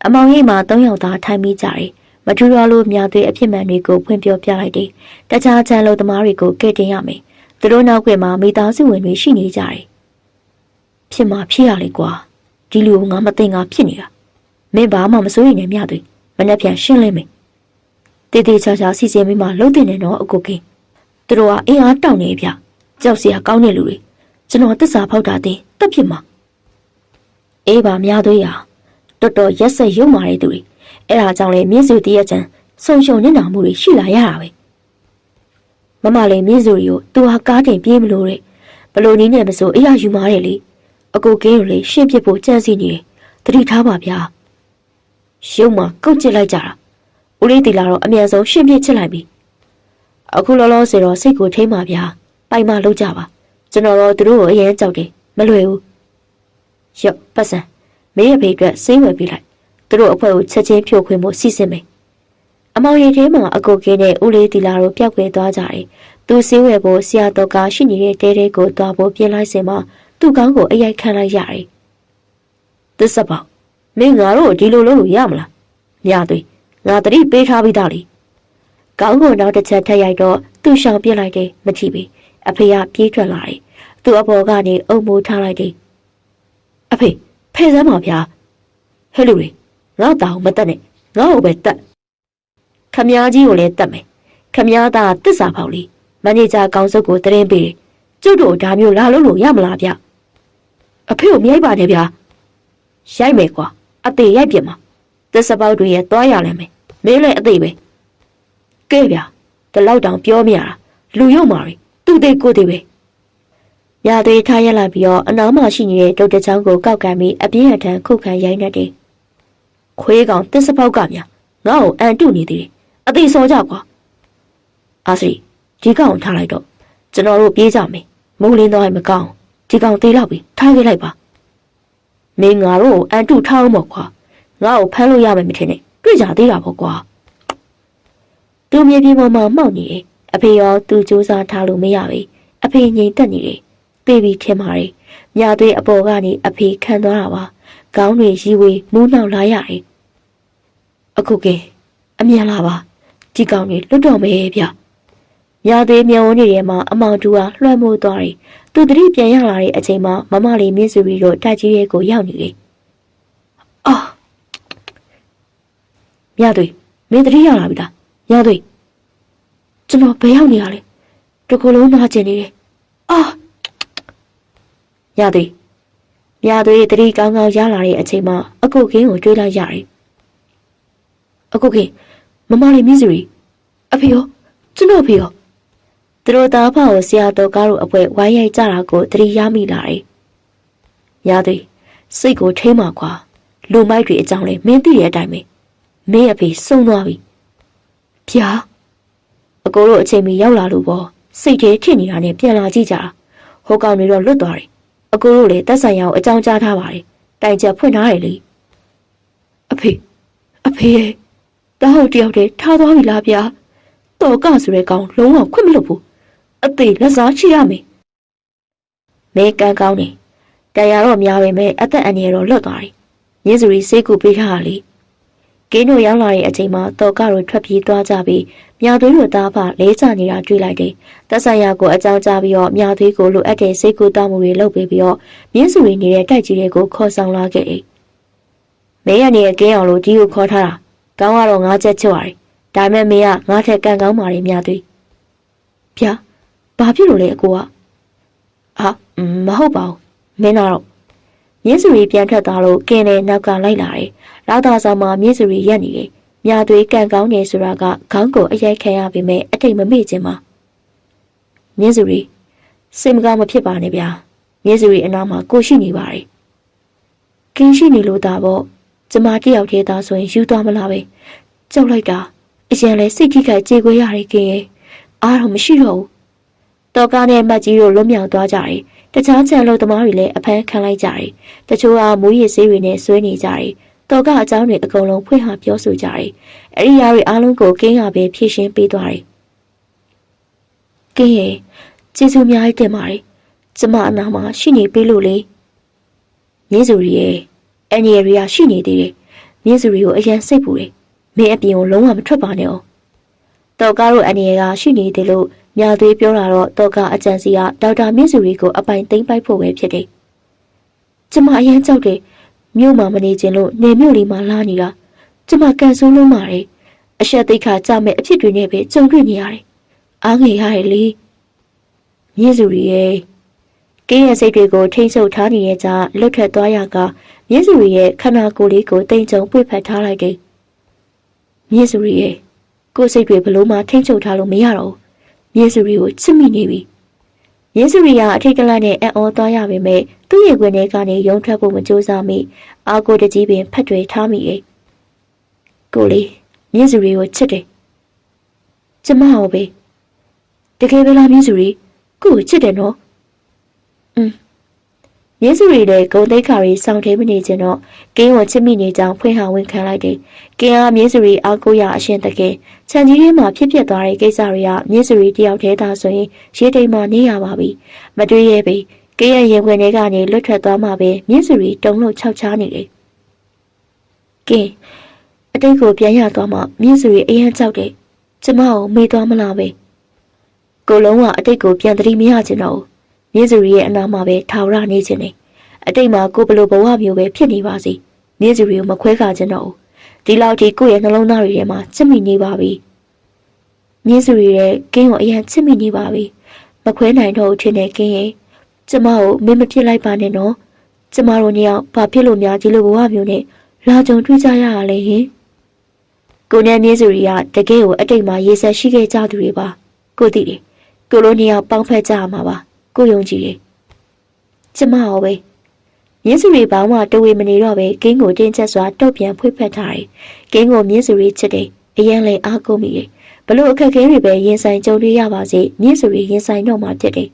အမောင်ရိပ်မှာ3ယောက်သားထိုင်မိကြတယ်မထူရလို့မြသွေးအဖြစ်မှန်တွေကိုဖွင့်ပြောပြလိုက်တယ်တခြားချမ်းလို့သမားတွေကိုကဲ့တင်ရမယ်သူတို့နောက်ကွယ်မှာမိသားစုဝင်တွေရှိနေကြတယ်ဖြစ်မှာဖြစ်ရလေကွာဒီလူကငါမသိငါဖြစ်နေတာမင်းဘာမှမစိုးရိမ်နဲ့မြသွေးမနေ့ပြန်ရှင်းလိမ့်မယ်တေးသေးချာချာစီစဉ်ပြီးမှလုံးတင်နေတော့အကိုကင်းသူတို့ကအင်အားတောင့်နေဗျကြောက်စရာကောင်းတဲ့လူတွေကျွန်တော်တစ္ဆာဖောက်တာတင်တက်ဖြစ်မှာအေးပါများသွေးရတော်တော်ရက်ဆက်ရုံမာတဲ့သူတွေအဲ့ဒါကြောင့်လေမြင့်စုတည့်ရချန်ဆုံရှုံနေနာမှုတွေရှိလာရတာပဲမမလေးမြင့်စုတွေကိုသူဟာကားတင်ပြေးမလို့တဲ့ဘလို့နည်းနဲ့မဆိုအရာယူမာတယ်လေအကိုကင်းကိုလေရှင်းပြဖို့ကြံစီနေတယ်တတိထားပါဗျာရုံမှာကုတ်ကျစ်လိုက်ကြတာဦးလေးတီလာတော့အမြန်ဆုံးရှင်းပြချစ်လိုက်ပြီအခုလောလောဆယ်တော့စိတ်ကိုထိမ့်ပါဗျာပိုင်မလုပ်ကြပါကျွန်တော်တော့သူတို့ကိုအရင်ကြောက်တယ်မလွယ်ဘူးရော့ပတ်စံမင်းရဲ့ဖေအတွက်စိမ့်ဝယ်ပြလိုက်သူတို့အဖွဲ့ကိုချက်ချင်းဖြိုခွင်းဖို့စီစဉ်မယ်အမောင်ရီထဲမှာအကိုကင်းနဲ့ဦးလေးတီလာတို့ပျောက်ကွယ်သွားကြတယ်သူစိမ့်ဝယ်ဖို့ဆရာတော်ကရှိနေတဲ့တဲတဲကိုတွားဖို့ပြင်လိုက်စင်မှာသူ့ကောင်းကိုအရိုက်ခံလိုက်ရတယ်သစ္စာပေါမင်းငါတို့ဒီလိုလုပ်လို့ရမလားညသွေးငါတတိပေးထားပြီးသားလေကောင်းကိုနောက်တစ်ချက်ထပ်ရိုက်တော့သူ့ရှောင်ပြစ်လိုက်တယ်မထီပြီအဖေကပြေးထွက်လာတယ်သူ့အပေါ်ကနေအုံမိုးထားလိုက်တယ်အဖေဖဲစမ်းပါဗျာဟဲ့လူတွေငါတောင်မတက်နဲ့ငါ့ကိုပဲတက်ခမည်းကြီးကိုလည်းတက်မယ်ခမည်းသားတစ္ဆာဖောက်လေးမန်နေဂျာကောင်းစုပ်ကိုတရင်ပေးတယ်ကျုပ်တို့ဒါမျိုးလာလို့ရမလားဗျအဖေကိုမြိုက်ပါနဲ့ဗျာရိုက်မယ်ကွာအသေးရိုက်ပြစ်မှာသစ္စာပေါက်တွေရဲ့သွားရလဲမယ်မင်းလည်းအသေးပဲကဲဗျာဒီလောက်တောင်ပြောမရတာလူရုံမာတွေသူ့သေးကိုသေးပဲညာသေးထားရလိုက်ပြီးတော့အနားမှာရှိနေတဲ့ဒုတ်တချောင်းကိုကောက်ကန်ပြီးအပြင်းအထန်ခုခံရိုက်နေတယ်ခွေးကောင်သစ္စာပေါက်ကများငါ့ကိုအန်တုနေသေးတယ်အသေးစောကြကွာအာစီဒီကောင်ထားလိုက်တော့ကျွန်တော်တို့ပြေးကြမယ်မုံလင်းသွားရင်မကောင်းဒီကောင်သေးလောက်ပြီးထားခဲ့လိုက်ပါမင်းငါတို့အန်တုထားအောင်ပေါ့ကွာငါ့ကိုဖမ်းလို့ရမယ်မထင်နဲ့တွေ့ကြသေးတာပေါ့ကွာသူမြေပြင်ပေါ်မှာမှောက်နေတယ်အဖေရောသူစူးစမ်းထားလို့မရဘူးအဖေငြိမ်သက်နေတယ်ပြေးပြီးထင်ပါတယ်မြသွေးအပေါ်ကနေအဖေခံသွားတာပါခေါင်းတွေရီဝေးမူးနှောက်လာရတယ်အခုကဲအမြန်လာပါဒီကောင်တွေလွတ်တော့မယ်ဗျမြသွေးမျောနေတယ်မှာအမောင်တူကလွှမ်းမိုးသွားတယ်သူတတိပြန်ရလာတဲ့အချိန်မှာမမလေးမြင့်စုပြီးတော့တိုက်ကြီးရဲ့ကိုရောက်နေတယ်အော်မြသွေးမင်းတတိရောက်လာပြီလားမြသွေးကျွန်တော်ဘယ်ရောက်နေရလဲတကူလုံးနာကျင်နေတယ်အာမြသွေးတတိကောင်းကောင်းရလာတဲ့အချိန်မှာအကုတ်ကင်းကိုတွေးလိုက်ရတယ်အကုတ်ကင်းမမလေးမြင့်စုရီအဖေရောကျွန်တော်ဖေရောသူတို့သားဖကိုဆရာတော်ကားတို့အဖွဲဝိုင်းရိုက်ကြတာကိုတတိရမိလာတယ်မြသွေးစိတ်ကိုထိမှကွာလူမိုက်တွေအကြောင်းလဲမင်းသိတဲ့အတိုင်းပဲမင်းအဖေဆုံးသွားပြီ ဗျာအကိုတို့အချိန်မီရောက်လာလို့ပေါ့စိတ်ထဲထင်နေတာနဲ့ပြန်လာကြည့်ကြတာဟိုကောင်တွေတော့လွတ်သွားတယ်အကိုတို့လည်းတက်ဆိုင်ရအောင်အကြောင်းကြားထားပါတယ်တိုင်ချက်ဖွင့်ထားတယ်လေအဖေရဲ့တားဟုတ်တယောက်တည်းထားသွားပြီလားဗျာတော်ကဆိုတဲ့ကောင်လုံးဝခွင့်မလွတ်ဘူးအသေးလက်စားချရမယ်မဲကန်ကောင်းနေတရားတော့များပဲမဲ့အသက်အန္တရာယ်တော့လွတ်သွားတယ်ညစ်စုရီစိတ်ကူပေးထားတာလေကင်းတို့ရောက်လာတဲ့အချိန်မှာတော်ကတို့ထွက်ပြေးသွားကြပြီးမြာသွေးတို့သားဖလဲချနေတာတွေ့လိုက်တယ်တက်ဆိုင်ရာကိုအကြောင်းကြားပြီးတော့မြာသွေးကိုလိုအပ်တဲ့စိတ်ကူတောင်းမှုတွေလုပ်ပေးပြီးတော့ညစ်စုရီနေတဲ့တိုက်ကြီးတွေကိုခေါ်ဆောင်လာခဲ့တယ်မဲရနေကင်းအောင်လို့ဒီကိုခေါ်ထားတာကောင်းကတော့ငါးချက်ချွတ်ရတယ်ဒါပေမဲ့မင်းကငါ့ထက်ကန်ကောင်းပါလေမြာသွေးဗျာဘာဖြစ်လို့လဲအကိုကမဟုတ်ပါဘူးမင်းတော့မြင်းစုရီပြန်ထွက်သွားလို့ကင်းနဲ့နောက်ကလိုက်လာတယ်။လောက်သားဆောင်မှာမြင်းစုရီရက်နေတယ်။မြာသွေးကန်ကောင်းနေဆိုတာကခေါင်းကိုအရိုက်ခံရပေမဲ့အထိတ်မမေ့ခြင်းပါ။မြင်းစုရီစိတ်မကောင်းမဖြစ်ပါနဲ့ဗျာ။မြင်းစုရီအနားမှာကိုရှိနေပါတယ်။ကင်းရှိနေလို့ဒါပေါ့ကျမတယောက်တည်းသားဆိုရင်ယူသွားမလားပဲ။ကြောက်လိုက်တာအရင်လဲစိတ်ထိခိုက်ကြေကွေးရတယ်ကင်းရဲ့အားတော့မရှိတော့ဘူး။တော်ကားနဲ့မတ်ကြီးတို့လွတ်မြောက်သွားကြတယ်။တခြားချန်လို့သမားတွေလည်းအဖမ်းခံလိုက်ကြတယ်။တချို့ကမူရည်ဆေးတွေနဲ့ဆွဲနေကြတယ်။တော်ကအကြောင်းတွေအကုန်လုံးဖွင့်ဟပြောဆိုကြတယ်။အဲ့ဒီຢာတွေအားလုံးကိုကင်းရပဲဖြည့်ရှင်းပေးသွားတယ်။ကင်းရဲ့ကျေးဇူးအများကြီးတင်ပါတယ်။ကျမအနာမှာရှိနေပြီလို့လေ။မြင်းစုရီရဲ့အန်ရီယာရှိနေသေးတယ်။မြင်းစုရီကိုအရင်စိတ်ပူတယ်။မင်းအပြင်ကိုလုံးဝမထွက်ပါနဲ့အောင်။တော်ကားတို့အန်ရီယာရှိနေတယ်လို့မြာသွေးပြောတာတော့တော့ကအကြံစီကဒေါက်တာမြင့်စုရီကိုအပိုင်သိမ်းပိုက်ဖို့ပဲဖြစ်တယ်။ကျမအရင်ကြောက်တယ်မြို့မှာမနေခြင်းလို့နေမြို့လေးမှာလာနေတာကျမကန်ဆိုးလုံးပါတယ်အရှက်သိခါကြမဲ့အဖြစ်တွေနဲ့ပဲကြုံတွေ့နေရတယ်။အားငယ်ရတယ်လေ။မြင့်စုရီရဲ့ကင်းရဲ့စိတ်တွေကိုထိမ့်ဆုပ်ထားနေတဲ့ကြားလွတ်ထွက်သွားရကမြင့်စုရီရဲ့ခန္ဓာကိုယ်လေးကိုတိမ်ကြုံပွေ့ဖက်ထားလိုက်တယ်။မြင့်စုရီရဲ့ကိုယ်စိတ်တွေဘလို့မှထိမ့်ချုပ်ထားလို့မရတော့ဘူး။မြင်းစုရီကိုချစ်မိနေပြီ။မြင်းစုရီကအထိတ်ကလန့်နဲ့အံ့ဩသွားရပေမဲ့သူ့ရဲ့ခွင်ထဲကနေရုံထွက်ဖို့မကြိုးစားမိအာကိုတကြီးပင်ဖက်တွေထားမိရဲ့။ကိုလေးမြင်းစုရီကိုချစ်တယ်။ကျမဟောပဲ။တကယ်ပဲလားမြင်းစုရီကိုကိုချစ်တယ်နော်။မြင်းစုရီလည်းဂုံသိက္ခာရီစောင့်ထဲမနေခြင်းတော့ကင်းကိုချစ်မိနေကြောင်းဖွင့်ဟဝန်ခံလိုက်တယ်။ကင်းအားမြင်းစုရီအားကိုရအရှင်တကယ်ခြံကြီးထဲမှာဖြစ်သွားတဲ့ကိစ္စတွေကမြင်းစုရီတယောက်တည်းသာဆိုရင်ရေတိမ်မှနေရပါပြီ။မတွေးရဲပြီ။ကင်းရဲ့ရင်ခွင်ထဲကနေလွတ်ထွက်သွားမှပဲမြင်းစုရီတုံလို့ခြောက်ချားနေတယ်။ကင်းအတိတ်ကိုပြန်ရသွားမှမြင်းစုရီအရင်ကြောက်တယ်။ကျမကိုမေ့သွားမလားပဲ။ကိုလုံးကအတိတ်ကိုပြန်သတိမရချင်တော့ဘူး။မြင်းစုရီရဲ့အနာမှာပဲထာဝရနေခြင်းနဲ့အတိတ်မှာကိုဘလိုဘဝမျိုးပဲဖြစ်နေပါစေမြင်းစုရီကိုမခွဲခါခြင်းတော့ဘူးဒီလောက်ထိကိုယ့်ရဲ့နှလုံးသားတွေထဲမှာချစ်မိနေပါပြီမြင်းစုရီရဲ့ကင်းကိုအရင်ချစ်မိနေပါပြီမခွဲနိုင်တော့ဘူးထင်တဲ့ကင်းရဲ့ကျမကိုမင်းမဖြစ်လိုက်ပါနဲ့နော်ကျမတို့ညောင်ဘာဖြစ်လို့များဒီလိုဘဝမျိုးနဲ့လာကြုံတွေ့ကြရတာလဲဟင်ကိုနဲ့မြင်းစုရီကတကယ်ကိုအတိတ်မှာရေဆက်ရှိခဲ့ကြသူတွေပါကိုသိတယ်ကိုလိုညောင်ပေါင်းဖက်ကြရမှာပါကိုယုံကြည်တယ်ကျမဟောပဲမြင်းစုရီဘောင်းမှတဝေမနေတော့ပဲကင်းကိုတင်းကျပ်စွာတုတ်ပြန်ဖွေ့ဖက်ထားတယ်ကင်းကိုမြင်းစုရီချစ်တယ်အရင်လည်းအားကိုးမိတယ်ဘလို့အခက်ခဲတွေပဲရင်ဆိုင်ကြုံတွေ့ရပါစေမြင်းစုရီရင်ဆိုင်တော့မှဖြစ်တယ်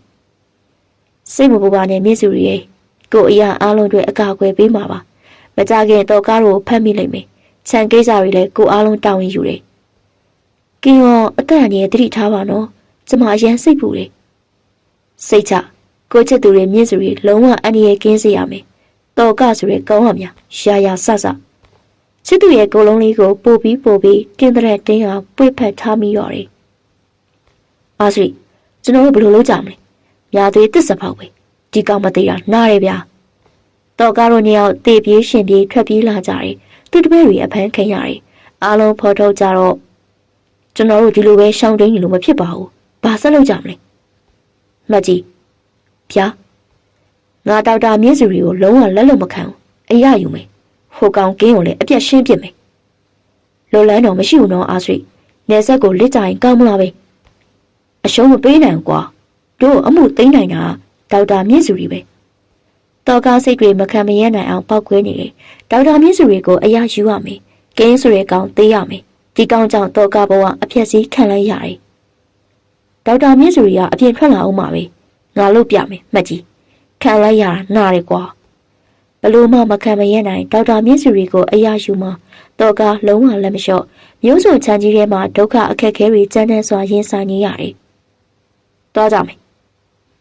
စိတ်မပူပါနဲ့မြင်းစုရီရဲ့ကိုအရာအားလုံးတွေအကာအကွယ်ပေးမှာပါမကြခင်တော့ကားကိုဖတ်မိလိမ့်မယ်ခြံကိစ္စတွေလည်းကိုအားလုံးတာဝန်ယူတယ်ကင်းရောအသက်အန္တရာယ်တတိထားပါနော်ကျမအရင်စိတ်ပူတယ်စိတ်ချကိုချစ်သူတွေမြင့်စုတွေလုံးဝအန္တရာယ်ကင်းစေရမယ်တော်ကဆိုရဲကောင်းရမြရာရာဆဆချစ်သူရဲ့ကိုယ်လုံးလေးကိုပို့ပြီးတင်းတဲ့တင်းအောင်ပွေ့ဖက်ထားမိရတယ်အာစရီကျွန်တော်တို့ဘယ်လိုလုပ်ကြမလဲညာသွေးတစ်စဖောက်ပဲဒီကောင်မသေးတာနားရဗျာတော်ကားတို့ညောင်တေပြေးရှင်ပြေးထွက်ပြေးလာကြတယ်သူတပည့်တွေအဖမ်းခံရတယ်အားလုံးဖော်ထုတ်ကြတော့ကျွန်တော်တို့ဒီလိုပဲရှောင်းတိန်နေလို့မဖြစ်ပါဘူးဘာဆက်လုပ်ကြမလဲမကြီးဗျာငါဒေါက်တာမြင့်စုရီကိုလုံးဝလက်လွတ်မခံဘူးအရာယူမယ်ဟိုကောင်ကင်းကိုလည်းအပြတ်ရှင်းပစ်မယ်လိုလန်းတော့မရှိဘူးနော်အာစရိနေဆက်ကိုလက်ကြရင်ကောင်းမလားပဲအရှုံးမပေးနိုင်ဘူးကွာတို့အမှုသိမ်းနိုင်တာဒေါက်တာမြင့်စုရီပဲတော်ကားစိတ်တွေမခံမရနိုင်အောင်ပောက်ခွဲနေတယ်ဒေါက်တာမြင့်စုရီကိုအရာယူရမယ်ကင်းဆိုရဲကောင်သေးရမယ် ဒီကောင်းကြောင့်တော့ကဘဝအဖြစ်စီးခံလိုက်ရတယ်ဒေါက်တာမြင့်စုရီကအပြင်ထွက်လာအောင်ပါပဲငါလုပ်ပြမယ်မှတ်ကြီးခံလိုက်ရတာနားရကွာဘလို့မှမခံမရနိုင်ဒေါက်တာမြင့်စုရီကိုအရာယူမှာတော့ကလုံးဝလက်မလျှော့မျိုးစုံချမ်းကြီးထဲမှာဒုက္ခအခက်ခဲတွေကြမ်းတမ်းစွာရင်ဆိုင်နေရတယ်သွားကြမယ်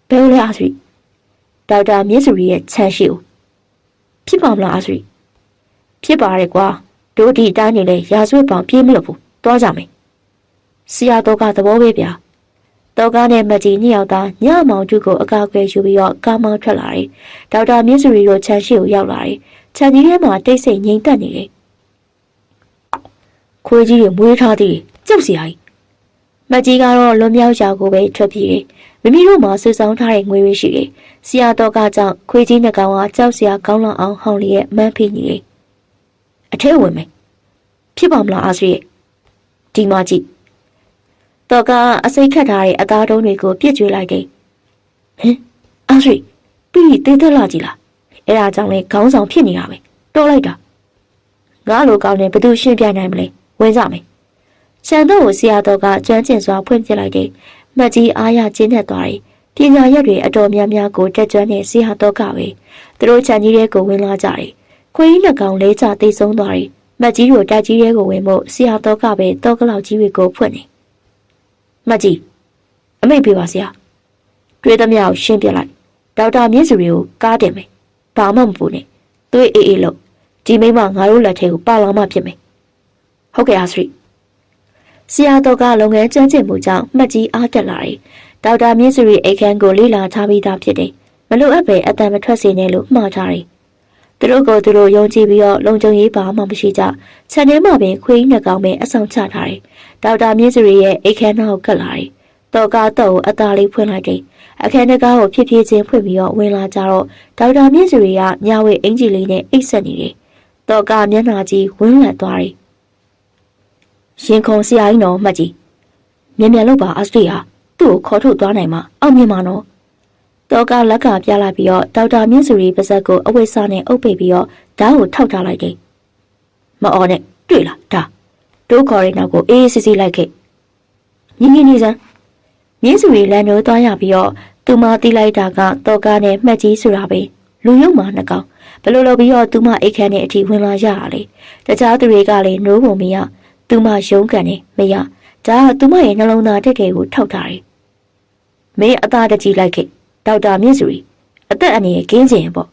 ဘယ်လိုလဲအဆွေဒေါက်တာမြင့်စုရီရဲ့ချမ်းရှိဦးဖြစ်ပါမလားအဆွေဖြစ်ပါရဲ့ကွာတို့ဒီအတိုင်းနေလဲရာဇဝတ်ပေါင်ပြေးမလို့ဘူးသွားကြမယ်ဆရာတော်ကသဘောပဲဗျာတော့ကားနဲ့မကြီးနှစ်ယောက်သားညမောင်ကျုကိုအကာအကွယ်ယူပြီးတော့ကားမောင်းထွက်လာတယ်ဒေါက်တာမြင့်စုရီတို့ချမ်းရှိကိုရောက်လာတယ်ချမ်းကြီးထဲမှာတိတ်ဆိတ်ငြိမ်သက်နေတယ်ခွေးကြီးတွေမွေးထားသေးတယ်ကြောက်စရာကြီးမကြီးကတော့လွန်မြောက်ရာကိုပဲထွက်ပြေးတယ်မိမိတို့မှာဆွေဆောင်ထားတဲ့ငွေတွေရှိတယ်ဆရာတော်ကကြောင့်ခွေးကြီးနှစ်ကောင်ကကြောက်စရာကောင်းလောက်အောင်ဟောင်းလျက်မန်းဖိနေတယ်အထဲဝင်မယ်ဖြစ်ပါမလားအားစရိဒီမကြီးတော့ကအစိတ်ခတ်ထားတဲ့အသားတုံးတွေကိုပြစ်ကျွေးလိုက်တယ်ဟင်အားစရိပြီးတေးသက်လာကြည့်လားအဲ့ဒါကြောင့်လေခေါင်းဆောင်ဖြစ်နေတာပဲတော်လိုက်တာငါလိုကောင်းနေဘသူရှင်းပြနိုင်မလဲဝင်ကြမယ်ဆန်တော့ကိုဆရာတော်ကကျွမ်းကျင်စွာဖွင့်ပြလိုက်တယ်မတ်ကြီးအားရကျင်းသက်သွားတယ်ပညာရက်တွေအတော်များများကိုတက်ကျွမ်းတဲ့ဆရာတော်ကပဲသူတို့ချန်ကြီးတွေကိုဝင်လာကြတယ်ခွေးကြီးလက်ကောင်လေးချသိဆုံးသွားတယ်မတ်ကြီးတို့တက်ကြီးတွေကိုဝင်ဖို့ဆရာတော်ကပဲတောကလောက်ကြီးတွေကိုဖွင့်နေမတ်ကြီးအမိတ်ပေးပါဆရာတွေးသမျှကိုရှင်းပြလိုက်ဒေါက်တာမြင့်စုတွေကိုကားတင်မယ်ဘာမှမပူနဲ့သွေးအေးအေးလို့ဒီမိမငါတို့လက်ထဲကိုပါလာမှဖြစ်မယ်ဟုတ်ကဲ့အားစရိဆရာတော်ကလုပ်ငန်းကျွမ်းကျင်မှုကြောင့်မှတ်ကြီးအားတက်လာတယ်ဒေါက်တာမြင့်စုရီအိတ်ခမ်းကိုလေ့လာထားပြီးသားဖြစ်တယ်မလိုအပ်ပဲအတန်မထွက်စေနဲ့လို့မှားထားတယ်သူတို့ကိုသူတို့ယုံကြည်ပြီးတော့လုံခြုံရေးပါမှမရှိကြခြံထဲမှာပင်ခွေးကြီးနှစ်ကောင်ပဲအဆောင်ချထားတယ်ဒေါက်တာမြင့်စုရီရဲ့အိတ်ခမ်းနောက်ကတ်လာတယ်တော်ကတော့အသားလေးဖွင့်လိုက်တယ်အခန်းတကားကိုဖြည်းဖြည်းချင်းဖွင့်ပြီးတော့ဝင်လာကြတော့ဒေါက်တာမြင့်စုရီကညဝဲအင်ဂျီလေးနဲ့အိတ်ဆက်နေတယ်တော်ကမျက်နှာကြီးဝင်းလန့်သွားတယ်ရင်ခုန်ဆရာကြီးနော်မှတ်ကြီးမြန်မြန်လုပ်ပါအစတိဟာသူ့ကိုခေါ်ထုတ်သွားနိုင်မှာအောင်မြင်မှာနော်တော်ကလက်ကပြလိုက်ပြီးတော့ဒေါက်တာမြင့်စုရီပါဇက်ကိုအဝိစာနဲ့အုပ်ပိတ်ပြီးတော့ဓာတ်ကိုထောက်ထားလိုက်တယ်မအော်နဲ့တွေ့လားဒါတို့ခေါ်တဲ့နောက်ကိုအေးစစ်စစ်လိုက်ခဲ့ညီညီနေစမ်းမြင့်စုရီလမ်းတို့သွားရပြီးတော့သူမတီးလိုက်တာကတော်ကနဲ့မှတ်ကြီးဆိုတာပဲလူရုံမှနှကောင်ဘလို့လို့ပြီးတော့သူမအိတ်ခမ်းနဲ့အထိဝင်လာရတာလေတခြားသူတွေကလည်းနိုးပုံမရသူမရုံးကန်နေမရဒါကသူမရဲ့နှလုံးသားတက်တယ်ကိုထောက်ထားတယ်မင်းအသားတကြီးလိုက်ခဲ့ဒေါက်တာမြင့်စုရီအသက်အန္တရာယ်ကင်းကျင်ပေါ့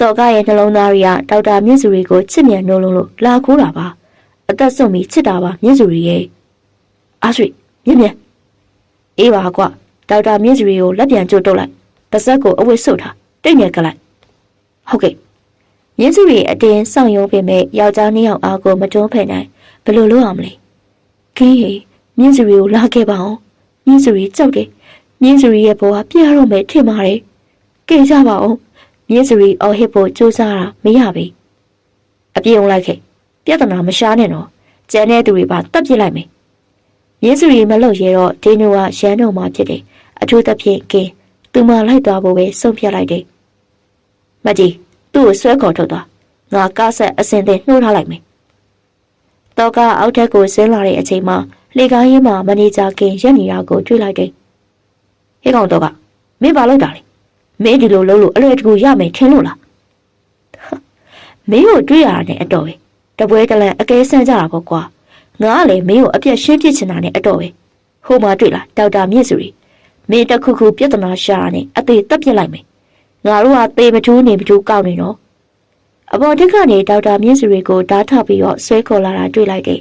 တော်ကရဲ့နှလုံးသားတွေကဒေါက်တာမြင့်စုရီကိုချစ်မြတ်နိုးလုံးလို့လာခိုးတာပါအသက်ဆုံးပြီးချစ်တာပါမြင့်စုရီရဲ့အားဆွေမြင့်မြတ်အေးပါကွာဒေါက်တာမြင့်စုရီကိုလက်ပြန်ကျုပ်တုတ်လိုက်ပါဇက်ကိုအဝတ်ဆုပ်ထားတိတ်ငယ်ကလိုက်ဟုတ်ကဲ့မြင့်စုရီအတင်းဆောင်ရုံးပေမဲ့ယောက်ျားနှစ်ယောက်အားကိုမတွန်းဖက်နိုင်ဘယ်လိုလုပ်အောင်မလဲခင်းဟေမြင့်စုရီကိုလာခဲ့ပါအောင်မြင့်စုရီကြောက်တယ်မြင့်စုရီရဲ့ဘဝပြရတော့မယ်ထင်ပါတယ်ကဲကြပါအောင်မြင့်စုရီအော်ဟစ်ဖို့ကြိုးစားတာမရပြီအပြေအောင်လိုက်ခဲ့ပြဿနာမရှားနဲ့တော့ကျန်တဲ့သူတွေပါတက်ပြစ်လိုက်မယ်မြင့်စုရီမလို့ရဲတော့ဒင်းတို့ကရန်တော့မှဖြစ်တယ်အထူးသဖြင့်ကင်းသူမလိုက်သွားဖို့ပဲဆုံးဖြတ်လိုက်တယ်မကြီးသူ့ကိုဆွဲခေါ်ထုတ်သွားငါကားဆက်အစင်တင်နှိုးထားလိုက်မယ်တော့ကအောက်ထက်ကိုဆင်းလာတဲ့အချိန်မှာလေကားရင်းမှာမန်နေဂျာကင်းရက်နေတာကိုတွေ့လိုက်တယ်ဟေးကောင်တော့ကမင်းဘာလုပ်တာလဲမင်းဒီလိုလုပ်လို့အလွယ်တကူရမယ်ထင်လို့လားမင်းကိုတွေ့ရတာနဲ့အတော်ပဲတပွဲတလန်အကဲဆန်းကြတာပေါ့ကွာငါကလည်းမင်းကိုအပြက်ရှင်းပြစ်ချင်တာနဲ့အတော်ပဲဟိုမှာတွေ့လားဒေါက်တာမြင့်စုရီမင်းတခုခုပြဿနာရှာတာနဲ့အသေးတက်ပြစ်လိုက်မယ်ငါတို့ကသေမထူးနေမထူးကောက်နေတော့အပေါ်တက်ကနေဒေါက်တာမြင့်စုရီကိုဓာတ်ထောက်ပြီးတော့ဆွဲခေါ်လာတာတွေ့လိုက်တယ်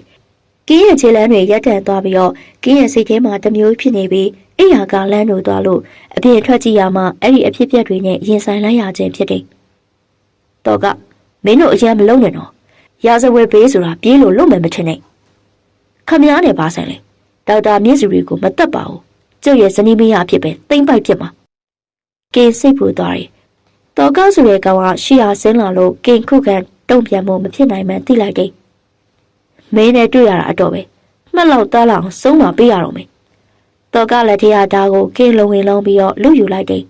ကင်းရဲ့ခြေလမ်းတွေရက်တန်သွားပြီးတော့ကင်းရဲ့စိတ်ထဲမှာတမျိုးဖြစ်နေပြီးအိယာကလမ်းတို့သွားလို့အပြင်ထွက်ကြည့်ရမှအဲ့ဒီအဖြစ်ပြက်တွေနဲ့ရင်ဆိုင်လိုက်ရခြင်းဖြစ်တယ်တော့ကမင်းတို့အရင်မလုံးနဲ့တော့ရာဇဝဲဘေးဆိုတာပြေးလို့လွတ်မယ်မထင်နဲ့ခမည်းနဲ့ပါဆိုင်လေဒေါက်တာမြင့်စုရီကိုမတက်ပါဘူးကျုပ်ရဲ့ဇနီးမယားအဖြစ်ပဲတိမ့်ပိုက်ဖြစ်မှာကင်းစိတ်ပူသွားတယ်တော့ကဆိုတဲ့ကောင်ကရှီယာဆင်းလာလို့ကင်းခုခံတုံ့ပြန်မှုမဖြစ်နိုင်မှသိလိုက်တယ်မင်းနဲ့တွေ့ရတာအတော့ပဲမှတ်လောက်သားလောက်ဆုံးမပေးရတော့မယ်တော့ကလက်ထရဓာကိုကင်းလုံးဝင်လုံးပြီးတော့လူယူလိုက်တယ်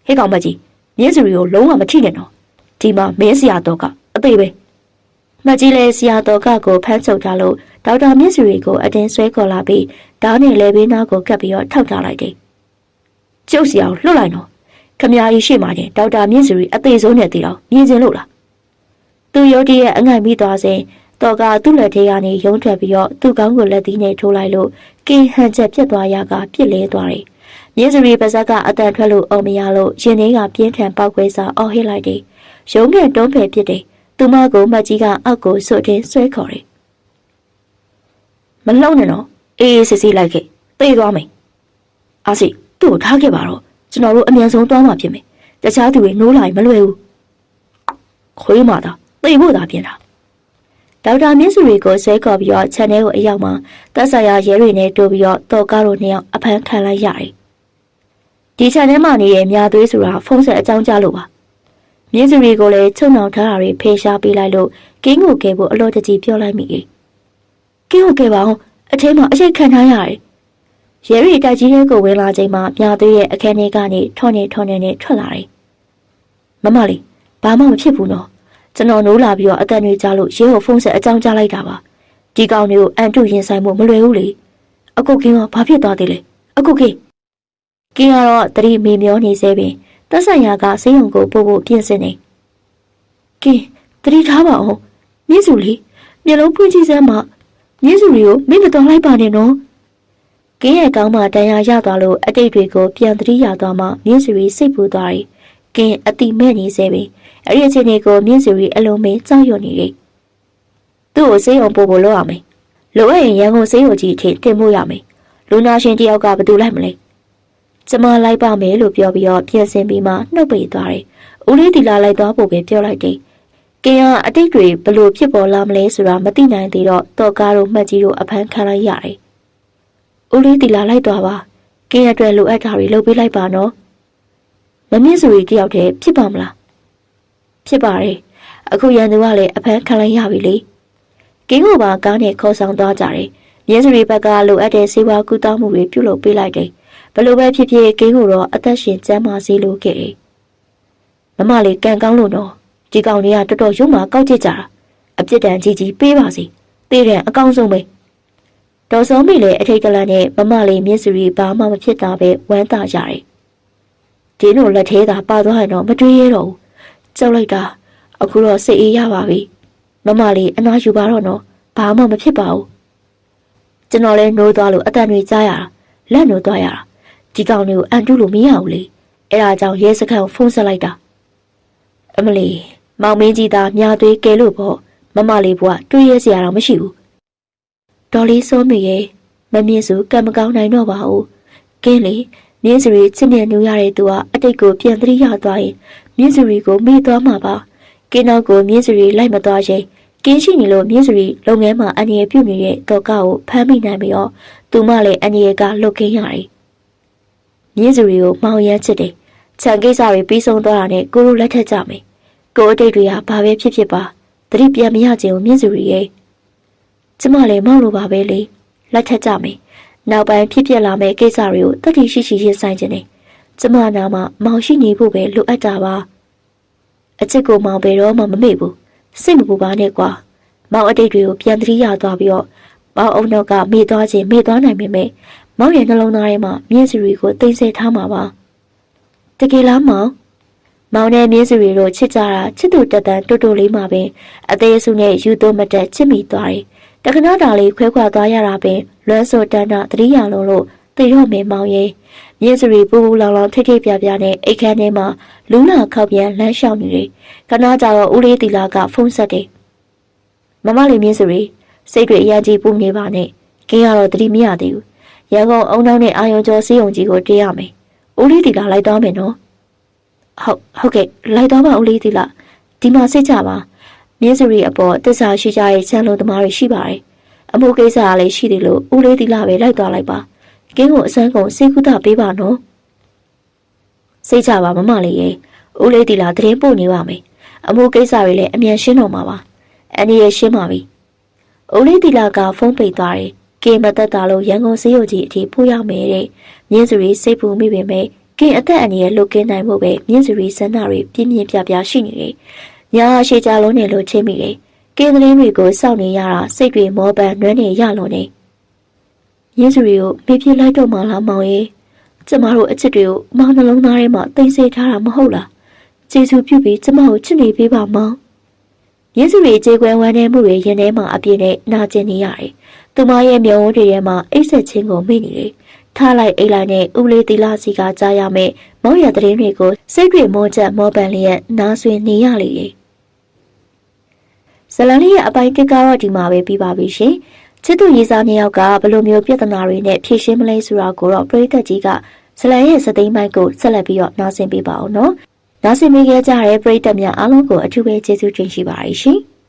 ဟေးကောင်မကြီးမြင့်စုရီကိုလုံးဝမထိနဲ့တော့ဒီမှာမင်းဆရာတော့ကအသေးပဲမကြီးလဲဆရာတော်ကကိုဖမ်းချုပ်ထားလို့ ဒေါက်တာမြင့်စုတွေကိုအတင်းဆွဲခေါ်လာပြီးဓာတ်နဲ့လဲပေးနာကိုကပ်ပြီးတော့ထောက်ထားလိုက်တယ်။ကျုပ်စီအောင်လွတ်လိုက်တော့ခမကြီးရှိမှတင်ဒေါက်တာမြင့်စုအသေးဆုံးနဲ့တည်တော့မြင်စင်လို့လား။သူရုတ်တရက်အငိုက်မိသွားစဉ်တော့ကသူ့လက်ထဲကနေရုံးထွက်ပြီးတော့သူ့ကောင်းကိုလက်သီးနဲ့ထိုးလိုက်လို့ကင်းဟန်ချက်ပြတ်သွားရကပြစ်လဲသွားတယ်။မြင့်စုပါဇက်ကအတန်ထွက်လို့အော်မရလို့ရင်ထဲကပြင်းထန်ပေါက်ခွဲစာအော်ဟစ်လိုက်တယ်။ရုံးနဲ့တွန်းဖယ်ပြစ်တယ်။သူမကိုမကြီးကအောက်ကိုဆွတ်တင်ဆွဲခေါ်တယ်။မလုံနဲ့နော်အေးစစ်စစ်လိုက်ခဲ့ပြေးသွားမယ်။အာစီသူ့ကိုထားခဲ့ပါတော့ကျွန်တော်တို့အမြန်ဆုံးသွားမှဖြစ်မယ်။တခြားသူတွေနိုးလာရင်မလွယ်ဘူး။ခွေးမသာပြေးဖို့သာပြင်တာ။ဒေါက်တာမြင့်စုကိုဆွဲခေါ်ပြီးတော့ခြံထဲကိုအရောက်မှာတက်ဆိုင်ရာရဲတွေနဲ့တိုးပြီးတော့ကားတို့နှစ်ယောက်အဖမ်းခံလိုက်ရတယ်။ဒီခြံထဲမှာနေတဲ့မြာသွေးဆိုတာဖုံးဆက်အကြောင်းကြားလို့ပါ။မြင့်စုကိုလည်းချုံနှောင်ထားတာတွေဖေရှားပေးလိုက်လို့ကင်းကိုကဲဖို့အလို့တကြီးပြောလိုက်မိတယ်။ကင်းကိုကဲပါအောင်အထဲမှာအရှိတ်ခံထားရတယ်။ရဲရီတိုက်ကြီးလေးကိုဝင်လာချိန်မှာမြာသွေးရဲ့အခန်းထဲကနေထော်နေနဲ့ထွက်လာတယ်။မမလေးဘာမှမဖြစ်ဘူးနော်။ကျွန်တော်နိုးလာပြီးတော့အတန်တွေကြားလို့ရဲကိုဖုန်းဆက်အကြောင်းကြားလိုက်တာပါ။ဒီကောင်တွေကိုအန်တုရင်ဆိုင်မှုမလွယ်ဘူးလေ။အခုကင်းကဘာဖြစ်သွားသေးလဲ။အခုကင်းကတော့တတိမေမျောနေစေပင်တက်ဆိုင်ရာကဆေးရုံကိုပို့ဖို့ပြင်ဆင်နေ။ကင်းတတိထားပါအောင်။မြင့်စုလေးမျက်လုံးဖွင့်ကြည့်စမ်းမှမြင့်စုကိုမင်းမတော်လိုက်ပါနဲ့နော်။ကင်းရဲ့ကောင်းမှတန်ရာရသွားလို့အတိတ်တွေကိုပြန်တတိရသွားမှမြင့်စုစိတ်ပူသွားတယ်။ကင်းအတိမဲ့နေစေပင်အဲ့ဒီအချိန်ကိုမြင့်စုအလုံးမင်းကြောက်ရွံ့နေတယ်။သူ့ကိုဆေးရုံပို့ဖို့လုပ်ရမယ်။လိုအပ်ရင်ရန်ကုန်ဆေးရုံကြီးအထိတင်ဖို့ရမယ်။လူနာရှင်တယောက်ကဘယ်သူလိုက်မလဲ။ကျမလိုက်ပါမယ်လို့ပြောပြီးတော့ပြင်ဆင်ပြီးမှနှုတ်ပိတ်သွားတယ်။ဦးလေးတီလာလိုက်သွားဖို့ပဲပြောလိုက်တယ်။ကင်းကအတိတ်တွေဘလို့ဖြစ်ပေါ်လာမလဲဆိုတာမသိနိုင်သေးတော့ကားတို့မှတ်ကြီးတို့အဖမ်းခံလိုက်ရတယ်။ဦးလေးတီလာလိုက်သွားပါ။ကင်းအတွက်လိုအပ်တာတွေလုပ်ပေးလိုက်ပါနော်။မမြင့်စုတယောက်တည်းဖြစ်ပါမလား။ဖြစ်ပါတယ်။အခုရန်သူကလည်းအဖမ်းခံလိုက်ရပြီလေ။ကင်းကိုပါကားနဲ့ခေါ်ဆောင်သွားကြတယ်။မြင်းစုဘက်ကလိုအပ်တဲ့ဆေးဝါးကုသမှုတွေပြုလုပ်ပေးလိုက်တယ်။ဘလို့ပဲဖြစ်ဖြစ်ကင်းကိုတော့အသက်ရှင်ကျန်းမာစေလိုခဲ့တယ်။မမလေးကံကောင်းလို့တော့ဒီကောင်တွေကတော်တော်ရုံမာကောက်ကျစ်ကြတာ။အပြစ်ဒဏ်ကြီးပေးပါစေ။တေးတယ်အကောင်းဆုံးပဲ။တော်ဆုံးပြီလေအထိတ်ကလန့်နဲ့မမလေးမြင်းစုဘာမှမဖြစ်တာပဲဝမ်းသာကြတယ်။ဒီလိုလက်သေးသာပါသွားရင်တော့မတွေးရတော့ဘူး။ကြောက်လိုက်တာအခုတော့စိတ်အေးရပါပြီမမလေးအနားယူပါတော့နော်ဘာမှမဖြစ်ပါဘူးကျွန်တော်လည်းနိုးသွားလို့အတန်တွေကြားရတာလက်နိုးသွားရတာဒီကောင်တွေကိုအန်တုလို့မရဘူးလေအဲ့ဒါကြောင့်ရဲစခန်းကိုဖုန်းဆက်လိုက်တာအမလီမောင်မင်းကြီးသားမြာသွေးကဲလို့ပေါ့မမလေးဘွားတွေးရစရာတော့မရှိဘူးဒေါ်လေးစိုးမိရဲ့မမြင်စုကံမကောင်းနိုင်တော့ပါဘူးကင်းလေမြင်းစုရီချစ်မြတ်နူရတဲ့သူကအတိတ်ကိုပြန်သတိရသွားရင်မြင်းစုရီကိုမေ့သွားမှာပါကင်းနောက်ကိုမြင်းစုရီလိုက်မသွားရင်ကင်းရှိနေလို့မြင်းစုရီလုပ်ငန်းမှာအန္တရာယ်ပြုနေတဲ့တော့ကောက်ကိုဖမ်းမိနိုင်ပြီးတော့သူမလည်းအန္တရာယ်ကလွတ်ကင်းရတယ်မြင်းစုရီကိုမောင်ရမ်းချစ်တယ်ခြံကိစ္စတွေပြီးဆုံးသွားတာနဲ့ကိုလိုလက်ထက်ကြမယ်ကိုအတိတ်တွေကဘာပဲဖြစ်ပါသတိပြန်မရခြင်းကိုမြင့်စုရီရဲ့ကျမလည်းမောက်လို့ပါပဲလေလက်ထက်ကြမယ်နောက်ပိုင်းဖြစ်လာမယ့်ကိစ္စတွေကိုတတိရှိရှိရင်ဆိုင်ခြင်းနဲ့ကျမနာမှာမောင်ရှိနေဖို့ပဲလိုအပ်တာပါအချစ်ကိုမောင်ပဲတော့မှမမေ့ဘူးစိတ်မပူပါနဲ့ကွာမောင်အတိတ်တွေကိုပြန်သတိရသွားပြီးတော့မောင်အုံတော့ကမေ့သွားခြင်းမေ့သွားနိုင်ပေမဲ့မောင်ရဲ့နှလုံးသားထဲမှာမြင့်စုရီကိုသိသိထားမှာပါတကယ်လားမောင်နဲ့မြင်းစုရီတို့ချစ်ကြတာချစ်သူတက်တန်တိုးလေးမှာပင်အသေးစုနဲ့ယူသွမတက်ချစ်မိသွားတယ်။တခဏတာလေးခွဲခွာသွားရတာပင်လွမ်းစောတန်းတာတတိယလုံးလို့သိတော့မင်းမောင်ရဲ့မြင်းစုရီပူပူလောင်လောင်ထိတ်ထိတ်ပြပြနဲ့အိတ်ခမ်းထဲမှာလူးလာခောက်ပြန်လမ်းလျှောက်နေတယ်။ခဏကြာတော့ဦးလေးတီလာကဖုန်းဆက်တယ်။မမလေးမြင်းစုရီစိတ်တွေအရန်ကြီးပူနေပါနဲ့။ကင်းကတော့တတိမရသေးဘူး။ရန်ကုန်အုံနောက်နဲ့အာယုံကျော်စီးုံကြီးကိုတေးရမယ်။ဦးလေးတီလာလိုက်သွားမယ်နော်။ဟုတ်ကဲ့လိုက်တော့ပါဦးလေးသီလဒီမှာစိတ်ကြပါမြင်းစုရီအပေါ်တစ္ဆာရှိကြတဲ့ချမ်းလုံးသမားတွေရှိပါတယ်အမှုကိစ္စကလည်းရှိတယ်လို့ဦးလေးသီလပဲလိုက်သွားလိုက်ပါကင်းကိုအစမ်းကုန်စိတ်ကူးတာပေးပါနော်စိတ်ကြပါမမလေးရေဦးလေးသီလသတင်းပို့နေပါမယ်အမှုကိစ္စတွေလည်းအမြန်ရှင်းတော့မှာပါအန်ဒီရဲ့ရှင်းပါပြီဦးလေးသီလကဖုန်းပိတ်သွားတယ်ကင်းမသက်တာလို့ရန်ကုန်စေးရုံကြီးအထိပို့ရမယ်တဲ့မြင်းစုရီစိတ်ပူမိပေမဲ့ကင်းအသက်အန္တရာယ်လွတ်ကင်းနိုင်မှုပဲမြင့်စုရီစန္ဒတွေပြင်းပြင်းပြပြရှိနေတယ်။ညာရှိကြလုံးနဲ့လို့ချင်းမိတယ်။ ကင်းသတင်းတွေကိုစောင့်နေရတာစိတ်တွေမောပန်းနွမ်းနေရလို့နေရင်းစုတွေကိုမေးပြလိုက်တော့မှလားမောင်ရဲ့ကျမတို့အချစ်တွေကိုမောင်နှလုံးသားထဲမှာတင်စေထားတာမဟုတ်လားကျေးဇူးပြုပြီးကျမကိုချစ်နေပေးပါမောင်ရင်းစုတွေကြေကွဲဝမ်းနည်းမှုတွေရင်ထဲမှာအပြည့်နဲ့နာကျင်နေရတယ်သူမရဲ့မျက်ဝန်းတွေထဲမှာအိတ်ဆက်ခြင်းကိုမိနေတယ်ထားလိုက်အိတ်လိုက်နဲ့ဦးလေးတီလာစီကကြားရမယ်မောင်ရတဲ့ရင်တွေကိုစိတ်တွေမောချက်မောပန်လျက်နားဆွေနေရလေတယ်ဇလန်လေးရဲ့အပိုင်းတစ်ကတော့ဒီမှာပဲပြီးပါပြီရှင်ချစ်သူရေးစားနှစ်ယောက်ကဘယ်လိုမျိုးပြဿနာတွေနဲ့ဖြေရှင်းမလဲဆိုတာကိုတော့ပရိသတ်ကြီးကဇလန်ရဲ့စသိမ်းပိုင်းကိုဆက်လက်ပြီးတော့နားဆင်ပေးပါအောင်နော်နားဆင်ပေးကြတဲ့ပရိသတ်များအားလုံးကိုအထူးပဲကျေးဇူးတင်ရှိပါတယ်ရှင်